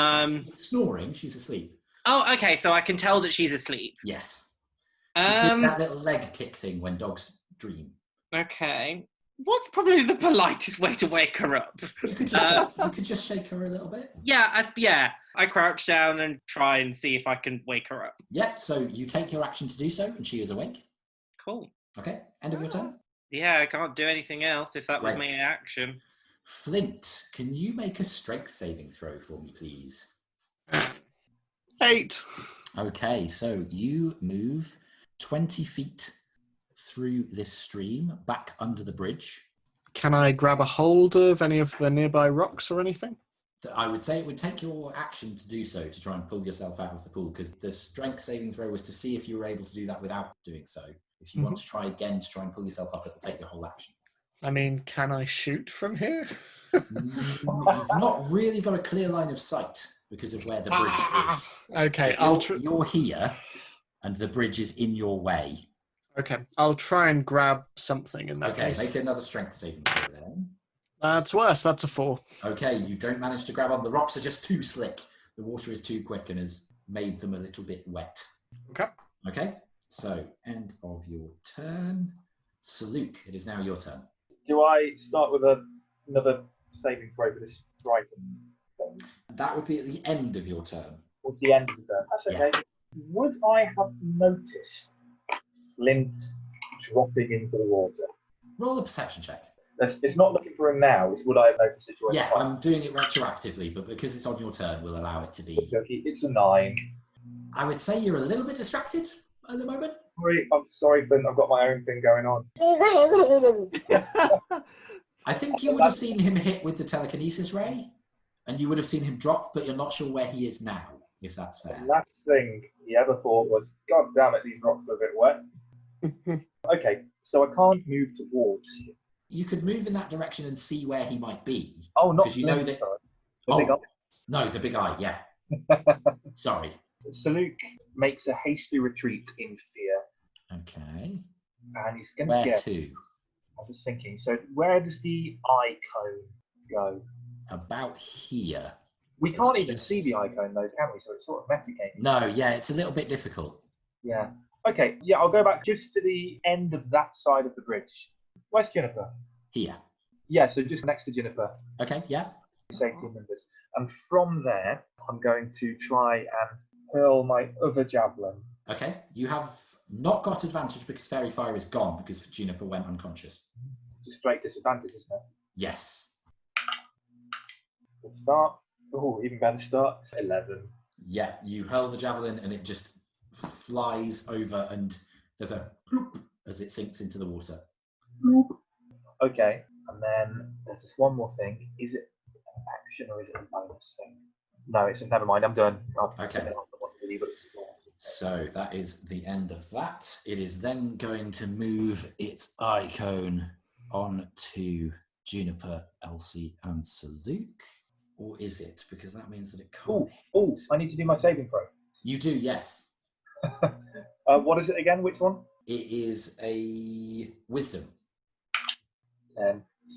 snoring. She's asleep. Oh, okay. So I can tell that she's asleep. Yes. She's doing that little leg kick thing when dogs dream. Okay. What's probably the politest way to wake her up? You could just shake her a little bit. Yeah. I crouch down and try and see if I can wake her up. Yep. So you take your action to do so, and she is awake. Cool. Okay. End of your turn. Yeah, I can't do anything else if that was my action. Flint, can you make a strength saving throw for me, please? 8. Okay, so you move 20 feet through this stream back under the bridge. Can I grab a hold of any of the nearby rocks or anything? I would say it would take your action to do so, to try and pull yourself out of the pool, because the strength saving throw was to see if you were able to do that without doing so. If you want to try again to try and pull yourself up, it will take your whole action. I mean, can I shoot from here? You've not really got a clear line of sight because of where the bridge is. Okay, you're here, and the bridge is in your way. Okay, I'll try and grab something in that case. Make another strength saving throw then. That's worse, that's a 4. Okay, you don't manage to grab on. The rocks are just too slick. The water is too quick and has made them a little bit wet. Okay, so end of your turn. Saluk, it is now your turn. Do I start with another saving throw for this frightened thing? That would be at the end of your turn. What's the end of the turn? That's okay. Yeah. Would I have noticed Flint dropping into the water? Roll a perception check. It's not looking for him now. It's would I have noticed it during the time? I'm doing it retroactively, but because it's on your turn, we'll allow it to be. Okay, it's a 9. I would say you're a little bit distracted at the moment. I'm sorry, Flint. I've got my own thing going on. I think you would have seen him hit with the telekinesis ray, and you would have seen him drop, but you're not sure where he is now, if that's fair. The last thing he ever thought was, God damn it, these rocks are a bit wet. Okay, so I can't move towards him. You could move in that direction and see where he might be. Oh, not because you know that. The big eye? No, the big eye. Yeah. Sorry. Saluk makes a hasty retreat in fear. Okay. And he's going to get. Where to? I was thinking. So where does the eye cone go? About here. We can't even see the eye cone though, can we? So it's sort of metagaming. No. Yeah, it's a little bit difficult. Yeah. Okay. Yeah, I'll go back just to the end of that side of the bridge. Where's Juniper? Here. Yeah, so just next to Juniper. Okay, yeah. Safety members. And from there, I'm going to try and hurl my other javelin. Okay, you have not got advantage because Fairy Fire is gone because Juniper went unconscious. It's a straight disadvantage, isn't it? Yes. Good start. Oh, even better start. 11. Yeah, you hurl the javelin and it just flies over and there's a bloop as it sinks into the water. Okay, and then there's this one more thing. Is it an action or is it a bonus thing? No, never mind. I'm done. Okay. So that is the end of that. It is then going to move its eye cone on to Juniper, Elsie, and Saluk. Or is it? Because that means that it can't. Oh, I need to do my saving throw. You do, yes. What is it again? Which one? It is a wisdom.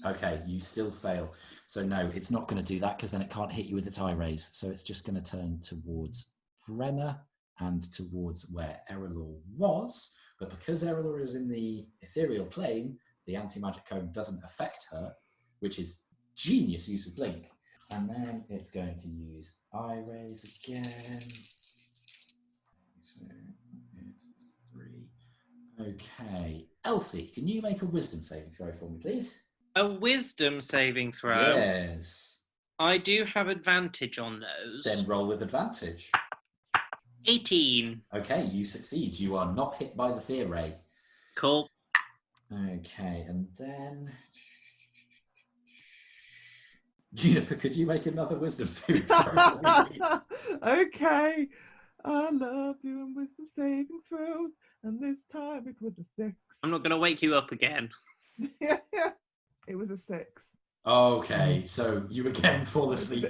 Okay, you still fail. So no, it's not going to do that because then it can't hit you with its eye rays. So it's just going to turn towards Brenna and towards where Erallur was. But because Erallur is in the ethereal plane, the anti-magic cone doesn't affect her, which is genius use of blink. And then it's going to use eye rays again. So it's 3. Okay, Elsie, can you make a wisdom saving throw for me, please? A wisdom saving throw. Yes. I do have advantage on those. Then roll with advantage. 18. Okay, you succeed. You are not hit by the fear ray. Cool. Okay, and then Juniper, could you make another wisdom saving throw? Okay. I love doing wisdom saving throws, and this time it was a 6. I'm not going to wake you up again. It was a 6. Okay, so you again fall asleep,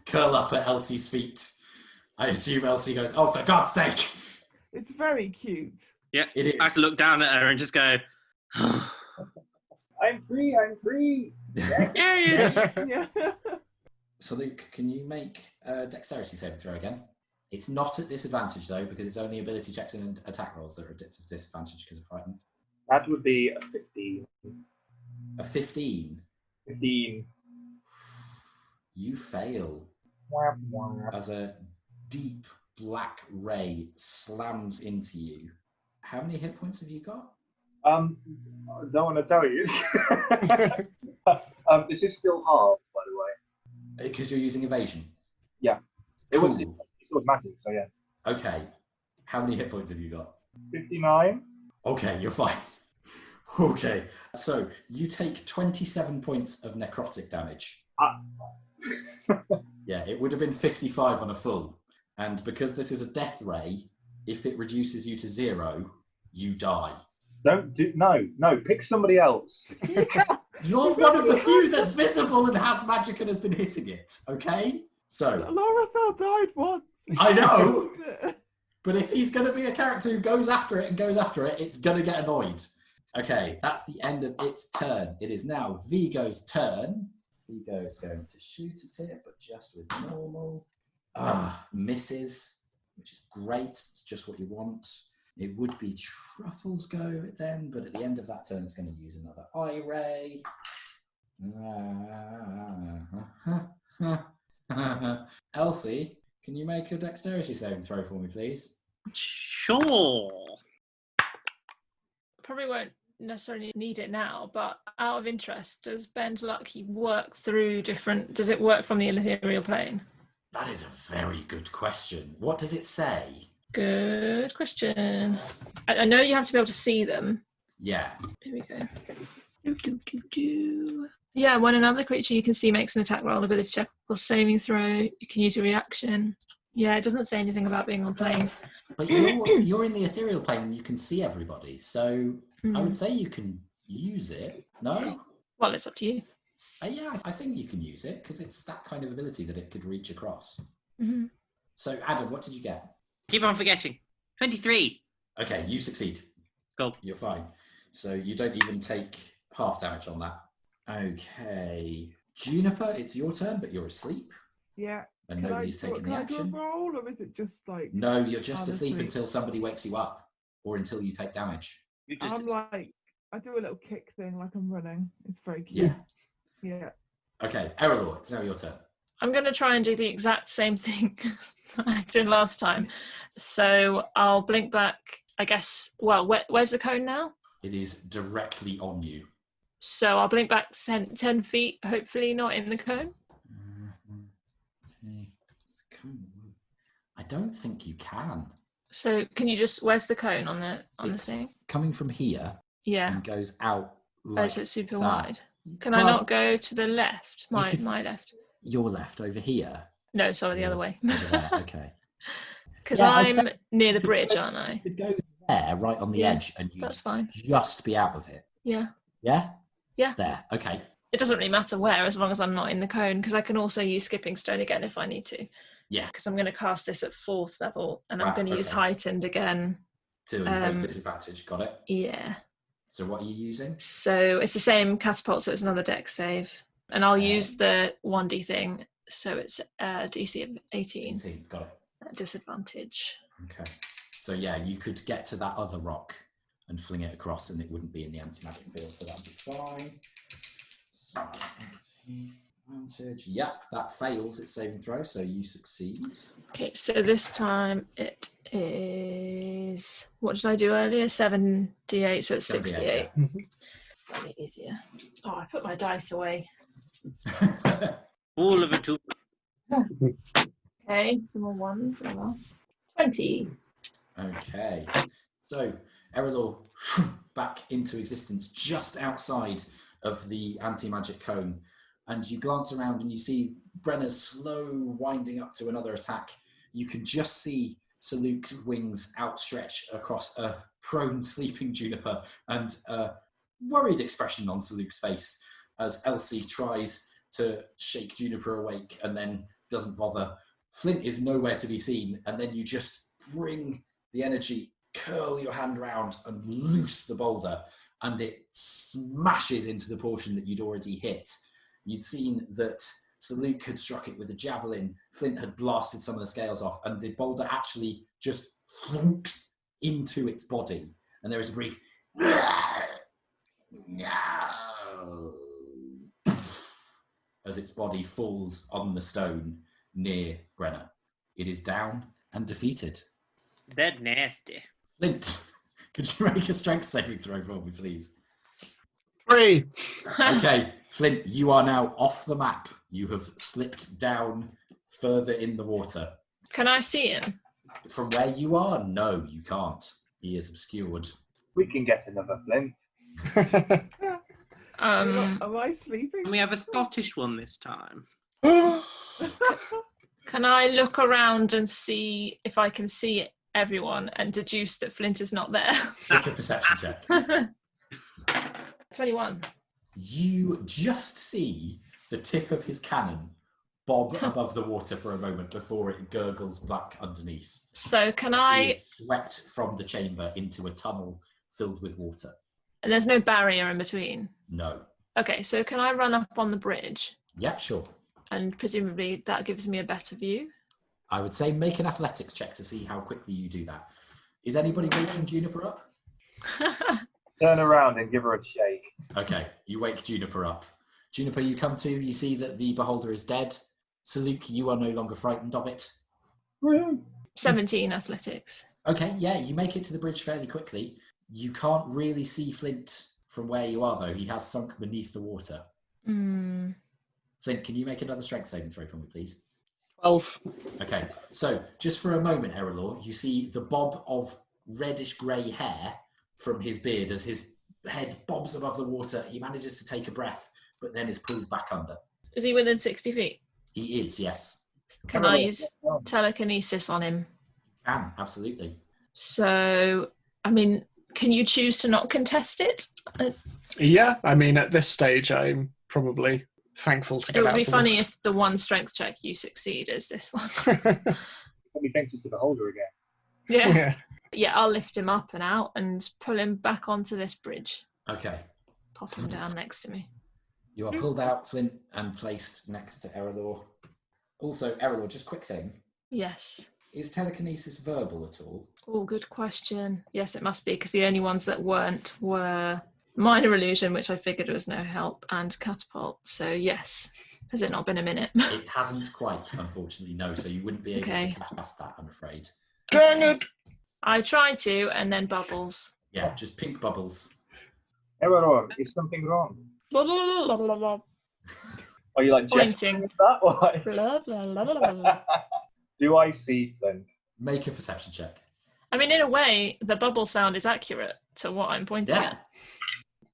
curl up at Elsie's feet. I assume Elsie goes, "Oh, for God's sake!" It's very cute. Yeah, It is. I have to look down at her and just go, I'm free. I'm free. yeah. Yeah. So Luke, can you make a dexterity saving throw again? It's not at disadvantage though, because it's only ability checks and attack rolls that are at disadvantage because of frightened. That would be a 15. A 15. 15. You fail Wah, wah. as a deep black ray slams into you. How many hit points have you got? I don't want to tell you. This is still hard, by the way. Because you're using evasion. Yeah. Cool. It was magic, so yeah. Okay. How many hit points have you got? 59. Okay, you're fine. Okay, so you take 27 points of necrotic damage. Yeah, it would have been 55 on a full. And because this is a death ray, if it reduces you to 0, you die. No, pick somebody else. You're one of the few that's visible and has magic and has been hitting it, okay? So, Laura died once. I know, but if he's going to be a character who goes after it and goes after it, it's going to get annoyed. Okay, that's the end of its turn. It is now Vigo's turn. Vigo's going to shoot at it, but just with normal. Misses, which is great. It's just what you want. It would be Truffle's go then, but at the end of that turn, it's going to use another eye ray. Elsie, can you make a dexterity saving throw for me, please? Sure. Probably won't necessarily need it now, but out of interest, does Bend Lucky work through different... Does it work from the ethereal plane? That is a very good question. What does it say? Good question. I know you have to be able to see them. Yeah. Here we go. Yeah, when another creature you can see makes an attack roll, ability check, or saving throw, you can use a reaction. Yeah, it doesn't say anything about being on planes. But you're in the ethereal plane and you can see everybody, so I would say you can use it. No? Well, it's up to you. Yeah, I think you can use it because it's that kind of ability that it could reach across. Mm-hmm. So, Adam, what did you get? Keep on forgetting. 23. Okay, you succeed. Cool. You're fine. So you don't even take half damage on that. Okay. Juniper, it's your turn, but you're asleep. Yeah. And nobody's taking the action. Can I do a roll, or is it just like... No, you're just asleep asleep until somebody wakes you up or until you take damage. I'm like, I do a little kick thing like I'm running. It's very cute. Yeah. Yeah. Okay, Erallur, it's now your turn. I'm going to try and do the exact same thing I did last time. So I'll blink back, I guess. Well, where's the cone now? It is directly on you. So I'll blink back 10 feet, hopefully not in the cone. Okay. I don't think you can. So can you just, where's the cone on the thing? Coming from here Yeah. and goes out like so it's super that. wide. Can I not go to the left? My left. Your left over here. No, sorry, the other way. Over there, okay. Because Yeah, I'm near the bridge, aren't I? You could go there, right on the edge, and that's fine. Just be out of it. Yeah. Yeah? Yeah. There, okay. It doesn't really matter where, as long as I'm not in the cone, because I can also use Skipping Stone again if I need to. Yeah. Because I'm going to cast this at 4th level, and I'm Wow, going to use okay. heightened again. To impose disadvantage. Got it. Yeah. So what are you using? So it's the same catapult, so it's another dex save. And I'll Okay. use the 1d thing, so it's DC of 18. 18. Got it. At disadvantage. Okay. So yeah, you could get to that other rock and fling it across, and it wouldn't be in the anti-magic field, so that'd be fine. So, advantage. Yep, that fails its saving throw, so you succeed. Okay, so this time it is. What did I do earlier? 7d8, so it's 68. Yeah. Slightly easier. Oh, I put my dice away. All of it took. Okay, some more ones. 20. Okay. So Erallur back into existence just outside of the anti-magic cone, and you glance around and you see Brenna's slow winding up to another attack. You can just see Sir Luke's wings outstretched across a prone sleeping Juniper, and a worried expression on Sir Luke's face as Elsie tries to shake Juniper awake and then doesn't bother. Flint is nowhere to be seen, and then you just bring the energy, curl your hand round and loose the boulder, and it smashes into the portion that you'd already hit. You'd seen that Sir Luke had struck it with a javelin, Flint had blasted some of the scales off, and the boulder actually just thunks into its body. And there is a brief no as its body falls on the stone near Brenna. It is down and defeated. They're nasty. Flint, could you make a strength saving throw for me, please? 3. Okay, Flint, you are now off the map. You have slipped down further in the water. Can I see him? From where you are, no, you can't. He is obscured. We can get another Flint. Am I sleeping? Can we have a Scottish one this time? Can I look around and see if I can see everyone and deduce that Flint is not there? Make a perception check. 21. You just see the tip of his cannon bob above the water for a moment before it gurgles back underneath. So can He I... is swept from the chamber into a tunnel filled with water. And there's no barrier in between? No. Okay, so can I run up on the bridge? Yep, sure. And presumably that gives me a better view? I would say make an athletics check to see how quickly you do that. Is anybody waking Juniper up? Turn around and give her a shake. Okay, you wake Juniper up. Juniper, you come to, you see that the beholder is dead. Sir Luke, you are no longer frightened of it. 17 athletics. Okay, yeah, you make it to the bridge fairly quickly. You can't really see Flint from where you are, though. He has sunk beneath the water. Flint, can you make another strength saving throw for me, please? 12. Okay, so just for a moment, Erallur, you see the bob of reddish-grey hair from his beard as his head bobs above the water. He manages to take a breath, but then is pulled back under. Is he within 60 feet? He is, yes. Can I use telekinesis on him? Can, absolutely. So, I mean, can you choose to not contest it? Yeah, I mean, at this stage, I'm probably thankful to It get would out be of the funny water. if the one strength check you succeed is this one. Probably thinks it's the beholder again. Yeah. Yeah. Yeah, I'll lift him up and out and pull him back onto this bridge. Okay. Pop him down next to me. You are pulled out, Flint, and placed next to Erallur. Also, Erallur, just quick thing. Yes. Is telekinesis verbal at all? Oh, good question. Yes, it must be, because the only ones that weren't were minor illusion, which I figured was no help, and catapult. So yes. Has it not been a minute? It hasn't quite, unfortunately, no. So you wouldn't be able Okay. to cast that, I'm afraid. Dang it! I try to, and then bubbles. Yeah, just pink bubbles. Erallur, is something wrong? Blah, blah, blah, blah, blah, Are you like Pointing. gesturing with that? Why? blah, blah, blah, blah, blah. Do I see Flint? Make a perception check. I mean, in a way, the bubble sound is accurate to what I'm pointing Yeah.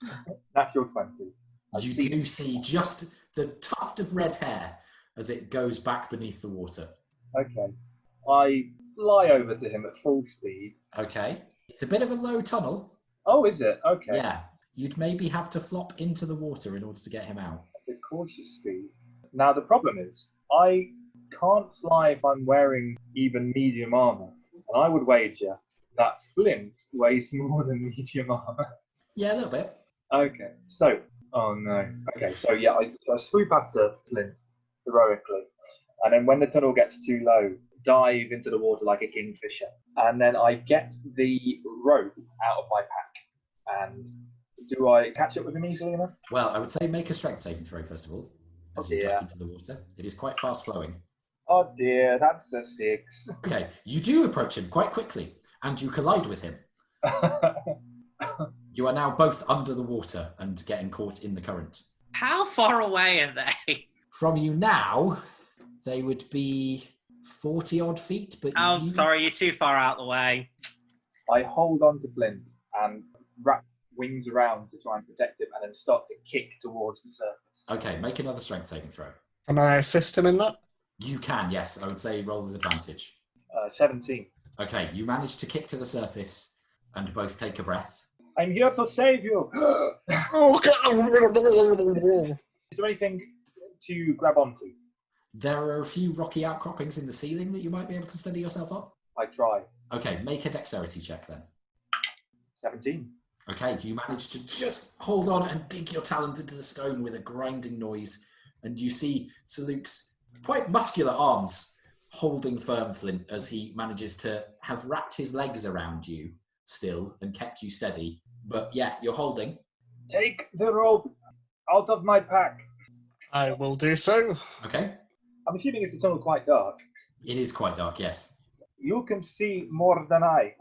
at. Natural 20. I You see do see just the tuft of red hair as it goes back beneath the water. Okay. I fly over to him at full speed. Okay. It's a bit of a low tunnel. Oh, is it? Okay. Yeah. You'd maybe have to flop into the water in order to get him out. At cautious speed. Now, the problem is, I can't fly if I'm wearing even medium armor. And I would wager that Flint weighs more than medium armor. Yeah, a little bit. Okay, so, oh no. Okay, so yeah, I swoop after Flint heroically. And then when the tunnel gets too low, dive into the water like a kingfisher. And then I get the rope out of my pack. And do I catch it with him easily enough? Well, I would say make a strength saving throw, first of all, as you duck into the water. It is quite fast flowing. Oh dear, that's a 6. Okay, you do approach him quite quickly, and you collide with him. You are now both under the water and getting caught in the current. How far away are they? From you now, they would be 40-odd feet, but Oh, sorry, you're too far out the way. I hold on to Flint and wrap wings around to try and protect him and then start to kick towards the surface. Okay, make another strength saving throw. Can I assist him in that? You can, yes. I would say roll with advantage. 17. Okay, you manage to kick to the surface and both take a breath. I'm here to save you! Is there anything to grab onto? There are a few rocky outcroppings in the ceiling that you might be able to steady yourself up. I try. Okay, make a dexterity check then. 17. Okay, you manage to just hold on and dig your talons into the stone with a grinding noise, and you see Sir Luke's quite muscular arms holding firm, Flint, as he manages to have wrapped his legs around you still and kept you steady. But yeah, you're holding. Take the rope out of my pack. I will do so. Okay. I'm assuming it's the tunnel quite dark. It is quite dark, yes. You can see more than I.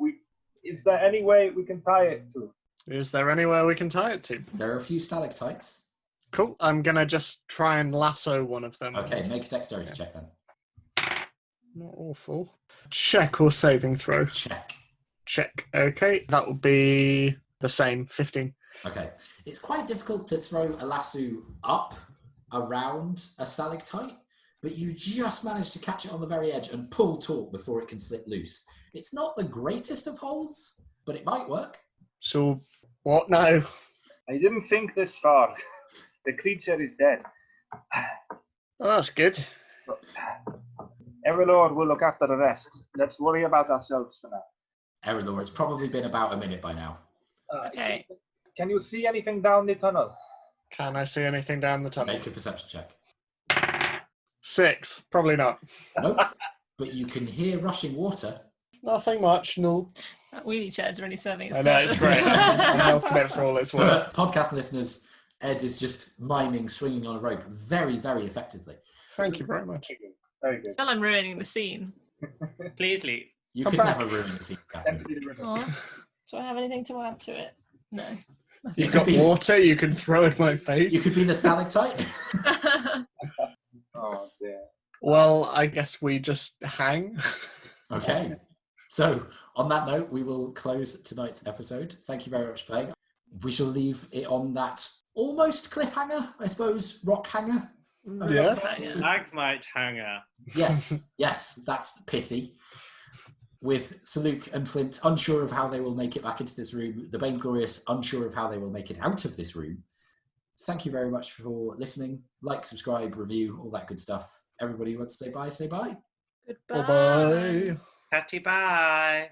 Is there any way we can tie it to? Is there anywhere we can tie it to? There are a few stalactites. Cool. I'm going to just try and lasso one of them. Okay, make a dexterity check then. Not awful. Check or saving throw? Check. Check. Okay. That will be the same, 15. Okay. It's quite difficult to throw a lasso up around a stalactite, but you just manage to catch it on the very edge and pull taut before it can slip loose. It's not the greatest of holds, but it might work. So, what now? I didn't think this far. The creature is dead. Oh, that's good. Erallur will look after the rest. Let's worry about ourselves for now. Erallur, it's probably been about a minute by now. Okay. Can you see anything down the tunnel? Can I see anything down the tunnel? Make a perception check. 6. Probably not. Nope. But you can hear rushing water. Nothing much, no. That wheelie chair is really serving its I know, purpose. it's great. I'm milking it for all it's For worth. podcast listeners, Ed is just miming swinging on a rope very, very effectively. Thank you very much. Very good. I feel I'm ruining the scene. Please leave. You Come could back. never ruin the scene, Kathryn. Empty the river. Aw. Do I have anything to add to it? No. You got be- water you can throw in my face? You could be the stalactite. Oh dear. Well, I guess we just hang. Okay. So, on that note, we will close tonight's episode. Thank you very much for playing. We shall leave it on that almost cliffhanger, I suppose, rock hanger. Yeah. Stalagmite hanger. Yes, yes, that's pithy. With Sir Luke and Flint unsure of how they will make it back into this room, the Bane Glorious unsure of how they will make it out of this room. Thank you very much for listening. Like, subscribe, review, all that good stuff. Everybody who wants to say bye, say bye. Goodbye. Bye-bye. Patty bye.